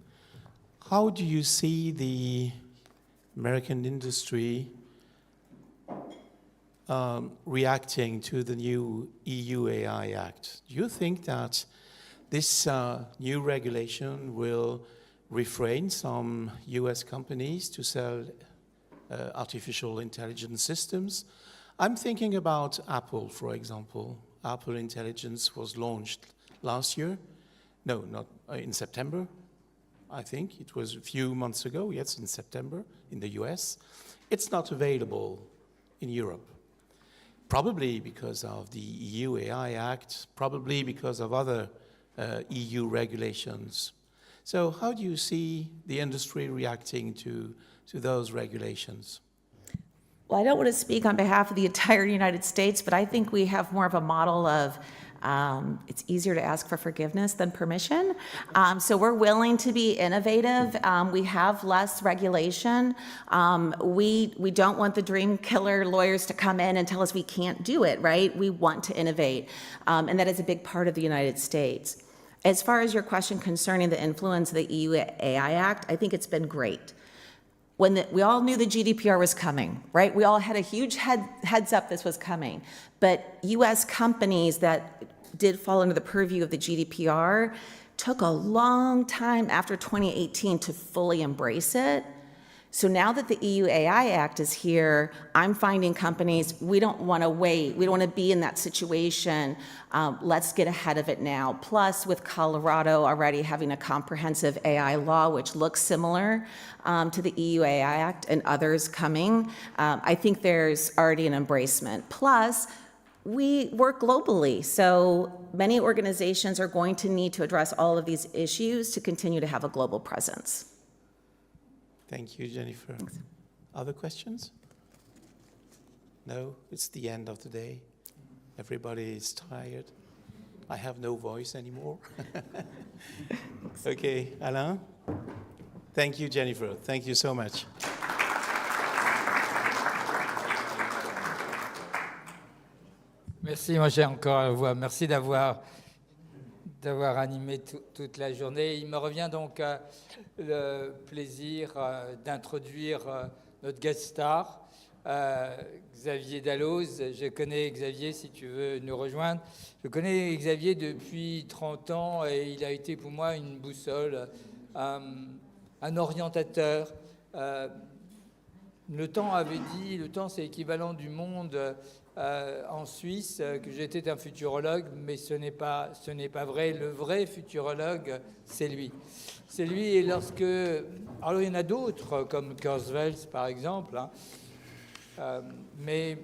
How do you see the American industry reacting to the new EU AI Act. Do you think that this new regulation will refrain some US companies to sell artificial intelligence systems? I'm thinking about Apple, for example. Apple Intelligence was launched last year. No, not in September, I think. It was a few months ago, yes, in September, in the US. It's not available in Europe. Probably because of the EU AI Act, probably because of other EU regulations. So how do you see the industry reacting to those regulations? Well, I don't want to speak on behalf of the entire United States, but I think we have more of a model of it's easier to ask for forgiveness than permission. So we're willing to be innovative. We have less regulation. We don't want the dream killer lawyers to come in and tell us we can't do it, right? We want to innovate, and that is a big part of the United States. As far as your question concerning the influence of the EU AI Act, I think it's been great. We all knew the GDPR was coming, right? We all had a huge heads up this was coming. But US companies that did fall under the purview of the GDPR took a long time after 2018 to fully embrace it. So now that the EU AI Act is here, I'm finding companies, we don't want to wait. We don't want to be in that situation. Let's get ahead of it now. Plus, with Colorado already having a comprehensive AI law, which looks similar to the EU AI Act and others coming, I think there's already an embracement. Plus, we work globally, so many organizations are going to need to address all of these issues to continue to have a global presence. Thank you, Jennifer. Thanks. Other questions? No, it's the end of the day. Everybody is tired. I have no voice anymore. Okay, Alain? Thank you, Jennifer. Thank you so much. Merci, moi j'ai encore à voix. Merci d'avoir animé toute la journée. Il me revient donc le plaisir d'introduire notre guest star, Xavier Dalloz. Je connais Xavier, si tu veux nous rejoindre. Je connais Xavier depuis 30 ans et il a été pour moi une boussole, un orientateur. Le temps avait dit, le temps c'est l'équivalent du monde en Suisse, que j'étais un futurologue, mais ce n'est pas vrai. Le vrai futurologue, c'est lui. C'est lui, et lorsque... Alors, il y en a d'autres, comme Kurzweil, par exemple, hein, mais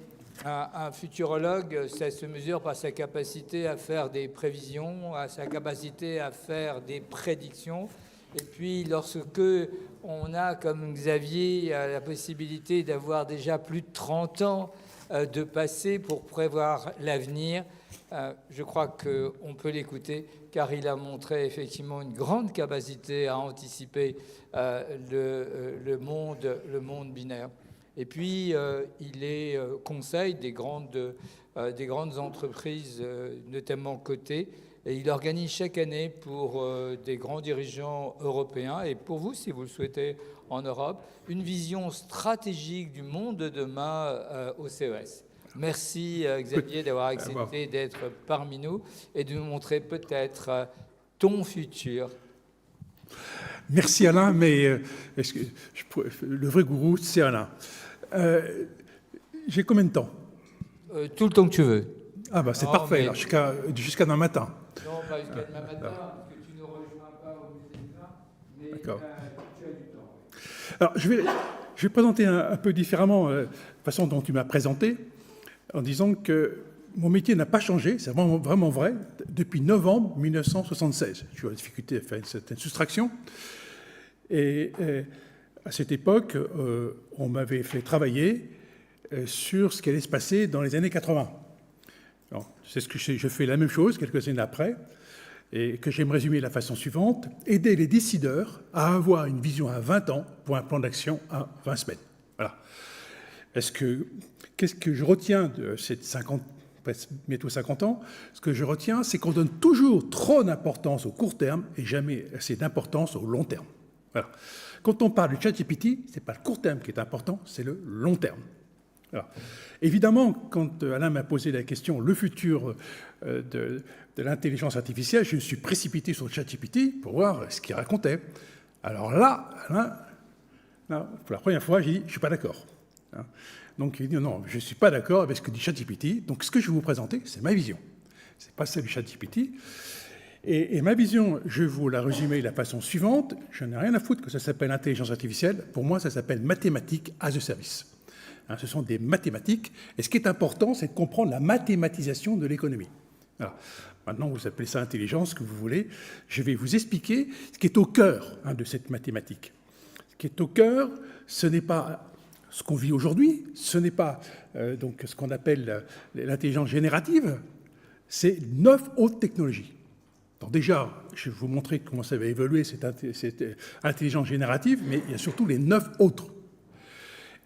un futurologue, ça se mesure par sa capacité à faire des prévisions, à sa capacité à faire des prédictions. Et puis, lorsque on a, comme Xavier, la possibilité d'avoir déjà plus de 30 ans de passé pour prévoir l'avenir, je crois qu'on peut l'écouter, car il a montré effectivement une grande capacité à anticiper le monde binaire. Et puis, il est conseil des grandes entreprises, notamment cotées, et il organise chaque année pour des grands dirigeants européens, et pour vous, si vous le souhaitez, en Europe, une vision stratégique du monde de demain au CES. Merci Xavier d'avoir accepté d'être parmi nous et de nous montrer peut-être ton futur. Merci Alain, mais le vrai gourou, c'est Alain. J'ai combien de temps? Tout le temps que tu veux. Ah bah c'est parfait, alors, jusqu'à demain matin. Non, pas jusqu'à demain matin, parce que tu ne rejoins pas au musée de l'art, mais tu as du temps. Alors, je vais présenter un peu différemment la façon dont tu m'as présenté, en disant que mon métier n'a pas changé, c'est vraiment vrai, depuis novembre 1976. J'ai eu la difficulté à faire une certaine soustraction. Et à cette époque, on m'avait fait travailler sur ce qui allait se passer dans les années 80. C'est ce que je fais la même chose quelques années après, et que j'aime résumer de la façon suivante: aider les décideurs à avoir une vision à 20 ans pour un plan d'action à 20 semaines. Voilà. Qu'est-ce que je retiens de ces bientôt 50 ans? Ce que je retiens, c'est qu'on donne toujours trop d'importance au court terme et jamais assez d'importance au long terme. Voilà. Quand on parle du ChatGPT, ce n'est pas le court terme qui est important, c'est le long terme. Alors, évidemment, quand Alain m'a posé la question, le futur de l'intelligence artificielle, je me suis précipité sur ChatGPT pour voir ce qu'il racontait. Alors là, Alain, pour la première fois, j'ai dit, je ne suis pas d'accord. Donc il dit, non, je ne suis pas d'accord avec ce que dit ChatGPT. Donc ce que je vais vous présenter, c'est ma vision. Ce n'est pas celle du ChatGPT. Et ma vision, je vais vous la résumer de la façon suivante. Je n'ai rien à foutre que ça s'appelle intelligence artificielle. Pour moi, ça s'appelle mathématiques as a service. Ce sont des mathématiques. Et ce qui est important, c'est de comprendre la mathématisation de l'économie. Alors, maintenant, vous appelez ça intelligence, ce que vous voulez. Je vais vous expliquer ce qui est au cœur de cette mathématique. Ce qui est au cœur, ce n'est pas ce qu'on vit aujourd'hui, ce n'est pas donc ce qu'on appelle l'intelligence générative, c'est 9 autres technologies. Alors déjà, je vais vous montrer comment ça va évoluer, cette intelligence générative, mais il y a surtout les 9 autres.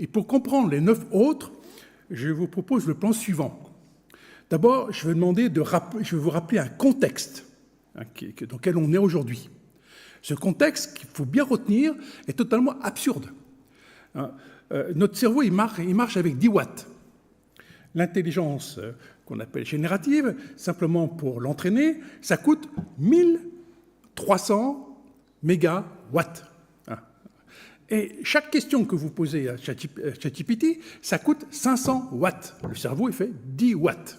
Et pour comprendre les 9 autres, je vous propose le plan suivant. D'abord, je vais vous rappeler un contexte dans lequel on est aujourd'hui. Ce contexte, qu'il faut bien retenir, est totalement absurde. Notre cerveau, il marche avec 10 watts. L'intelligence qu'on appelle générative, simplement pour l'entraîner, ça coûte 1300 mégawatts. Et chaque question que vous posez à ChatGPT, ça coûte 500 watts. Le cerveau, il fait 10 watts.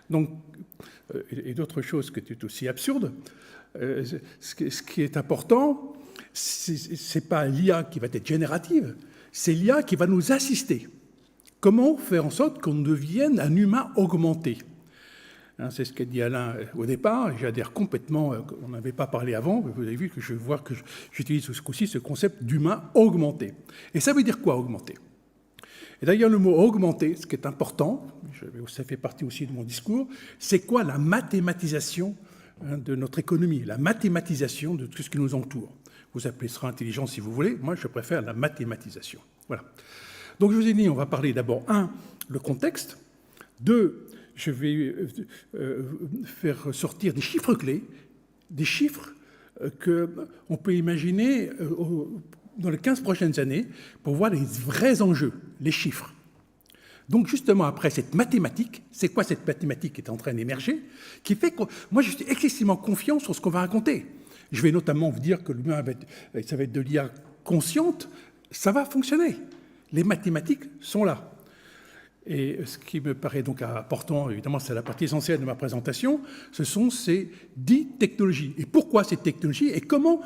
Donc, et d'autres choses qui étaient aussi absurdes, ce qui est important, ce n'est pas l'IA qui va être générative, c'est l'IA qui va nous assister. Comment faire en sorte qu'on devienne un humain augmenté? C'est ce qu'a dit Alain au départ, j'adhère complètement, on n'avait pas parlé avant, vous avez vu que je vois que j'utilise aussi ce concept d'humain augmenté. Et ça veut dire quoi, augmenté? Et d'ailleurs, le mot augmenté, ce qui est important, ça fait partie aussi de mon discours, c'est quoi la mathématisation de notre économie, la mathématisation de tout ce qui nous entoure. Vous appelez ça intelligence si vous voulez, moi je préfère la mathématisation. Voilà. Donc je vous ai dit, on va parler d'abord, 1, le contexte, 2, je vais faire sortir des chiffres clés, des chiffres qu'on peut imaginer dans les 15 prochaines années pour voir les vrais enjeux, les chiffres. Donc justement, après cette mathématique, c'est quoi cette mathématique qui est en train d'émerger, qui fait que moi je suis excessivement confiant sur ce qu'on va raconter. Je vais notamment vous dire que l'humain, ça va être de l'IA consciente, ça va fonctionner. Les mathématiques sont là. Et ce qui me paraît donc important, évidemment, c'est la partie essentielle de ma présentation, ce sont ces 10 technologies. Et pourquoi ces technologies et comment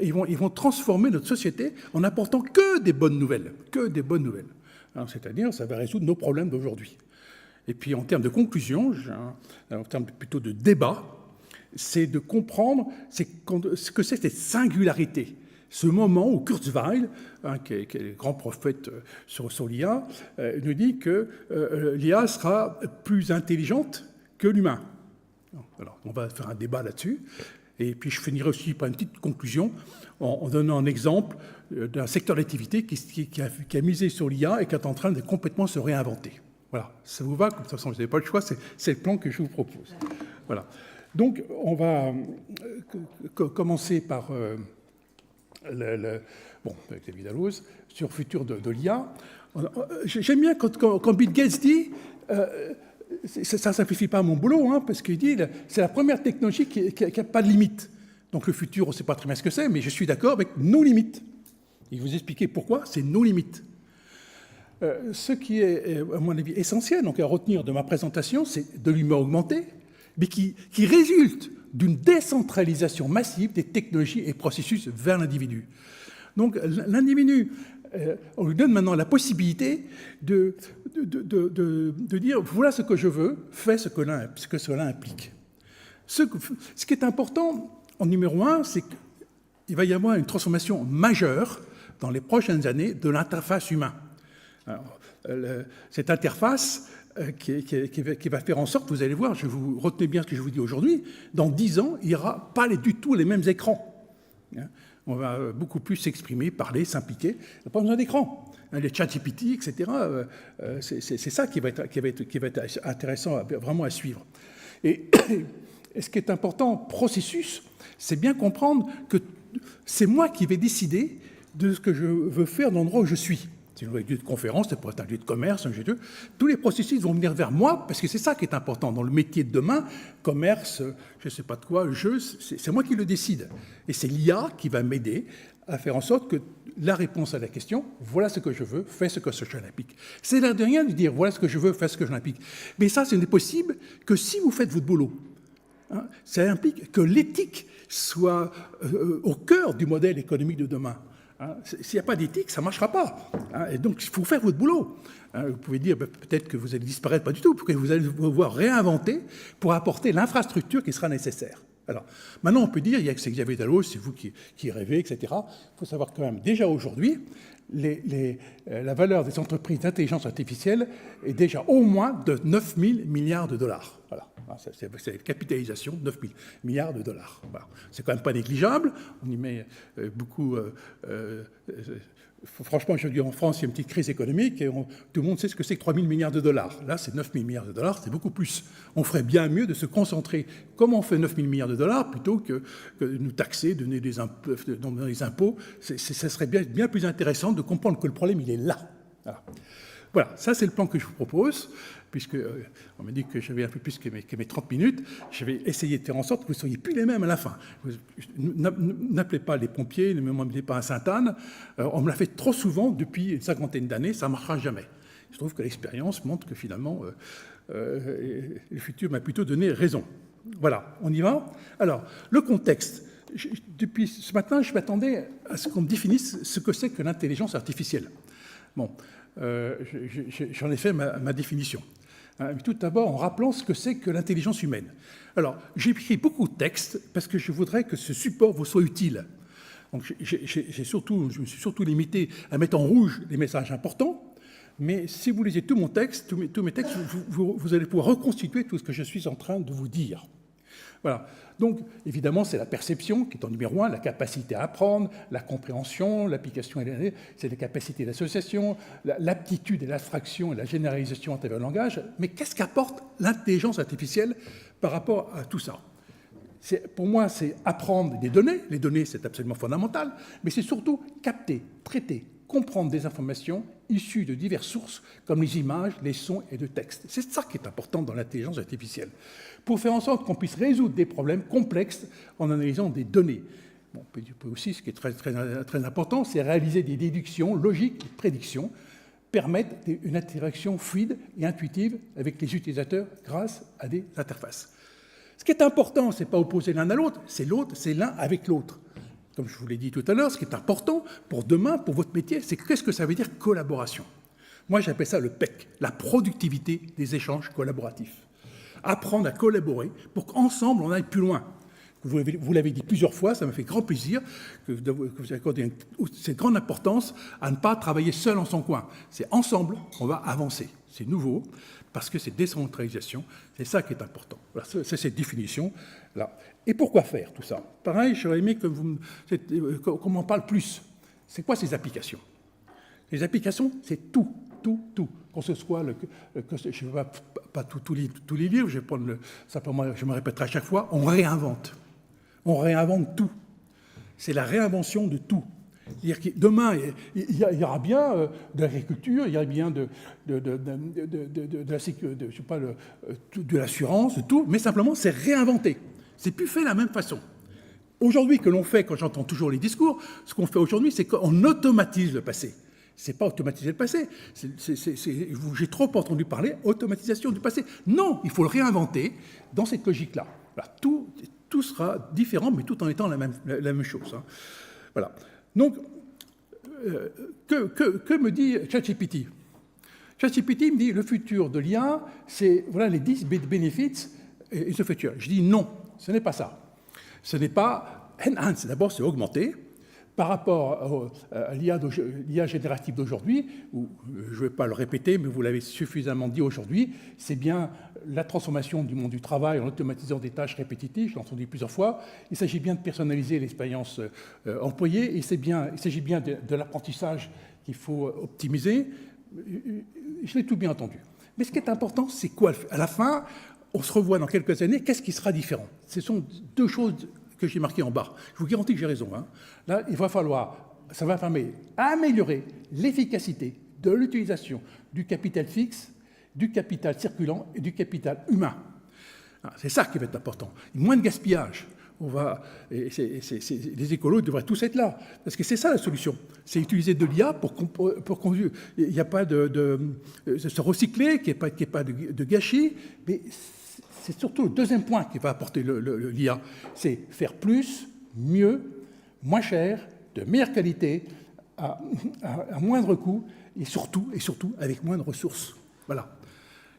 ils vont transformer notre société en apportant que des bonnes nouvelles, c'est-à-dire, ça va résoudre nos problèmes d'aujourd'hui. Et puis, en termes de conclusion, en termes plutôt de débat, c'est de comprendre ce que c'est cette singularité. Ce moment où Kurzweil, qui est le grand prophète sur l'IA, nous dit que l'IA sera plus intelligente que l'humain. Alors, on va faire un débat là-dessus. Et puis, je finirai aussi par une petite conclusion en donnant un exemple d'un secteur d'activité qui a misé sur l'IA et qui est en train de complètement se réinventer. Voilà, ça vous va? De toute façon, vous n'avez pas le choix, c'est le plan que je vous propose. Voilà. Donc, on va commencer par... avec David Alloz, sur le futur de l'IA. J'aime bien quand Bill Gates dit, ça ne simplifie pas mon boulot, parce qu'il dit, c'est la première technologie qui n'a pas de limite. Donc le futur, on ne sait pas très bien ce que c'est, mais je suis d'accord avec nos limites. Et vous expliquer pourquoi c'est nos limites. Ce qui est, à mon avis, essentiel donc, à retenir de ma présentation, c'est de l'humain augmenté, mais qui résulte d'une décentralisation massive des technologies et processus vers l'individu. Donc l'individu, on lui donne maintenant la possibilité de dire voilà ce que je veux, fais ce que cela implique. Ce qui est important en numéro 1, c'est qu'il va y avoir une transformation majeure dans les prochaines années de l'interface humaine. Alors, cette interface qui va faire en sorte, vous allez voir, je vous retenez bien ce que je vous dis aujourd'hui, dans 10 ans, il n'y aura pas du tout les mêmes écrans. On va beaucoup plus s'exprimer, parler, s'impliquer. Il n'y a pas besoin d'écran. Les ChatGPT, etc., c'est ça qui va être intéressant vraiment à suivre. Et ce qui est important, processus, c'est bien comprendre que c'est moi qui vais décider de ce que je veux faire dans l'endroit où je suis. C'est un lieu de conférence, ça pourrait être un lieu de commerce, un lieu de... Tous les processus vont venir vers moi, parce que c'est ça qui est important. Dans le métier de demain, commerce, je ne sais pas de quoi, c'est moi qui le décide. Et c'est l'IA qui va m'aider à faire en sorte que la réponse à la question, voilà ce que je veux, fais ce que je l'implique. C'est l'air de rien de dire, voilà ce que je veux, fais ce que je l'implique. Mais ça, ce n'est possible que si vous faites votre boulot. Hein, ça implique que l'éthique soit au cœur du modèle économique de demain. Hein, s'il n'y a pas d'éthique, ça ne marchera pas. Hein, et donc, il faut faire votre boulot. Hein, vous pouvez dire, peut-être que vous allez disparaître, pas du tout, parce que vous allez devoir réinventer pour apporter l'infrastructure qui sera nécessaire. Alors, maintenant, on peut dire, il y a Xavier Dallos, c'est vous qui rêvez, etc. Il faut savoir quand même, déjà aujourd'hui, la valeur des entreprises d'intelligence artificielle est déjà au moins de 9 000 milliards de dollars. Voilà. C'est la capitalisation, 9 000 milliards de dollars. Voilà. C'est quand même pas négligeable. On y met beaucoup... franchement, aujourd'hui en France, il y a une petite crise économique et tout le monde sait ce que c'est que 3 000 milliards de dollars. Là, c'est 9 000 milliards de dollars, c'est beaucoup plus. On ferait bien mieux de se concentrer comment on fait 9 000 milliards de dollars plutôt que nous taxer, donner des impôts. Ça serait bien plus intéressant de comprendre que le problème, il est là. Voilà, ça c'est le plan que je vous propose, puisque on m'a dit que j'avais un peu plus que mes 30 minutes. Je vais essayer de faire en sorte que vous ne soyez plus les mêmes à la fin. N'appelez pas les pompiers, ne m'emmenez pas à Sainte-Anne. On me l'a fait trop souvent depuis une cinquantaine d'années, ça ne marchera jamais. Je trouve que l'expérience montre que finalement, le futur m'a plutôt donné raison. Voilà, on y va. Alors, le contexte. Depuis ce matin, je m'attendais à ce qu'on me définisse ce que c'est que l'intelligence artificielle. Bon. J'en ai fait ma définition. Tout d'abord en rappelant ce que c'est que l'intelligence humaine. Alors, j'ai écrit beaucoup de textes parce que je voudrais que ce support vous soit utile. Donc, je me suis surtout limité à mettre en rouge les messages importants, mais si vous lisez tout mon texte, tous mes textes, vous allez pouvoir reconstituer tout ce que je suis en train de vous dire. Voilà. Donc, évidemment, c'est la perception qui est en numéro 1, la capacité à apprendre, la compréhension, l'application, c'est la capacité d'association, l'aptitude et l'abstraction et la généralisation à travers le langage. Mais qu'est-ce qu'apporte l'intelligence artificielle par rapport à tout ça? Pour moi, c'est apprendre des données. Les données, c'est absolument fondamental. Mais c'est surtout capter, traiter, comprendre des informations issues de diverses sources, comme les images, les sons et le texte. C'est ça qui est important dans l'intelligence artificielle, pour faire en sorte qu'on puisse résoudre des problèmes complexes en analysant des données. Bon, on peut aussi, ce qui est très important, c'est réaliser des déductions logiques et prédictions, permettre une interaction fluide et intuitive avec les utilisateurs grâce à des interfaces. Ce qui est important, ce n'est pas opposer l'un à l'autre, c'est l'un avec l'autre. Comme je vous l'ai dit tout à l'heure, ce qui est important pour demain, pour votre métier, c'est qu'est-ce que ça veut dire collaboration. Moi, j'appelle ça le PEC, la productivité des échanges collaboratifs. Apprendre à collaborer pour qu'ensemble, on aille plus loin. Vous l'avez dit plusieurs fois, ça me fait grand plaisir que vous accordez cette grande importance à ne pas travailler seul en son coin. C'est ensemble qu'on va avancer. C'est nouveau, parce que c'est décentralisation, c'est ça qui est important. Voilà, c'est cette définition-là. Et pourquoi faire tout ça? Pareil, j'aurais aimé qu'on m'en parle plus. C'est quoi ces applications? Les applications, c'est tout. Qu'on ce soit, je ne vais pas tous les livres, je vais prendre simplement, je me répéterai à chaque fois, on réinvente. On réinvente tout. C'est la réinvention de tout. C'est-à-dire que demain, il y aura bien de l'agriculture, il y aura bien de l'assurance, de tout, mais simplement, c'est réinventé. C'est plus fait de la même façon. Aujourd'hui, que l'on fait, quand j'entends toujours les discours, ce qu'on fait aujourd'hui, c'est qu'on automatise le passé. Ce n'est pas automatiser le passé. J'ai trop entendu parler automatisation du passé. Non, il faut le réinventer dans cette logique-là. Voilà, tout sera différent, mais tout en étant la même chose. Hein. Voilà. Donc, que me dit ChatGPT? ChatGPT me dit le futur de l'IA, c'est voilà, les 10 benefits et the future. Je dis non, ce n'est pas ça. Ce n'est pas enhance, d'abord c'est augmenter. Par rapport à l'IA générative d'aujourd'hui, je ne vais pas le répéter, mais vous l'avez suffisamment dit aujourd'hui, c'est bien la transformation du monde du travail en automatisant des tâches répétitives, je l'ai entendu plusieurs fois. Il s'agit bien de personnaliser l'expérience employée, il s'agit bien de l'apprentissage qu'il faut optimiser. Je l'ai tout bien entendu. Mais ce qui est important, c'est quoi? À la fin, on se revoit dans quelques années, qu'est-ce qui sera différent? Ce sont deux choses que j'ai marquées en bas. Je vous garantis que j'ai raison. Hein. Là, il va falloir, ça va permettre d'améliorer l'efficacité de l'utilisation du capital fixe, du capital circulant et du capital humain. C'est ça qui va être important. Moins de gaspillage. Les écolos devraient tous être là, parce que c'est ça la solution. C'est utiliser de l'IA pour qu'il n'y a pas de se recycler, qu'il n'y ait pas de gâchis. Mais c'est surtout le deuxième point qui va apporter l'IA. C'est faire plus, mieux, moins cher, de meilleure qualité, à moindre coût, et surtout avec moins de ressources. Voilà.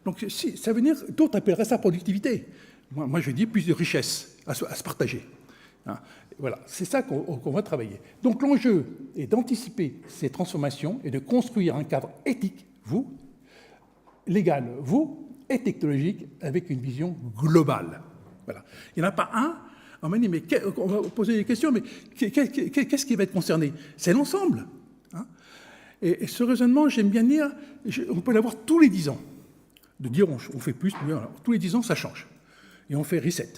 Donc ça veut dire, d'autres appelleraient ça productivité. Moi, je dis plus de richesse à se partager. Hein. Voilà, c'est ça qu'on va travailler. Donc l'enjeu est d'anticiper ces transformations et de construire un cadre éthique, vous, légal, vous, et technologique, avec une vision globale. Voilà. Il n'y en a pas un. On m'a dit, mais on va poser des questions, mais qu'est-ce qui va être concerné? C'est l'ensemble. Hein. Et ce raisonnement, j'aime bien dire, on peut l'avoir tous les 10 ans. De dire on fait plus, mais voilà, tous les 10 ans, ça change. Et on fait reset.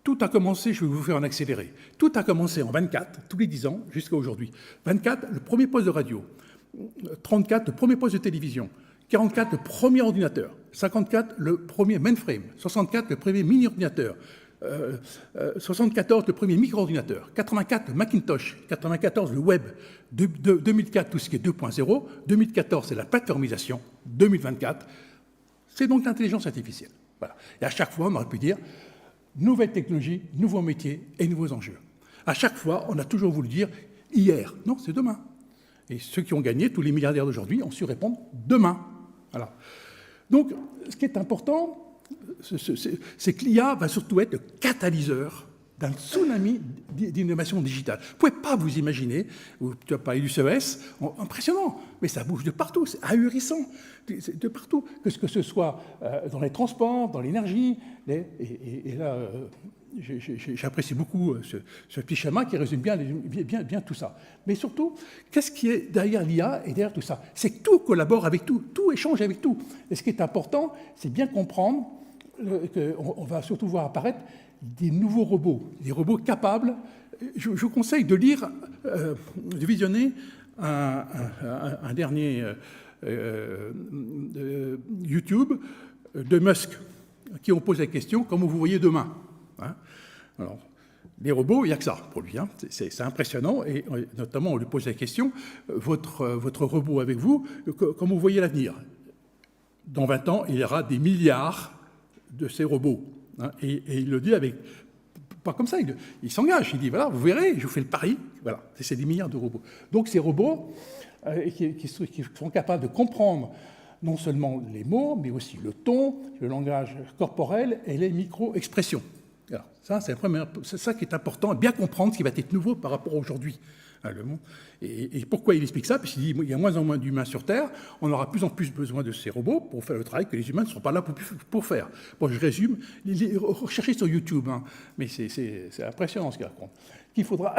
Tout a commencé, je vais vous faire en accéléré, tout a commencé en 24, tous les 10 ans, jusqu'à aujourd'hui. 24, le premier poste de radio. 34, le premier poste de télévision. 44, le premier ordinateur. 54, le premier mainframe. 64, le premier mini-ordinateur. 74, le premier micro-ordinateur. 84, le Macintosh. 94, le web. 2004, tout ce qui est 2.0. 2014, c'est la plateformisation. 2024, c'est donc l'intelligence artificielle. Voilà. Et à chaque fois, on aurait pu dire nouvelles technologies, nouveaux métiers et nouveaux enjeux. À chaque fois, on a toujours voulu dire hier. Non, c'est demain. Et ceux qui ont gagné, tous les milliardaires d'aujourd'hui, ont su répondre demain. Voilà. Donc, ce qui est important, c'est que l'IA va surtout être le catalyseur d'un tsunami d'innovation digitale. Vous ne pouvez pas vous imaginer, tu as parlé du CES, impressionnant, mais ça bouge de partout, c'est ahurissant, de partout, que ce soit dans les transports, dans l'énergie, et là, j'apprécie beaucoup ce petit schéma qui résume bien tout ça. Mais surtout, qu'est-ce qui est derrière l'IA et derrière tout ça? C'est que tout collabore avec tout, tout échange avec tout. Et ce qui est important, c'est bien comprendre qu'on va surtout voir apparaître des nouveaux robots, des robots capables. Je vous conseille de lire, de visionner un dernier YouTube de Musk, qui ont posé la question, comment vous voyez demain? Hein. Alors, les robots, il n'y a que ça pour lui. Hein. C'est impressionnant, et notamment on lui pose la question, votre robot avec vous, comment vous voyez l'avenir? Dans 20 ans, il y aura des milliards de ces robots. Hein, et il le dit avec, pas comme ça, il s'engage, il dit, voilà, vous verrez, je vous fais le pari, voilà, c'est des milliards de robots. Donc ces robots qui sont capables de comprendre non seulement les mots, mais aussi le ton, le langage corporel et les micro-expressions. Alors, ça, c'est ça qui est important, bien comprendre ce qui va être nouveau par rapport à aujourd'hui. Et pourquoi il explique ça? Parce qu'il dit qu'il y a moins en moins d'humains sur Terre, on aura de plus en plus besoin de ces robots pour faire le travail que les humains ne sont pas là pour faire. Bon, je résume, recherchez sur YouTube, hein, mais c'est impressionnant ce qu'il raconte. Qu'il faudra,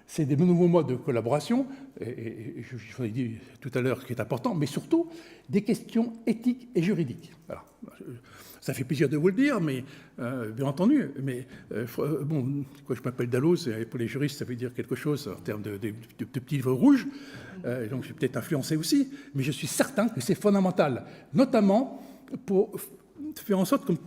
c'est des nouveaux modes de collaboration, et je vous l'ai dit tout à l'heure, ce qui est important, mais surtout des questions éthiques et juridiques. Voilà. Ça fait plaisir de vous le dire, mais bien entendu. Mais bon, quoi, je m'appelle Dalloz, et pour les juristes, ça veut dire quelque chose en termes de petits livres rouges. Donc, je suis peut-être influencé aussi, mais je suis certain que c'est fondamental, notamment pour faire en sorte, comme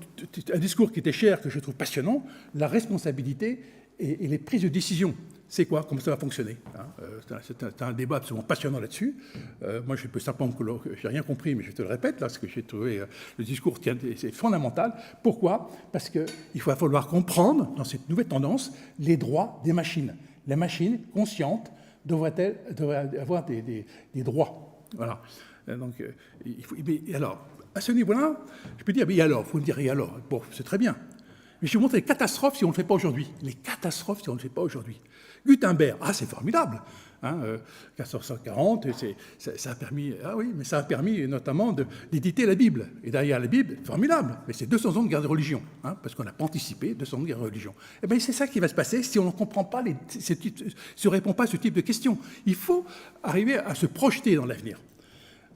un discours qui était cher, que je trouve passionnant, la responsabilité et les prises de décision. C'est quoi? Comment ça va fonctionner? C'est un débat absolument passionnant là-dessus. Moi, je peux simplement que je n'ai rien compris, mais je te le répète, là, parce que j'ai trouvé le discours c'est fondamental. Pourquoi? Parce qu'il va falloir comprendre, dans cette nouvelle tendance, les droits des machines. Les machines conscientes devraient avoir des droits. Voilà. Donc, mais alors, à ce niveau-là, je peux dire, mais alors, il faut me dire, et alors? Bon, c'est très bien. Mais je vais vous montrer les catastrophes si on ne le fait pas aujourd'hui. Les catastrophes si on ne le fait pas aujourd'hui. Gutenberg, c'est formidable. Hein, 1440, ça a permis, mais ça a permis notamment d'éditer la Bible. Et derrière la Bible, formidable. Mais c'est 200 ans de guerre de religion, hein, parce qu'on n'a pas anticipé 200 ans de guerre de religion. Et bien, c'est ça qui va se passer si on ne comprend pas, si on ne répond pas à ce type de questions. Il faut arriver à se projeter dans l'avenir.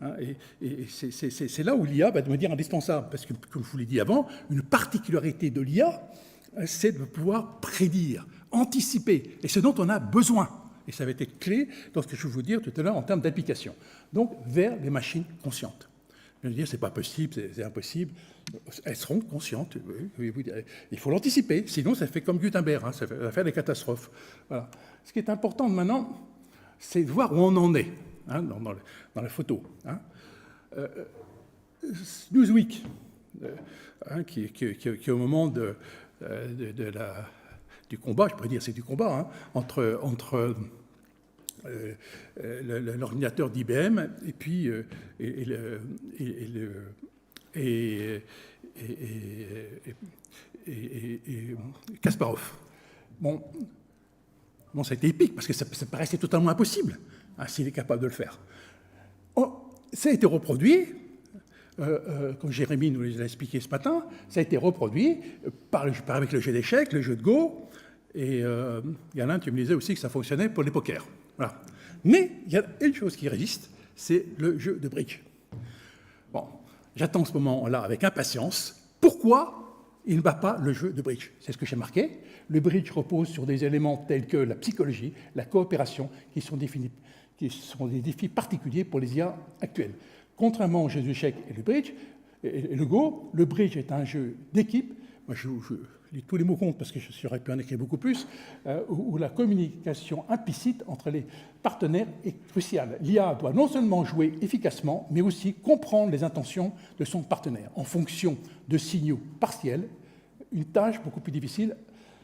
Hein, et c'est là où l'IA va devenir indispensable, parce que, comme je vous l'ai dit avant, une particularité de l'IA, c'est de pouvoir prédire, anticiper, et ce dont on a besoin. Et ça va être clé dans ce que je vais vous dire tout à l'heure en termes d'application. Donc, vers les machines conscientes. Je veux dire, c'est pas possible, c'est impossible. Elles seront conscientes. Il faut l'anticiper, sinon ça fait comme Gutenberg, hein, ça va faire des catastrophes. Voilà. Ce qui est important maintenant, c'est de voir où on en est, hein, dans la photo. Hein. Newsweek, hein, qui est au moment du combat, je pourrais dire c'est du combat, hein, entre l'ordinateur d'IBM et puis Kasparov. Bon, ça a été épique parce que ça paraissait totalement impossible, hein, s'il est capable de le faire. Ça a été reproduit. Comme Jérémy nous l'a expliqué ce matin, ça a été reproduit avec le jeu d'échecs, le jeu de Go, et il y en a un, tu me disais aussi que ça fonctionnait pour les pokers. Voilà. Mais il y a une chose qui résiste, c'est le jeu de bridge. Bon, j'attends ce moment-là avec impatience. Pourquoi il ne bat pas le jeu de bridge? C'est ce que j'ai marqué. Le bridge repose sur des éléments tels que la psychologie, la coopération, qui sont des défis particuliers pour les IA actuels. Contrairement au jeu d'échecs et le bridge, et le Go, le bridge est un jeu d'équipe. Moi, je lis tous les mots compte parce que j'aurais pu en écrire beaucoup plus, où la communication implicite entre les partenaires est cruciale. L'IA doit non seulement jouer efficacement, mais aussi comprendre les intentions de son partenaire en fonction de signaux partiels, une tâche beaucoup plus difficile.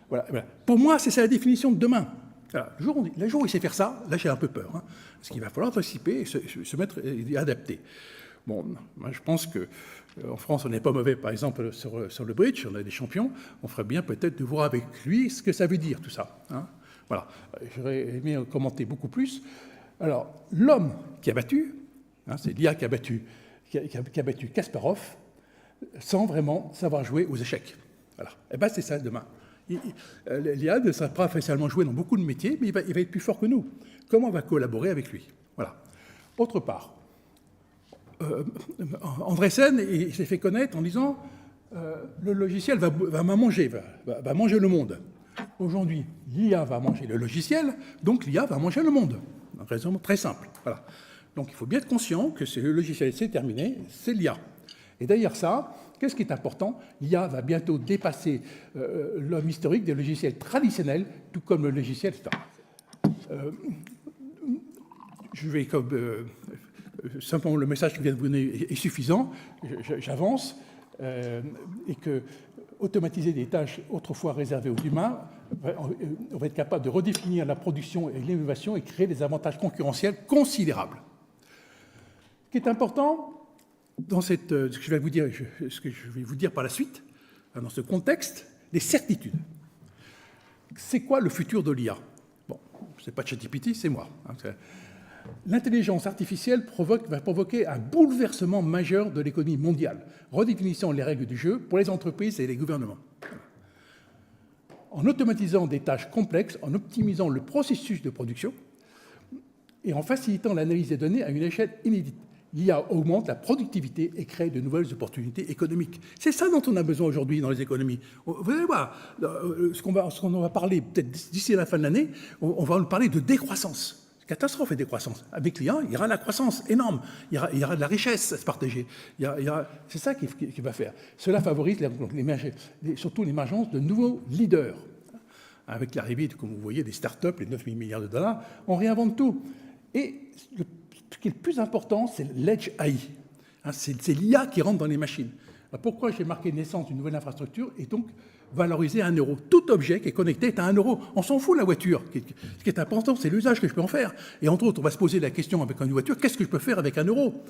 Voilà. Pour moi, c'est ça la définition de demain. Alors, le jour où il sait faire ça, là j'ai un peu peur, hein, parce qu'il va falloir anticiper et se mettre et adapter. Bon, moi, je pense qu'en France, on n'est pas mauvais, par exemple, sur le bridge, on a des champions, on ferait bien peut-être de voir avec lui ce que ça veut dire, tout ça. Hein. Voilà, j'aurais aimé commenter beaucoup plus. Alors, l'homme qui a battu, hein, c'est l'IA qui a battu Kasparov, sans vraiment savoir jouer aux échecs. Voilà, et bien c'est ça demain. L'IA ne sera pas spécialement joué dans beaucoup de métiers, mais il va être plus fort que nous. Comment on va collaborer avec lui? Voilà. Autre part, Andreessen s'est fait connaître en disant le logiciel va manger le monde. Aujourd'hui, l'IA va manger le logiciel, donc l'IA va manger le monde. Un raisonnement très simple. Voilà. Donc il faut bien être conscient que le logiciel, c'est terminé, c'est l'IA. Et d'ailleurs ça, qu'est-ce qui est important? L'IA va bientôt dépasser l'homme historique des logiciels traditionnels, tout comme le logiciel star. Je vais simplement le message que je viens de vous donner est suffisant. J'avance et que automatiser des tâches autrefois réservées aux humains, on va être capable de redéfinir la production et l'innovation et créer des avantages concurrentiels considérables. Ce qui est important dans ce que je vais vous dire par la suite, dans ce contexte, des certitudes. C'est quoi le futur de l'IA? Bon, c'est pas ChatGPT, c'est moi. L'intelligence artificielle va provoquer un bouleversement majeur de l'économie mondiale, redéfinissant les règles du jeu pour les entreprises et les gouvernements. En automatisant des tâches complexes, en optimisant le processus de production et en facilitant l'analyse des données à une échelle inédite. L'IA augmente la productivité et crée de nouvelles opportunités économiques. C'est ça dont on a besoin aujourd'hui dans les économies. Vous allez voir, ce qu'on va parler peut-être d'ici la fin de l'année, on va parler de décroissance. Catastrophe et décroissance. Avec l'IA, il y aura de la croissance énorme, il y aura de la richesse à se partager. C'est ça qui va faire. Cela favorise surtout l'émergence de nouveaux leaders. Avec l'arrivée, comme vous voyez, des startups, les 9 000 milliards de dollars, on réinvente tout. Et ce qui est le plus important, c'est l'Edge AI. Hein, c'est l'IA qui rentre dans les machines. Alors pourquoi j'ai marqué naissance d'une nouvelle infrastructure et donc valoriser à 1 euro? Tout objet qui est connecté est à 1 euro. On s'en fout de la voiture. Ce qui est important, c'est l'usage que je peux en faire. Et entre autres, on va se poser la question avec une voiture, qu'est-ce que je peux faire avec 1 euro?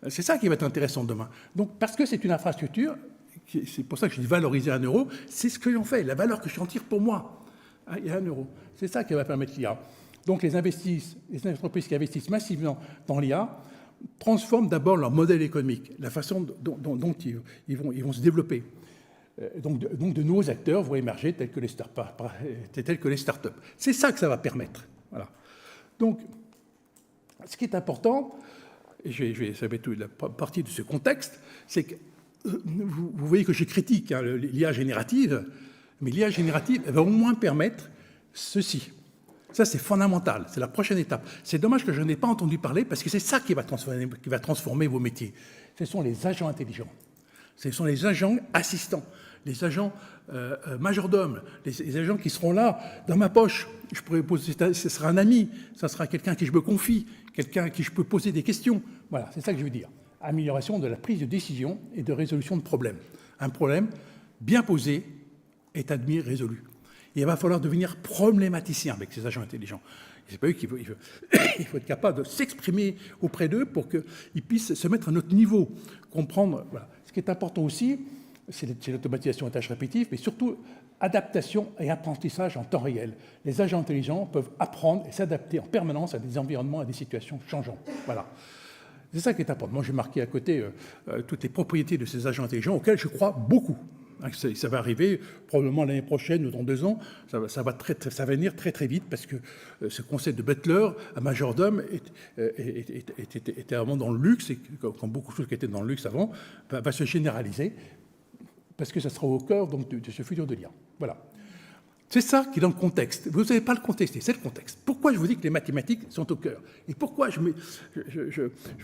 C'est ça qui va être intéressant demain. Donc, parce que c'est une infrastructure, c'est pour ça que je dis valoriser 1 euro, c'est ce que j'en fais, la valeur que j'en tire pour moi. Il y a 1 euro. C'est ça qui va permettre l'IA. Donc, les entreprises qui investissent massivement dans l'IA transforment d'abord leur modèle économique, la façon dont ils vont se développer. Donc de nouveaux acteurs vont émerger tels que les startups. C'est ça que ça va permettre. Voilà. Donc, ce qui est important, et ça va être la partie de ce contexte, c'est que vous voyez que je critique l'IA générative, mais l'IA générative elle va au moins permettre ceci. Ça, c'est fondamental, c'est la prochaine étape. C'est dommage que je n'ai pas entendu parler, parce que c'est ça qui va transformer vos métiers. Ce sont les agents intelligents, ce sont les agents assistants, les agents majordomes, les agents qui seront là, dans ma poche. Je pourrais poser, ce sera un ami, ça sera quelqu'un à qui je me confie, quelqu'un à qui je peux poser des questions. Voilà, c'est ça que je veux dire. Amélioration de la prise de décision et de résolution de problèmes. Un problème bien posé est admis, résolu. Et il va falloir devenir problématicien avec ces agents intelligents. C'est pas eux qu'il faut, il faut être capable de s'exprimer auprès d'eux pour qu'ils puissent se mettre à notre niveau, comprendre. Voilà. Ce qui est important aussi, c'est l'automatisation des tâches répétitives, mais surtout adaptation et apprentissage en temps réel. Les agents intelligents peuvent apprendre et s'adapter en permanence à des environnements, à des situations changeantes. Voilà. C'est ça qui est important. Moi, j'ai marqué à côté toutes les propriétés de ces agents intelligents auxquels je crois beaucoup. Ça va arriver probablement l'année prochaine ou dans 2 ans. Ça va venir très très vite parce que ce concept de butler à majordome était avant dans le luxe, et comme beaucoup de choses qui étaient dans le luxe avant, va se généraliser parce que ça sera au cœur donc, de ce futur de lien. Voilà. C'est ça qui est dans le contexte. Vous n'avez pas le contexter, c'est le contexte. Pourquoi je vous dis que les mathématiques sont au cœur? Et pourquoi je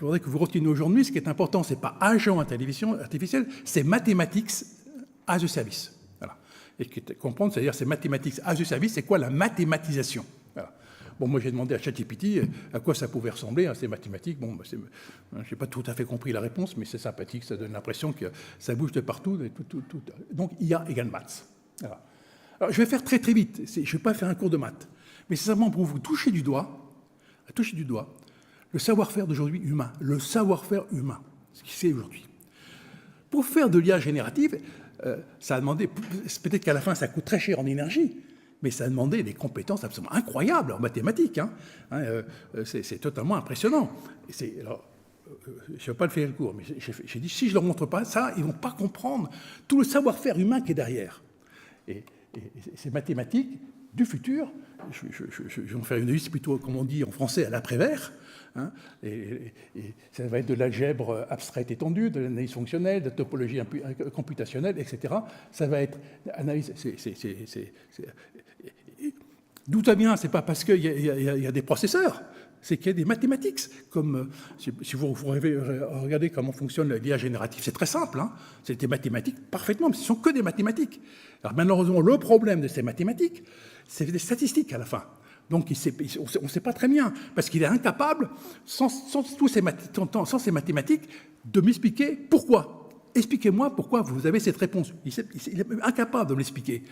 voudrais que vous reteniez aujourd'hui, ce qui est important, ce n'est pas agent artificiel, c'est mathématiques as a service. Voilà. Et comprendre, c'est-à-dire c'est mathématiques as a service, c'est quoi la mathématisation? Voilà. Bon, moi j'ai demandé à ChatGPT à quoi ça pouvait ressembler, ces mathématiques. Bon, je n'ai pas tout à fait compris la réponse, mais c'est sympathique, ça donne l'impression que ça bouge de partout. Donc IA égale maths. Voilà. Alors, je vais faire très très vite, je ne vais pas faire un cours de maths, mais c'est simplement pour vous toucher du doigt le savoir-faire d'aujourd'hui humain, le savoir-faire humain, ce qui c'est aujourd'hui. Pour faire de l'IA générative, ça a demandé, peut-être qu'à la fin ça coûte très cher en énergie, mais ça a demandé des compétences absolument incroyables en mathématiques. C'est totalement impressionnant. Alors, je ne vais pas le faire le cours, mais j'ai dit, si je ne leur montre pas ça, ils ne vont pas comprendre tout le savoir-faire humain qui est derrière. Et ces mathématiques du futur, je vais en faire une liste plutôt, comme on dit en français, à l'après-vert, et ça va être de l'algèbre abstraite étendue, de l'analyse fonctionnelle, de la topologie computationnelle, etc. Ça va être analyse. D'où ça vient? C'est pas parce qu'il y a des processeurs, c'est qu'il y a des mathématiques. Comme si vous regardez comment fonctionne l'IA générative, c'est très simple. C'est des mathématiques parfaitement, mais ce ne sont que des mathématiques. Alors malheureusement, le problème de ces mathématiques, c'est des statistiques à la fin. Donc on ne sait pas très bien, parce qu'il est incapable, sans ces mathématiques, de m'expliquer pourquoi. Expliquez-moi pourquoi vous avez cette réponse. Il est incapable de me l'expliquer.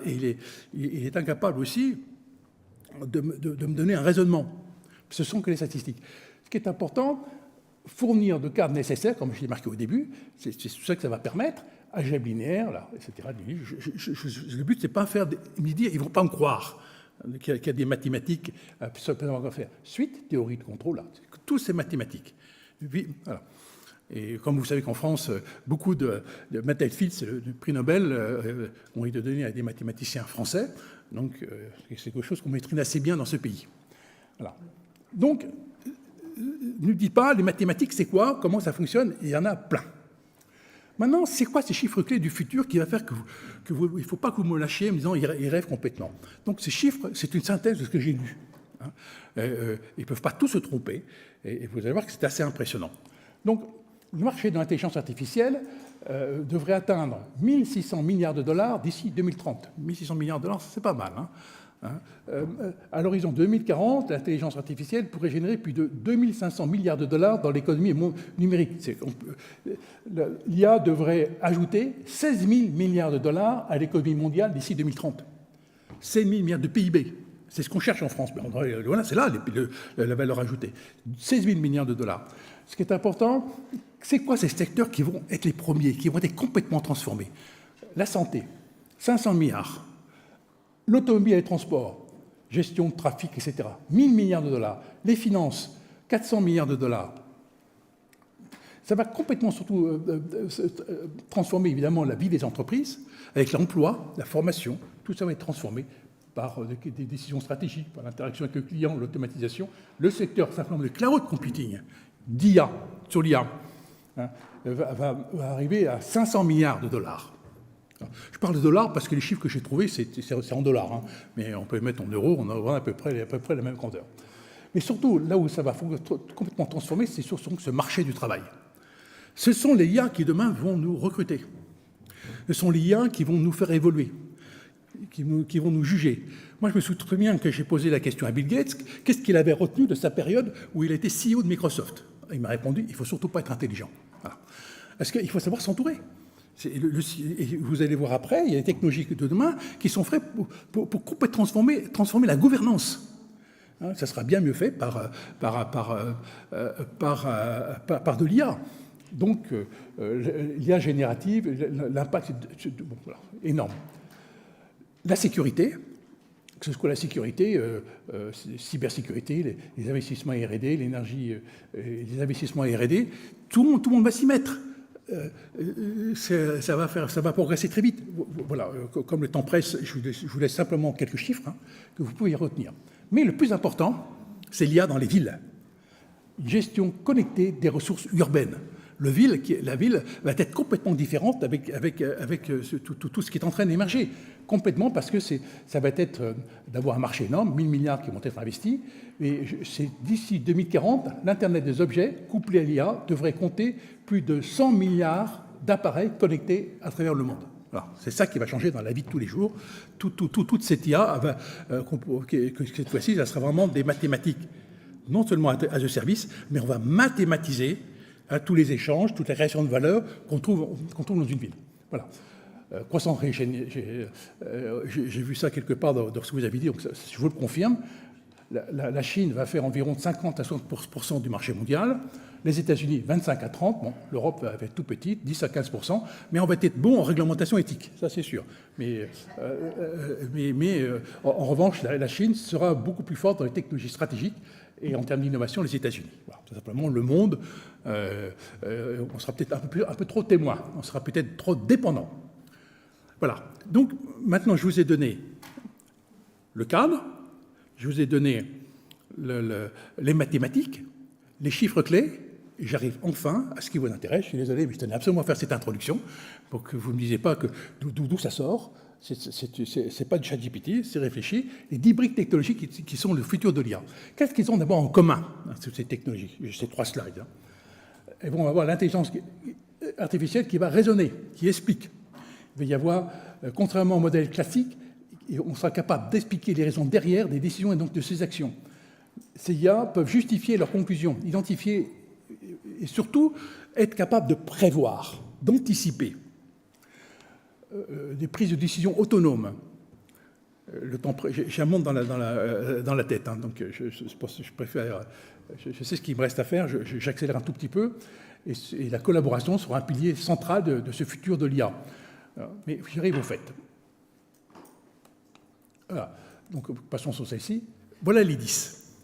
Il est incapable aussi de me donner un raisonnement. Ce sont que les statistiques. Ce qui est important, fournir de cadres nécessaires, comme je l'ai marqué au début, c'est tout ça que ça va permettre, algèbre linéaire, là, etc. Le but, c'est pas faire me dire, ils ne vont pas me croire qu'il y a des mathématiques à faire. Suite, théorie de contrôle, là, tous ces mathématiques. Voilà. Et comme vous savez qu'en France, beaucoup de Mattel Fields, le prix Nobel, ont été donnés à des mathématiciens français. Donc, c'est quelque chose qu'on maîtrise assez bien dans ce pays. Voilà. Donc, ne dites pas, les mathématiques, c'est quoi? Comment ça fonctionne? Il y en a plein. Maintenant, c'est quoi ces chiffres clés du futur qui va faire il ne faut pas que vous me lâchiez en me disant ils rêvent complètement. Donc, ces chiffres, c'est une synthèse de ce que j'ai lu. Ils ne peuvent pas tous se tromper. Et vous allez voir que c'est assez impressionnant. Donc, le marché de l'intelligence artificielle devrait atteindre 1 600 milliards de dollars d'ici 2030. 1 600 milliards de dollars, c'est pas mal. À l'horizon 2040, l'intelligence artificielle pourrait générer plus de 2 500 milliards de dollars dans l'économie numérique. L'IA devrait ajouter 16 000 milliards de dollars à l'économie mondiale d'ici 2030. 16 000 milliards de PIB. C'est ce qu'on cherche en France. Voilà, c'est là la valeur ajoutée. 16 000 milliards de dollars. Ce qui est important, c'est quoi ces secteurs qui vont être les premiers, qui vont être complètement transformés? La santé, 500 milliards. L'automobile et les transports, gestion de trafic, etc. 1 000 milliards de dollars. Les finances, 400 milliards de dollars. Ça va complètement surtout transformer évidemment la vie des entreprises, avec l'emploi, la formation, tout ça va être transformé par des décisions stratégiques, par l'interaction avec le client, l'automatisation. Le secteur simplement de cloud computing, d'IA, sur l'IA, va arriver à 500 milliards de dollars. Alors, je parle de dollars parce que les chiffres que j'ai trouvés, c'est en dollars, hein, mais on peut les mettre en euros, on aura à peu près la même grandeur. Mais surtout, là où ça va complètement transformer, c'est sur ce marché du travail. Ce sont les IA qui, demain, vont nous recruter. Ce sont les IA qui vont nous faire évoluer, qui vont nous juger. Moi, je me souviens très bien que j'ai posé la question à Bill Gates, qu'est-ce qu'il avait retenu de sa période où il était CEO de Microsoft? Il m'a répondu, il ne faut surtout pas être intelligent. Voilà. Parce qu'il faut savoir s'entourer. Et vous allez voir après, il y a des technologies de demain qui sont faites pour complètement transformer la gouvernance. Hein, ça sera bien mieux fait par de l'IA. Donc, l'IA générative, l'impact est voilà, énorme. La sécurité, que ce soit la sécurité, cybersécurité, les investissements R&D, l'énergie, les investissements R&D, tout le monde va s'y mettre. Ça va progresser très vite. Voilà, comme le temps presse, je vous laisse simplement quelques chiffres hein, que vous pouvez y retenir. Mais le plus important, c'est l'IA dans les villes. Une gestion connectée des ressources urbaines. La ville va être complètement différente avec tout ce qui est en train d'émerger. Complètement, parce que ça va être d'avoir un marché énorme, 1000 milliards qui vont être investis. Et d'ici 2040, l'Internet des objets, couplé à l'IA, devrait compter plus de 100 milliards d'appareils connectés à travers le monde. C'est ça qui va changer dans la vie de tous les jours. Toute cette IA, que cette fois-ci, ça sera vraiment des mathématiques, non seulement à ce service, mais on va mathématiser tous les échanges, toute la création de valeur qu'on trouve dans une ville. Voilà. Croissance, j'ai vu ça quelque part dans ce que vous avez dit, donc je vous le confirme. La Chine va faire environ 50 à 60% du marché mondial, les États-Unis 25 à 30%, bon, l'Europe va être tout petite, 10 à 15%, mais on va être bon en réglementation éthique, ça c'est sûr. Mais en revanche, la Chine sera beaucoup plus forte dans les technologies stratégiques et en termes d'innovation, les États-Unis. Voilà, tout simplement, le monde, on sera peut-être un peu trop témoin, on sera peut-être trop dépendant. Voilà. Donc, maintenant, je vous ai donné le cadre, je vous ai donné les mathématiques, les chiffres clés, et j'arrive enfin à ce qui vous intéresse. Je suis désolé, mais je tenais absolument à faire cette introduction pour que vous ne me disiez pas d'où ça sort. C'est pas du ChatGPT, c'est réfléchi. Les 10 briques technologiques qui sont le futur de l'IA. Qu'est-ce qu'ils ont d'abord en commun, hein, ces technologies? J'ai 3 slides. Hein. Elles vont avoir l'intelligence artificielle qui va raisonner, qui explique. Il va y avoir, contrairement au modèle classique, on sera capable d'expliquer les raisons derrière des décisions et donc de ces actions. Ces IA peuvent justifier leurs conclusions, identifier et surtout être capables de prévoir, d'anticiper des prises de décision autonomes. J'ai un monde dans la tête, hein, donc je préfère. Je sais ce qu'il me reste à faire, j'accélère un tout petit peu, et la collaboration sera un pilier central de ce futur de l'IA. Mais j'arrive au fait. Voilà. Donc, passons sur celle-ci. Voilà les 10.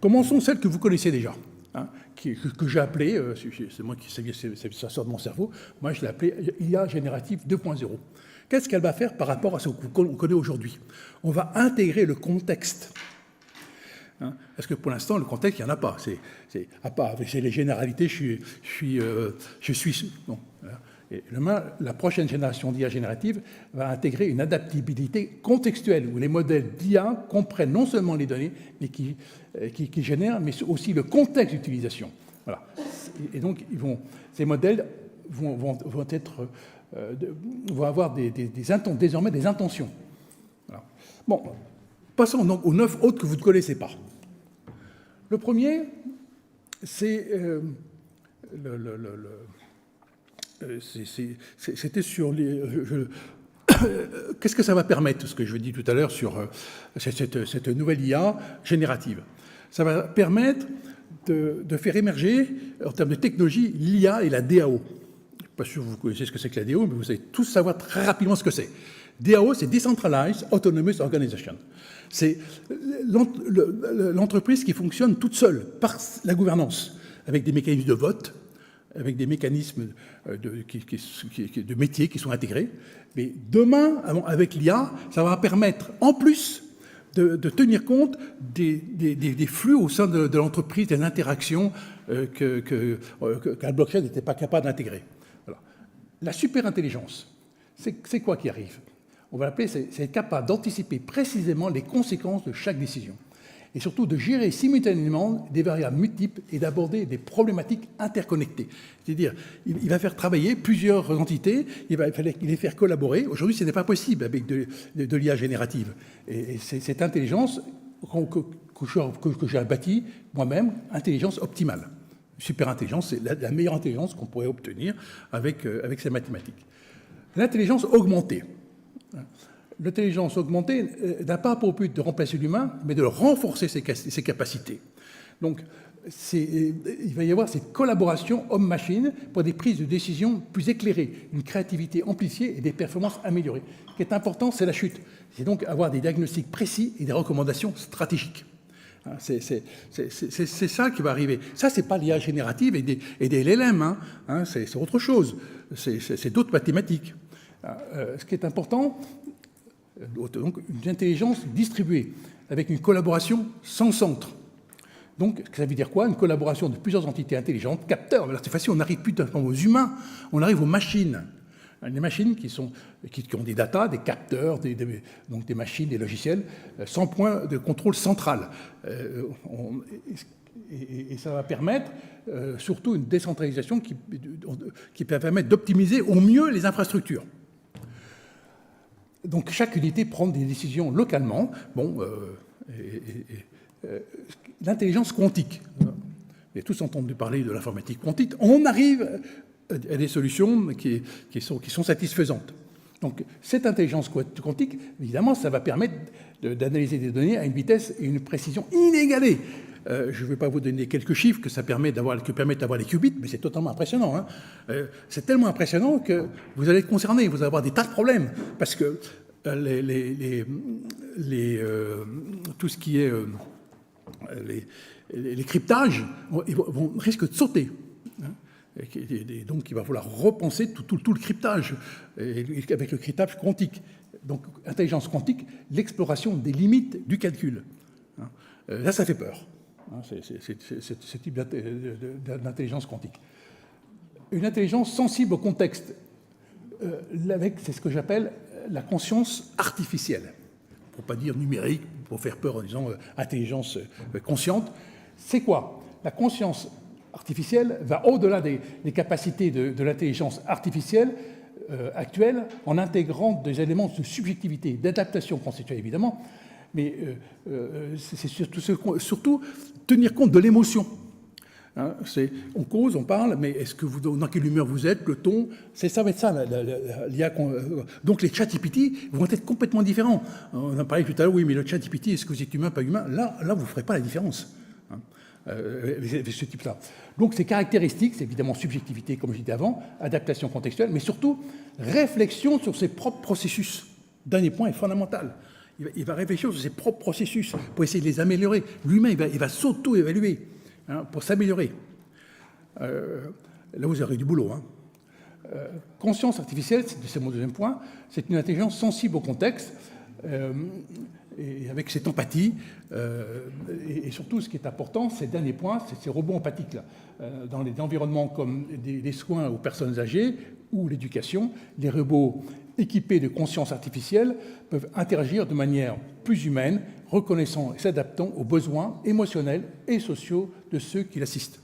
Commençons celle que vous connaissez déjà, hein, que j'ai appelée, c'est moi qui ça sort de mon cerveau, moi je l'ai appelée IA générative 2.0. Qu'est-ce qu'elle va faire par rapport à ce qu'on connaît aujourd'hui? On va intégrer le contexte. Hein, parce que pour l'instant, le contexte, il n'y en a pas. À part, c'est les généralités, je suis bon, voilà. Et la prochaine génération d'IA générative va intégrer une adaptabilité contextuelle, où les modèles d'IA comprennent non seulement les données, mais qui génèrent, mais aussi le contexte d'utilisation. Voilà. Et donc, ces modèles vont avoir désormais des intentions. Voilà. Bon, passons donc aux 9 autres que vous ne connaissez pas. Le premier, c'est c'était sur les... Qu'est-ce que ça va permettre, ce que je dis tout à l'heure sur cette nouvelle IA générative? Ça va permettre de faire émerger, en termes de technologie, l'IA et la DAO. Je ne suis pas sûr que vous connaissez ce que c'est que la DAO, mais vous allez tous savoir très rapidement ce que c'est. DAO, c'est Decentralized Autonomous Organization. C'est l'entreprise qui fonctionne toute seule, par la gouvernance, avec des mécanismes de vote, avec des mécanismes de métier qui sont intégrés. Mais demain, avec l'IA, ça va permettre, en plus, de tenir compte des flux au sein de l'entreprise, des interactions qu'un blockchain n'était pas capable d'intégrer. Voilà. La superintelligence, C'est quoi qui arrive? On va l'appeler, c'est être capable d'anticiper précisément les conséquences de chaque décision. Et surtout de gérer simultanément des variables multiples et d'aborder des problématiques interconnectées. C'est-à-dire, il va faire travailler plusieurs entités, il va les faire collaborer. Aujourd'hui, ce n'est pas possible avec de l'IA générative. Et c'est cette intelligence que j'ai bâtie moi-même, intelligence optimale. Super intelligence, c'est la meilleure intelligence qu'on pourrait obtenir avec ces mathématiques. L'intelligence augmentée. L'intelligence augmentée n'a pas pour but de remplacer l'humain, mais de renforcer ses capacités. Donc, il va y avoir cette collaboration homme-machine pour des prises de décision plus éclairées, une créativité amplifiée et des performances améliorées. Ce qui est important, c'est la chute. C'est donc avoir des diagnostics précis et des recommandations stratégiques. C'est ça qui va arriver. Ça, ce n'est pas l'IA générative et des LLM, c'est autre chose. C'est d'autres mathématiques. Ce qui est important, donc une intelligence distribuée, avec une collaboration sans centre. Donc, ça veut dire quoi? Une collaboration de plusieurs entités intelligentes, capteurs. Alors, c'est facile, on n'arrive plus aux humains, on arrive aux machines. Les machines qui ont des datas, des capteurs, donc des machines, des logiciels, sans point de contrôle central. Et ça va permettre surtout une décentralisation qui va permettre d'optimiser au mieux les infrastructures. Donc chaque unité prend des décisions localement. L'intelligence quantique. Vous avez tous entendu parler de l'informatique quantique. On arrive à des solutions qui sont satisfaisantes. Donc cette intelligence quantique, évidemment, ça va permettre d'analyser des données à une vitesse et une précision inégalées. Je ne vais pas vous donner quelques chiffres que permettent d'avoir les qubits, mais c'est totalement impressionnant. C'est tellement impressionnant que vous allez être concerné, vous allez avoir des tas de problèmes, parce que tout ce qui est les cryptages risquent de sauter. Et donc il va falloir repenser tout le cryptage, avec le cryptage quantique. Donc intelligence quantique, l'exploration des limites du calcul. Là, ça fait peur. Ce type d'intelligence quantique. Une intelligence sensible au contexte, c'est ce que j'appelle la conscience artificielle. Pour ne pas dire numérique, pour faire peur en disant intelligence consciente. C'est quoi? La conscience artificielle va au-delà des capacités de l'intelligence artificielle actuelle, en intégrant des éléments de subjectivité, d'adaptation conceptuelle évidemment, mais c'est surtout tenir compte de l'émotion. On cause, on parle, mais dans quelle humeur vous êtes, le ton, ça va être ça, l'IA. Donc les ChatGPT vont être complètement différents. On a parlé tout à l'heure, oui, mais le ChatGPT, est-ce que vous êtes humain, pas humain? Là, vous ne ferez pas la différence. Ce type-là. Donc ces caractéristiques, c'est évidemment subjectivité, comme je disais avant, adaptation contextuelle, mais surtout réflexion sur ses propres processus. Dernier point est fondamental. Il va réfléchir sur ses propres processus pour essayer de les améliorer. L'humain, il va s'auto-évaluer pour s'améliorer. Là, vous aurez du boulot. Conscience artificielle, c'est mon deuxième point, c'est une intelligence sensible au contexte, et avec cette empathie, et surtout, ce qui est important, c'est le dernier point, c'est ces robots empathiques. Dans les environnements comme des soins aux personnes âgées ou l'éducation, les robots équipés de conscience artificielle peuvent interagir de manière plus humaine, reconnaissant et s'adaptant aux besoins émotionnels et sociaux de ceux qui l'assistent.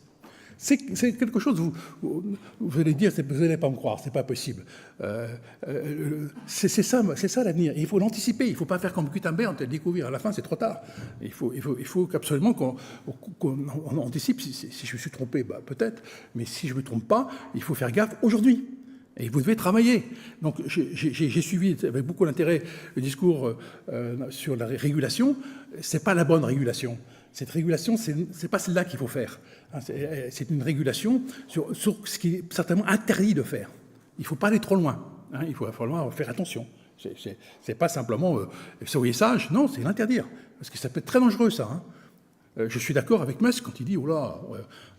C'est quelque chose, vous allez dire, vous n'allez pas me croire, c'est pas possible. C'est ça l'avenir. Il faut l'anticiper, il ne faut pas faire comme Gutenberg, le découvrir à la fin, c'est trop tard. Il faut absolument qu'on anticipe. Si je me suis trompé, peut-être, mais si je ne me trompe pas, il faut faire gaffe aujourd'hui. Et vous devez travailler. Donc j'ai suivi avec beaucoup d'intérêt le discours sur la régulation. Ce n'est pas la bonne régulation. Cette régulation, ce n'est pas celle-là qu'il faut faire. C'est une régulation sur ce qui est certainement interdit de faire. Il ne faut pas aller trop loin. Il va falloir faire attention. Ce n'est pas simplement soyez sage, non, c'est l'interdire. Parce que ça peut être très dangereux, ça. Je suis d'accord avec Musk quand il dit, oh là,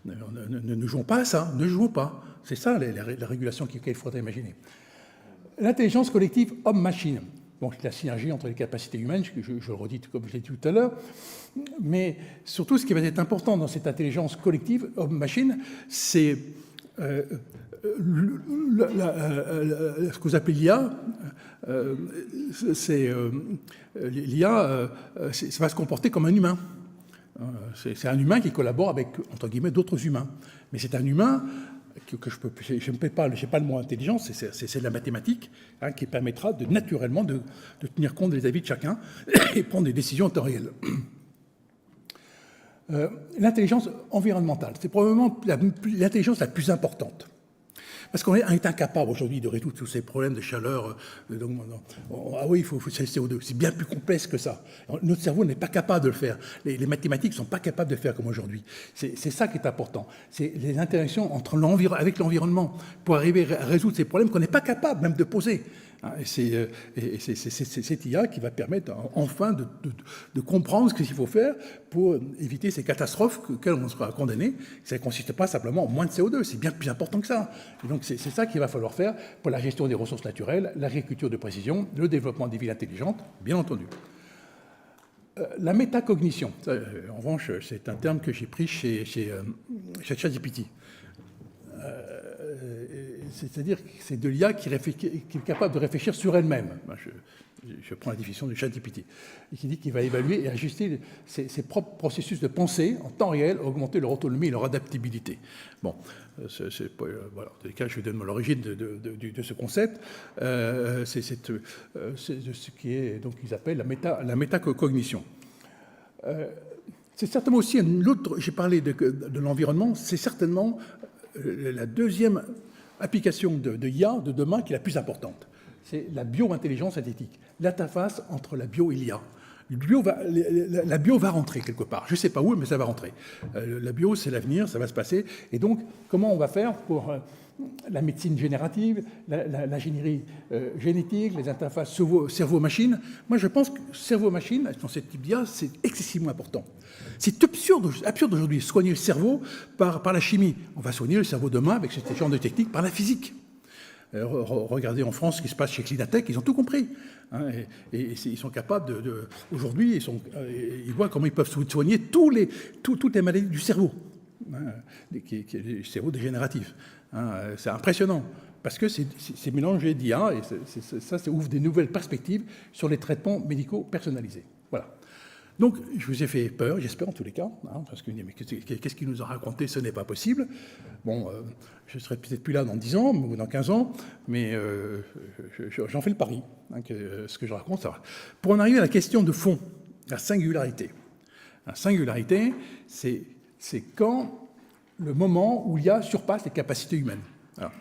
ne jouons pas à ça, ne jouons pas. C'est ça la régulation qu'il faudrait imaginer. L'intelligence collective homme-machine. Bon, c'est la synergie entre les capacités humaines, je le redis comme je l'ai dit tout à l'heure, mais surtout ce qui va être important dans cette intelligence collective homme-machine, c'est ce que vous appelez l'IA, l'IA, ça va se comporter comme un humain. C'est un humain qui collabore avec, entre guillemets, d'autres humains. Mais c'est un humain que je n'ai pas le mot intelligence, c'est de la mathématique, hein, qui permettra naturellement de tenir compte des avis de chacun et prendre des décisions en temps réel. L'intelligence environnementale, c'est probablement l'intelligence la plus importante. Parce qu'on est incapable aujourd'hui de résoudre tous ces problèmes de chaleur. Ah oui, il faut c'est le CO2. C'est bien plus complexe que ça. Notre cerveau n'est pas capable de le faire. Les mathématiques ne sont pas capables de le faire comme aujourd'hui. C'est ça qui est important. C'est les interactions avec l'environnement pour arriver à résoudre ces problèmes qu'on n'est pas capable même de poser. Et c'est cette IA qui va permettre enfin de comprendre ce qu'il faut faire pour éviter ces catastrophes auxquelles on sera condamné. Ça ne consiste pas simplement en moins de CO2, c'est bien plus important que ça. Et donc c'est ça qu'il va falloir faire pour la gestion des ressources naturelles, l'agriculture de précision, le développement des villes intelligentes, bien entendu. La métacognition, ça, en revanche, c'est un terme que j'ai pris chez ChatGPT. C'est-à-dire que c'est de l'IA qui est capable de réfléchir sur elle-même. Je prends la définition de ChatGPT, et qui dit qu'il va évaluer et ajuster ses propres processus de pensée en temps réel, augmenter leur autonomie et leur adaptabilité. Bon, voilà, dans les cas, je vous donne l'origine de ce concept. C'est ce qui est, donc, ils appellent la métacognition. C'est certainement aussi l'autre, j'ai parlé de l'environnement, c'est certainement la deuxième application de IA de demain qui est la plus importante. C'est la bio-intelligence synthétique, l'interface entre la bio et l'IA. La bio va rentrer quelque part. Je ne sais pas où, mais ça va rentrer. La bio, c'est l'avenir, ça va se passer. Et donc, comment on va faire pour la médecine générative, l'ingénierie génétique, les interfaces cerveau-machine? Moi, je pense que cerveau-machine, dans ce type d'IA, c'est excessivement important. C'est absurde aujourd'hui de soigner le cerveau par la chimie. On va soigner le cerveau demain avec ce genre de technique par la physique. Regardez en France ce qui se passe chez Clinatech, ils ont tout compris. Hein, et ils sont capables aujourd'hui, ils voient comment ils peuvent soigner toutes les maladies du cerveau, hein, les cerveaux dégénératifs. Hein, c'est impressionnant, parce que c'est mélangé d'IA, et ça ouvre des nouvelles perspectives sur les traitements médicaux personnalisés. Voilà. Donc, je vous ai fait peur, j'espère en tous les cas, hein, parce que mais qu'est-ce qu'il nous a raconté? Ce n'est pas possible. Bon, je ne serai peut-être plus là dans 10 ans ou dans 15 ans, mais j'en fais le pari, hein, que ce que je raconte, ça va. Pour en arriver à la question de fond, la singularité. La singularité, c'est quand le moment où l'IA surpasse les capacités humaines. Alors,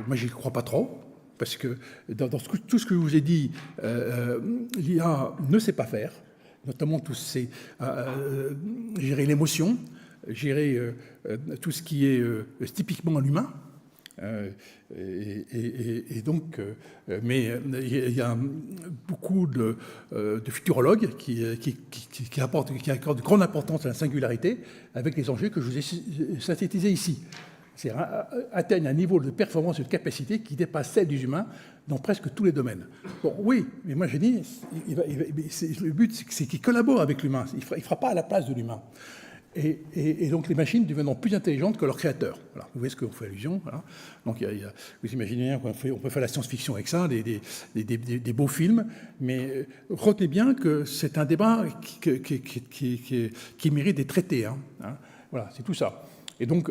moi, je n'y crois pas trop. Parce que dans tout ce que je vous ai dit, l'IA ne sait pas faire, notamment gérer l'émotion, gérer tout ce qui est typiquement l'humain. Et donc, mais il y a beaucoup de futurologues qui accordent de grande importance à la singularité avec les enjeux que je vous ai synthétisés ici. C'est atteignent un niveau de performance et de capacité qui dépasse celle des humains dans presque tous les domaines. Bon, oui, mais moi j'ai dit, le but c'est qu'il collabore avec l'humain, il ne fera pas à la place de l'humain. Et donc les machines deviendront plus intelligentes que leurs créateurs. Voilà, vous voyez ce qu'on fait allusion. Voilà. Donc vous imaginez bien qu'on peut faire la science-fiction avec ça, des beaux films, mais retenez bien que c'est un débat qui mérite des traités. Hein. Voilà, c'est tout ça. Et donc,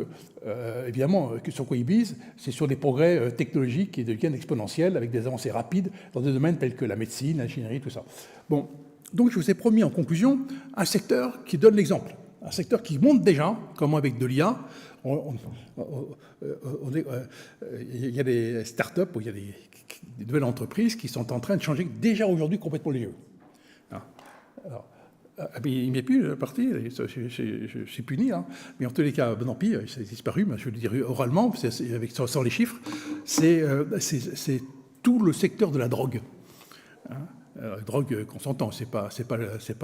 évidemment, sur quoi ils visent, c'est sur des progrès technologiques qui deviennent exponentiels avec des avancées rapides dans des domaines tels que la médecine, l'ingénierie, tout ça. Bon, donc je vous ai promis en conclusion un secteur qui donne l'exemple, un secteur qui montre déjà comment avec de l'IA, il y a des start-up, il y a des nouvelles entreprises qui sont en train de changer déjà aujourd'hui complètement les jeux. Alors, il n'y a plus le parti, je suis puni, hein. Mais en tous les cas, non pis, ça a disparu, mais je le dirais oralement, sans les chiffres, c'est tout le secteur de la drogue. Hein. Drogue qu'on s'entend, c'est pas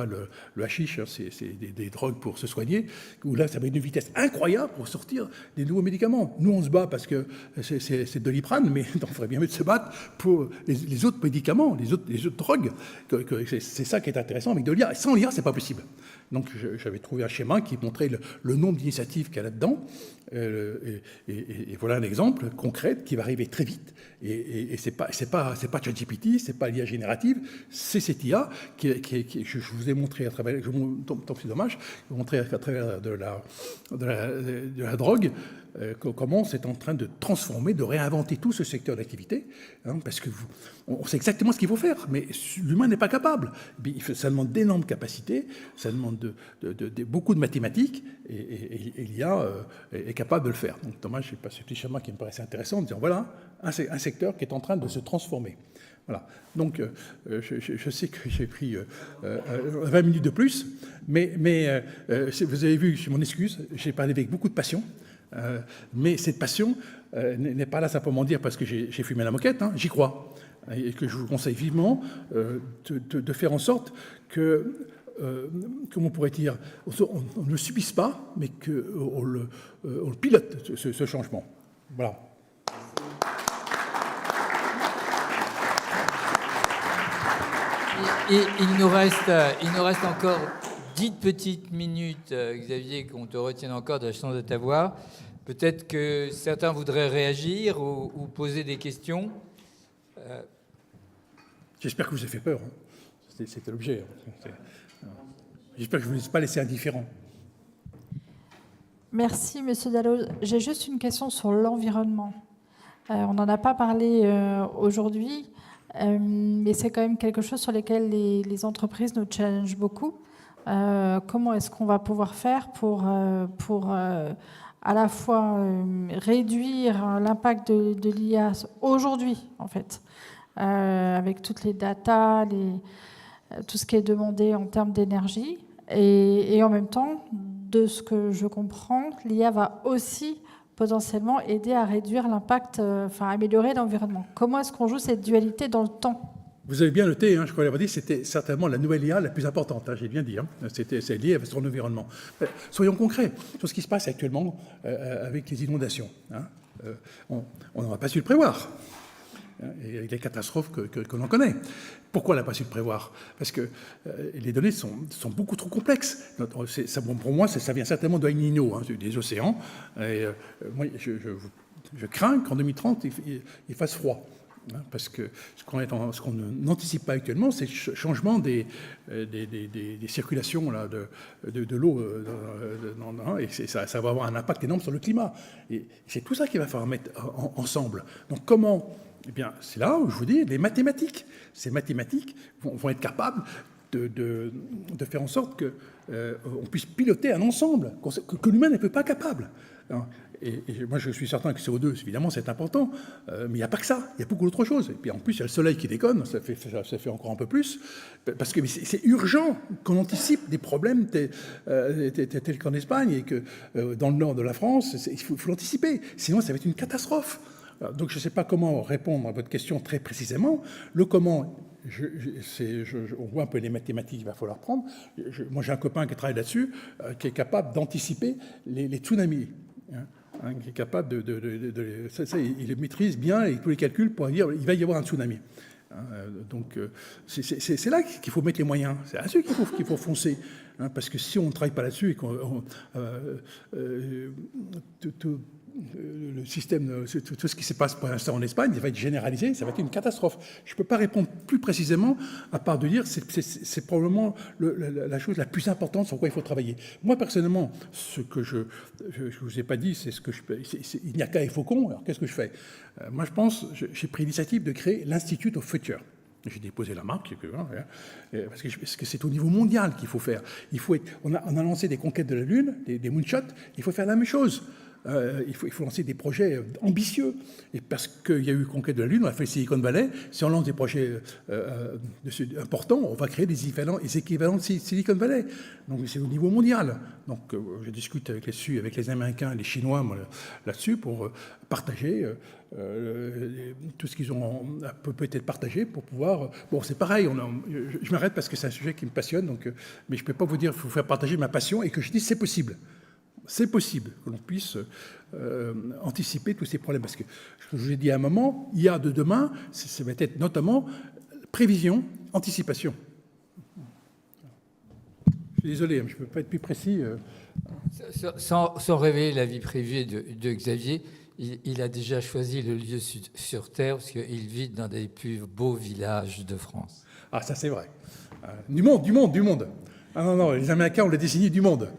le hashish, hein, c'est des drogues pour se soigner, où là, ça va une vitesse incroyable pour sortir des nouveaux médicaments. Nous, on se bat parce que c'est de Doliprane, mais on ferait bien mieux de se battre pour les autres médicaments, les autres drogues. C'est ça qui est intéressant avec de l'IA. Sans l'IA, c'est pas possible. Donc, j'avais trouvé un schéma qui montrait le nombre d'initiatives qu'il y a là-dedans. Et voilà un exemple concret qui va arriver très vite. Et c'est pas ChatGPT, c'est pas l'IA générative, c'est cette IA je vous ai montré à travers, tant pis dommage, je vous ai montré à travers de la drogue comment c'est en train de transformer, de réinventer tout ce secteur d'activité, parce que on sait exactement ce qu'il faut faire, mais l'humain n'est pas capable. Ça demande d'énormes capacités, ça demande beaucoup de mathématiques, et l'IA est capable de le faire. Donc dommage, j'ai pas ce petit schéma qui me paraissait intéressant, en disant voilà un secteur qui est en train de se transformer. Voilà. Donc je sais que j'ai pris 20 minutes de plus, mais vous avez vu, je m'en excuse, j'ai parlé avec beaucoup de passion. Mais cette passion n'est pas là simplement dire parce que j'ai fumé la moquette, j'y crois. Et que je vous conseille vivement de faire en sorte que, comment on pourrait dire, on ne le subisse pas, mais qu'on le pilote, ce changement. Voilà. Et il nous reste encore 10 petites minutes, Xavier, qu'on te retienne encore de la chance de t'avoir. Peut-être que certains voudraient réagir ou poser des questions. J'espère que vous avez fait peur. C'était l'objet. J'espère que je ne vous ai pas laissé indifférent. Merci, Monsieur Zallone. J'ai juste une question sur l'environnement. On n'en a pas parlé aujourd'hui, mais c'est quand même quelque chose sur lequel les entreprises nous challengent beaucoup. Comment est-ce qu'on va pouvoir faire pour à la fois réduire l'impact de l'IA aujourd'hui, en fait, avec toutes les datas, tout ce qui est demandé en termes d'énergie, et en même temps, de ce que je comprends, l'IA va aussi potentiellement aider à réduire l'impact, améliorer l'environnement. Comment est-ce qu'on joue cette dualité dans le temps ? Vous avez bien noté, je crois l'avoir dit, c'était certainement la nouvelle IA la plus importante, j'ai bien dit. C'est lié à son environnement. Soyons concrets sur ce qui se passe actuellement avec les inondations. On n'aurait pas su le prévoir. Et les catastrophes que l'on connaît. Pourquoi on n'a pas su le prévoir ? Parce que les données sont beaucoup trop complexes. Pour moi, ça vient certainement de Alignement, des océans. Et moi, je crains qu'en 2030, il fasse froid. Parce que ce qu'on n'anticipe pas actuellement, c'est le changement des circulations là, de l'eau, et ça va avoir un impact énorme sur le climat. Et c'est tout ça qu'il va falloir mettre ensemble. Donc comment ? Eh bien, c'est là où je vous dis, les mathématiques. Ces mathématiques vont être capables de faire en sorte qu'on puisse piloter un ensemble que l'humain ne peut pas capable. Et moi, je suis certain que CO2, évidemment, c'est important, mais il n'y a pas que ça, il y a beaucoup d'autres choses. Et puis en plus, il y a le soleil qui déconne, ça fait encore un peu plus, parce que c'est urgent qu'on anticipe des problèmes tels qu'en Espagne et que dans le nord de la France, il faut l'anticiper, sinon ça va être une catastrophe. Donc je ne sais pas comment répondre à votre question très précisément. Le comment, on voit un peu les mathématiques qu'il va falloir prendre. Moi, j'ai un copain qui travaille là-dessus, qui est capable d'anticiper les tsunamis. Qui est capable il les maîtrise bien et tous les calculs pour dire il va y avoir un tsunami. Donc c'est là qu'il faut mettre les moyens, c'est à ceux qu'il faut foncer, parce que si on ne travaille pas là-dessus et qu'on le système, tout ce qui se passe pour l'instant en Espagne, il va être généralisé, ça va être une catastrophe. Je ne peux pas répondre plus précisément, à part de dire c'est probablement la chose la plus importante sur quoi il faut travailler. Moi, personnellement, ce que je ne vous ai pas dit, c'est ce que je fais. Il n'y a qu'à et Faucon, alors qu'est-ce que je fais ? Moi, je pense, j'ai pris l'initiative de créer l'Institute of Future. J'ai déposé la marque, parce que c'est au niveau mondial qu'il faut faire. On a lancé des conquêtes de la Lune, des moonshots, il faut faire la même chose. Il faut lancer des projets ambitieux. Et parce qu'il y a eu Conquête de la Lune, on a fait Silicon Valley. Si on lance des projets importants, on va créer des équivalents de Silicon Valley. Donc c'est au niveau mondial. Donc je discute avec les Américains et les Chinois là-dessus pour partager tout ce qu'ils ont peut-être partagé pour pouvoir... Bon, c'est pareil, je m'arrête parce que c'est un sujet qui me passionne, mais je ne peux pas vous dire qu'il faut faire partager ma passion et que je dis c'est possible. C'est possible que l'on puisse anticiper tous ces problèmes. Parce que, je vous ai dit à un moment, IA de demain, ça va être notamment prévision, anticipation. suis désolé, je ne peux pas être plus précis. Sans révéler la vie privée de Xavier, il a déjà choisi le lieu sur Terre parce qu'il vit dans des plus beaux villages de France. Ah, ça c'est vrai. Du monde. Ah non, les Américains ont les décennies du monde.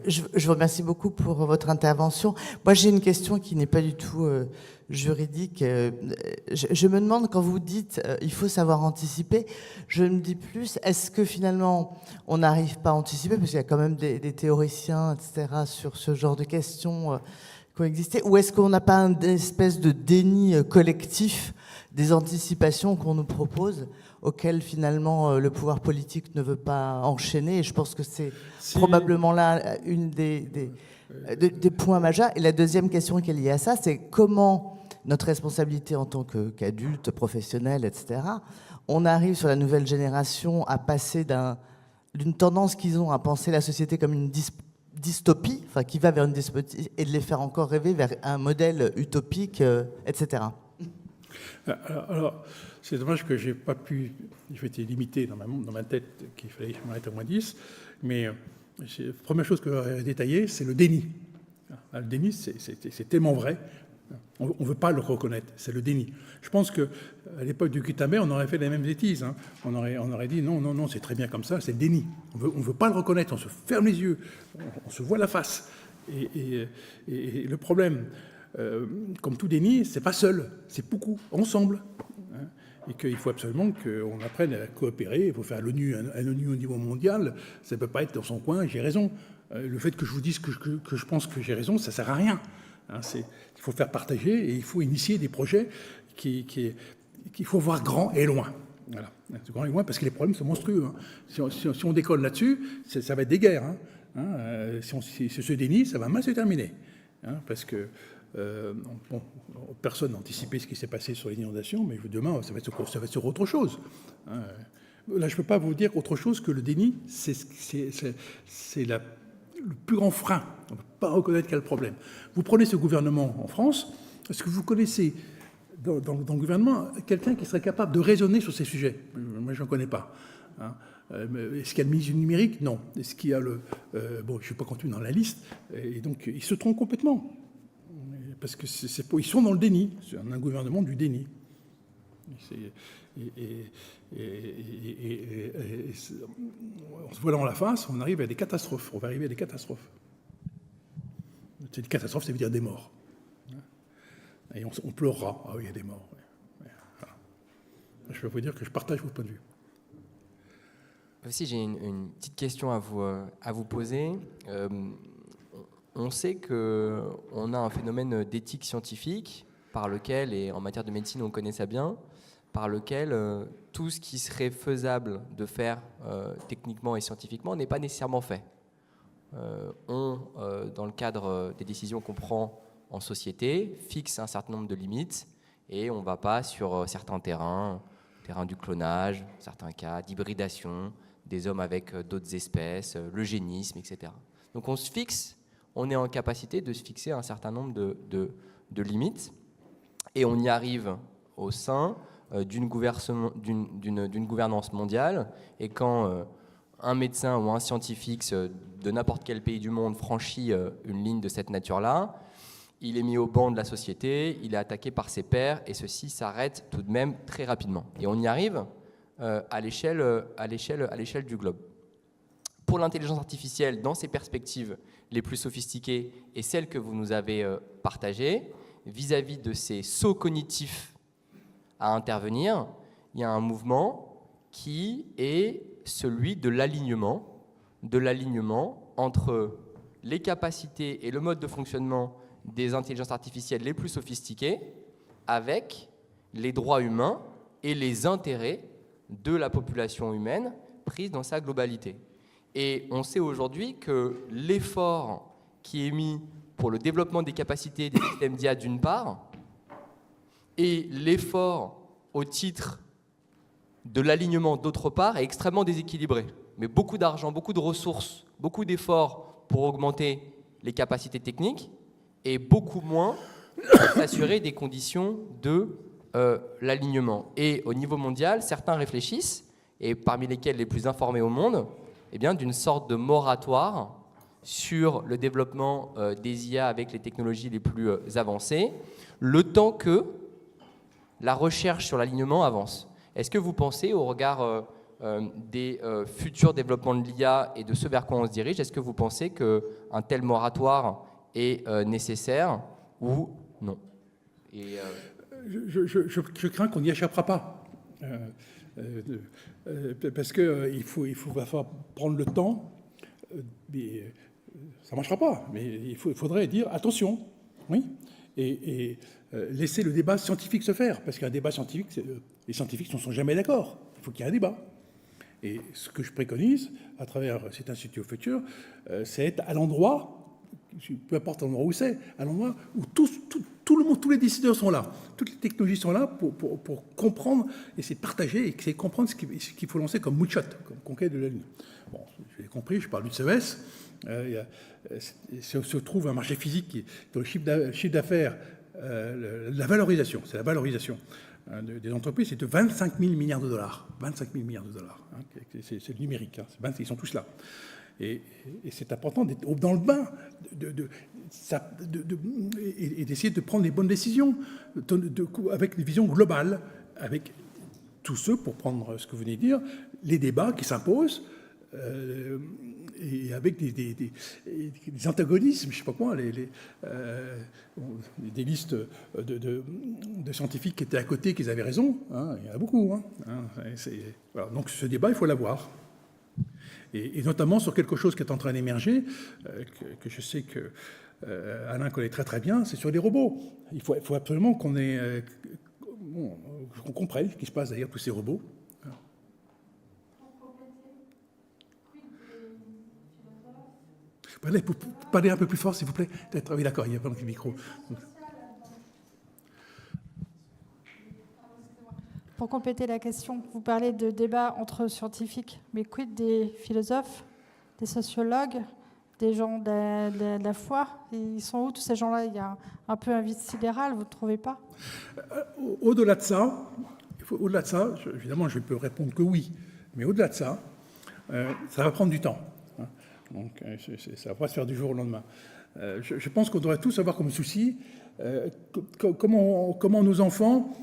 Je vous remercie beaucoup pour votre intervention. Moi, j'ai une question qui n'est pas du tout juridique. Je me demande, quand vous dites il faut savoir anticiper, je me dis plus, est-ce que finalement on n'arrive pas à anticiper, parce qu'il y a quand même des théoriciens, etc., sur ce genre de questions qui ont existé, ou est-ce qu'on n'a pas une espèce de déni collectif des anticipations qu'on nous propose, auxquelles finalement le pouvoir politique ne veut pas enchaîner? Et je pense que c'est probablement là une des points majeurs. Et la deuxième question qui est liée à ça, c'est comment notre responsabilité en tant qu'adulte, professionnel, etc., on arrive sur la nouvelle génération à passer d'une tendance qu'ils ont à penser la société comme une dystopie, enfin qui va vers une dystopie, et de les faire encore rêver vers un modèle utopique, etc. Alors, c'est dommage que j'ai pas pu. J'ai été limité dans ma tête qu'il fallait que je m'arrête à moins 10. Mais la première chose que j'aurais détaillée, c'est le déni. Le déni, c'est tellement vrai. On ne veut pas le reconnaître. C'est le déni. Je pense qu'à l'époque du Gutenberg, on aurait fait les mêmes bêtises. Hein. On aurait dit non, c'est très bien comme ça, c'est le déni. On ne veut pas le reconnaître. On se ferme les yeux. On se voit la face. Et le problème, comme tout déni, c'est pas seul, c'est beaucoup, ensemble. Hein, et qu'il faut absolument qu'on apprenne à coopérer. Il faut faire un ONU au niveau mondial. Ça ne peut pas être dans son coin, j'ai raison. Le fait que je vous dise que je pense que j'ai raison, ça ne sert à rien. Hein, il faut faire partager et il faut initier des projets qu'il faut voir grand et loin. Voilà. Grand et loin parce que les problèmes sont monstrueux. Hein. Si on décolle là-dessus, ça va être des guerres. Hein. Si ce déni, ça va mal se terminer. Hein, parce que personne n'a anticipé ce qui s'est passé sur les inondations, mais demain, ça va être sur autre chose. Hein. Là, je ne peux pas vous dire autre chose que le déni, c'est le plus grand frein. On ne peut pas reconnaître quel problème. Vous prenez ce gouvernement en France, est-ce que vous connaissez dans le gouvernement quelqu'un qui serait capable de raisonner sur ces sujets? Moi, je n'en connais pas. Hein. Est-ce qu'il y a le ministre du numérique? Non. Est-ce qu'il y a le... je ne vais pas continuer dans la liste. Et donc, ils se trompent complètement. Parce que ils sont dans le déni. C'est un gouvernement du déni. En se voilant la face, on arrive à des catastrophes. On va arriver à des catastrophes. C'est des catastrophes, ça veut dire des morts. Et on pleurera. Ah oui, il y a des morts. Voilà. Je peux vous dire que je partage votre point de vue. Aussi, j'ai une petite question à vous poser. On sait qu'on a un phénomène d'éthique scientifique par lequel, et en matière de médecine on connaît ça bien, par lequel tout ce qui serait faisable de faire techniquement et scientifiquement n'est pas nécessairement fait. Dans le cadre des décisions qu'on prend en société, fixe un certain nombre de limites et on ne va pas sur certains terrains du clonage, certains cas d'hybridation, des hommes avec d'autres espèces, l'eugénisme, etc. Donc on est en capacité de se fixer un certain nombre de limites et on y arrive au sein d'une gouvernance mondiale. Et quand un médecin ou un scientifique de n'importe quel pays du monde franchit une ligne de cette nature-là, il est mis au banc de la société, il est attaqué par ses pairs, et ceci s'arrête tout de même très rapidement. Et on y arrive à l'échelle du globe. Pour l'intelligence artificielle, dans ses perspectives les plus sophistiquées et celles que vous nous avez partagées, vis-à-vis de ces sauts cognitifs à intervenir, il y a un mouvement qui est celui de l'alignement entre les capacités et le mode de fonctionnement des intelligences artificielles les plus sophistiquées avec les droits humains et les intérêts de la population humaine prise dans sa globalité. Et on sait aujourd'hui que l'effort qui est mis pour le développement des capacités des systèmes d'IA d'une part et l'effort au titre de l'alignement d'autre part est extrêmement déséquilibré. Mais beaucoup d'argent, beaucoup de ressources, beaucoup d'efforts pour augmenter les capacités techniques et beaucoup moins pour s'assurer des conditions de l'alignement. Et au niveau mondial, certains réfléchissent, et parmi lesquels les plus informés au monde, bien, d'une sorte de moratoire sur le développement des IA avec les technologies les plus avancées, le temps que la recherche sur l'alignement avance. Est-ce que vous pensez, au regard des futurs développements de l'IA et de ce vers quoi on se dirige, est-ce que vous pensez qu'un tel moratoire est nécessaire ou non? Et, je crains qu'on n'y échappera pas. Parce qu'il va falloir prendre le temps. Mais ça ne marchera pas. Mais il faudrait dire attention. Oui. Et laisser le débat scientifique se faire. Parce qu'un débat scientifique, les scientifiques ne sont jamais d'accord. Il faut qu'il y ait un débat. Et ce que je préconise, à travers cet Institut au futur, c'est être à l'endroit, peu importe l'endroit où c'est, à l'endroit où tout le monde, tous les décideurs sont là, toutes les technologies sont là pour comprendre, essayer de partager et essayer de comprendre ce qu'il faut lancer comme moonshot, comme conquête de la Lune. Bon, j'ai compris, je parle du CES. Se trouve un marché physique qui, dans le chiffre d'affaires, la valorisation, c'est la valorisation des entreprises, c'est de 25 000 milliards de dollars. 25 000 milliards de dollars. Hein, c'est le numérique. Hein, ils sont tous là. Et c'est important d'être dans le bain et d'essayer de prendre les bonnes décisions avec une vision globale, avec tous ceux, pour prendre ce que vous venez de dire, les débats qui s'imposent, et avec des antagonismes, je ne sais pas quoi, des listes de scientifiques qui étaient à côté, qui avaient raison, hein, il y en a beaucoup. Voilà, donc ce débat, il faut l'avoir. Et notamment sur quelque chose qui est en train d'émerger, que je sais que Alain connaît très très bien, c'est sur les robots. Il faut absolument qu'on comprenne ce qui se passe derrière tous ces robots. Vous pouvez parler un peu plus fort, s'il vous plaît. Oui, d'accord, il y a vraiment le micro. Pour compléter la question, vous parlez de débat entre scientifiques, mais quid des philosophes, des sociologues, des gens de la foi? Ils sont où tous ces gens-là? Il y a un peu un vide sidéral, vous ne trouvez pas? Au-delà de ça, évidemment, je peux répondre que oui, mais au-delà de ça, ça va prendre du temps. Donc, ça ne va pas se faire du jour au lendemain. Je pense qu'on devrait tous avoir comme souci comment nos enfants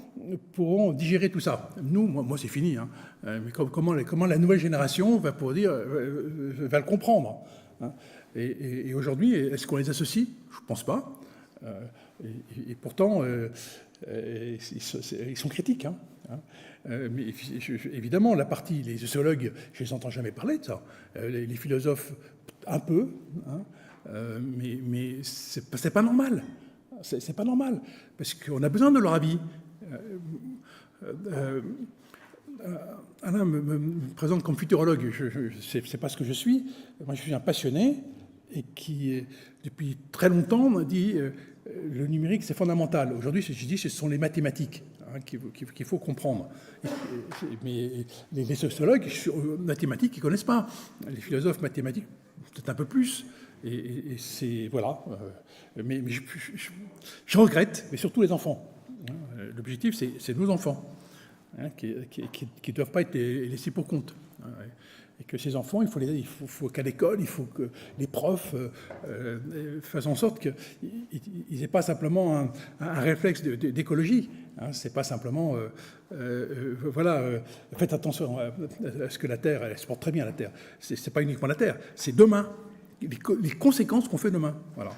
pourront digérer tout ça. Nous, moi c'est fini. Hein, mais comment la nouvelle génération va le comprendre. Hein. Et aujourd'hui, est-ce qu'on les associe? Je ne pense pas. Et pourtant, ils sont critiques. Hein. Mais évidemment, les sociologues, je ne les entends jamais parler de ça. Les philosophes, un peu. Hein. Mais c'est pas normal. C'est pas normal. Parce qu'on a besoin de leur avis. Alain me présente comme futurologue. C'est pas ce que je suis. Moi, je suis un passionné et qui, depuis très longtemps, me dit le numérique, c'est fondamental. Aujourd'hui, je dis ce sont les mathématiques qu'il faut comprendre. Mais les sociologues mathématiques, ils ne connaissent pas. Les philosophes mathématiques, peut-être un peu plus. Et c'est... Voilà. Mais je regrette, mais surtout les enfants. L'objectif, c'est nos enfants, qui ne doivent pas être laissés pour compte. Et que ces enfants, il faut qu'à l'école, il faut que les profs fassent en sorte qu'ils n'aient pas simplement un réflexe d'écologie. C'est pas simplement... faites attention à ce que la Terre, elle se porte très bien, la Terre. C'est pas uniquement la Terre, c'est demain. Les conséquences qu'on fait demain. Voilà.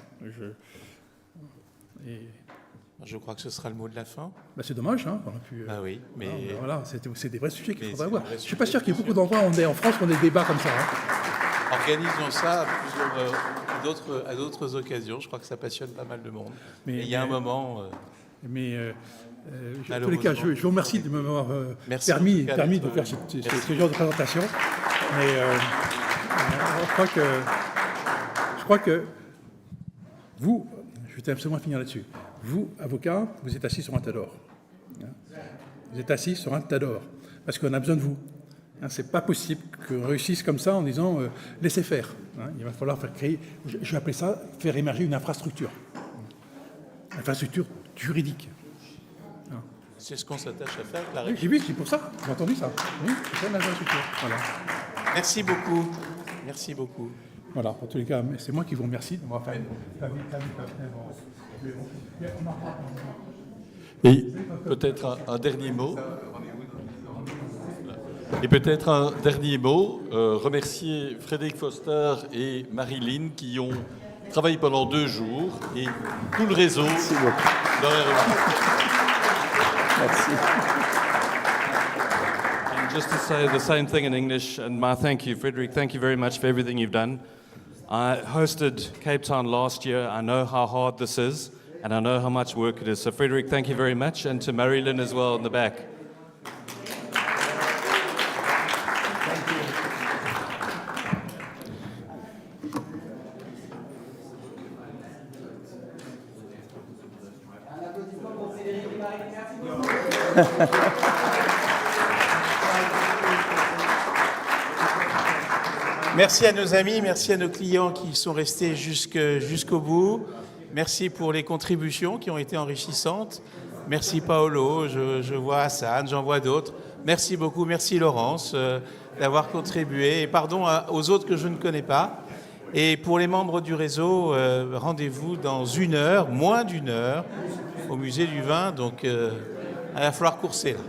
Je crois que ce sera le mot de la fin. C'est dommage. Hein, oui, mais... voilà, c'est des vrais sujets qu'il faudra avoir. Je ne suis pas sûr qu'il y ait beaucoup d'endroits en France où on ait des débats comme ça. Hein. Organisons ça à d'autres occasions. Je crois que ça passionne pas mal de monde. Mais il y a un moment... en tous les cas, je vous remercie de m'avoir permis de faire ce genre de présentation. Mais je crois que vous, je vais absolument finir là-dessus, vous, avocats, vous êtes assis sur un tas d'or. Vous êtes assis sur un tas d'or, parce qu'on a besoin de vous. Ce n'est pas possible qu'on réussisse comme ça en disant laissez faire. Il va falloir faire créer, je vais appeler ça, faire émerger une infrastructure juridique. C'est ce qu'on s'attache à faire avec la Oui, c'est pour ça, j'ai entendu ça. Oui, c'est ça l'infrastructure. Voilà. Merci beaucoup. Merci beaucoup. Voilà, en tous les cas, c'est moi qui vous remercie. On va faire Et peut-être un dernier mot. Et peut-être un dernier mot, remercier Frédéric Foster et Marilyn qui ont travaillé pendant 2 jours et tout le réseau dans les Merci. And just to say the same thing in English, and my thank you, Frederick, thank you very much for everything you've done. I hosted Cape Town last year. I know how hard this is, and I know how much work it is. So, Frederick, thank you very much, and to Marilyn as well in the back. Merci à nos amis, merci à nos clients qui sont restés jusqu'au bout. Merci pour les contributions qui ont été enrichissantes. Merci Paolo, je vois Hassan, j'en vois d'autres. Merci beaucoup, merci Laurence d'avoir contribué. Et pardon aux autres que je ne connais pas. Et pour les membres du réseau, rendez-vous dans 1 heure, moins d'1 heure, au musée du vin. Donc, il va falloir courser là.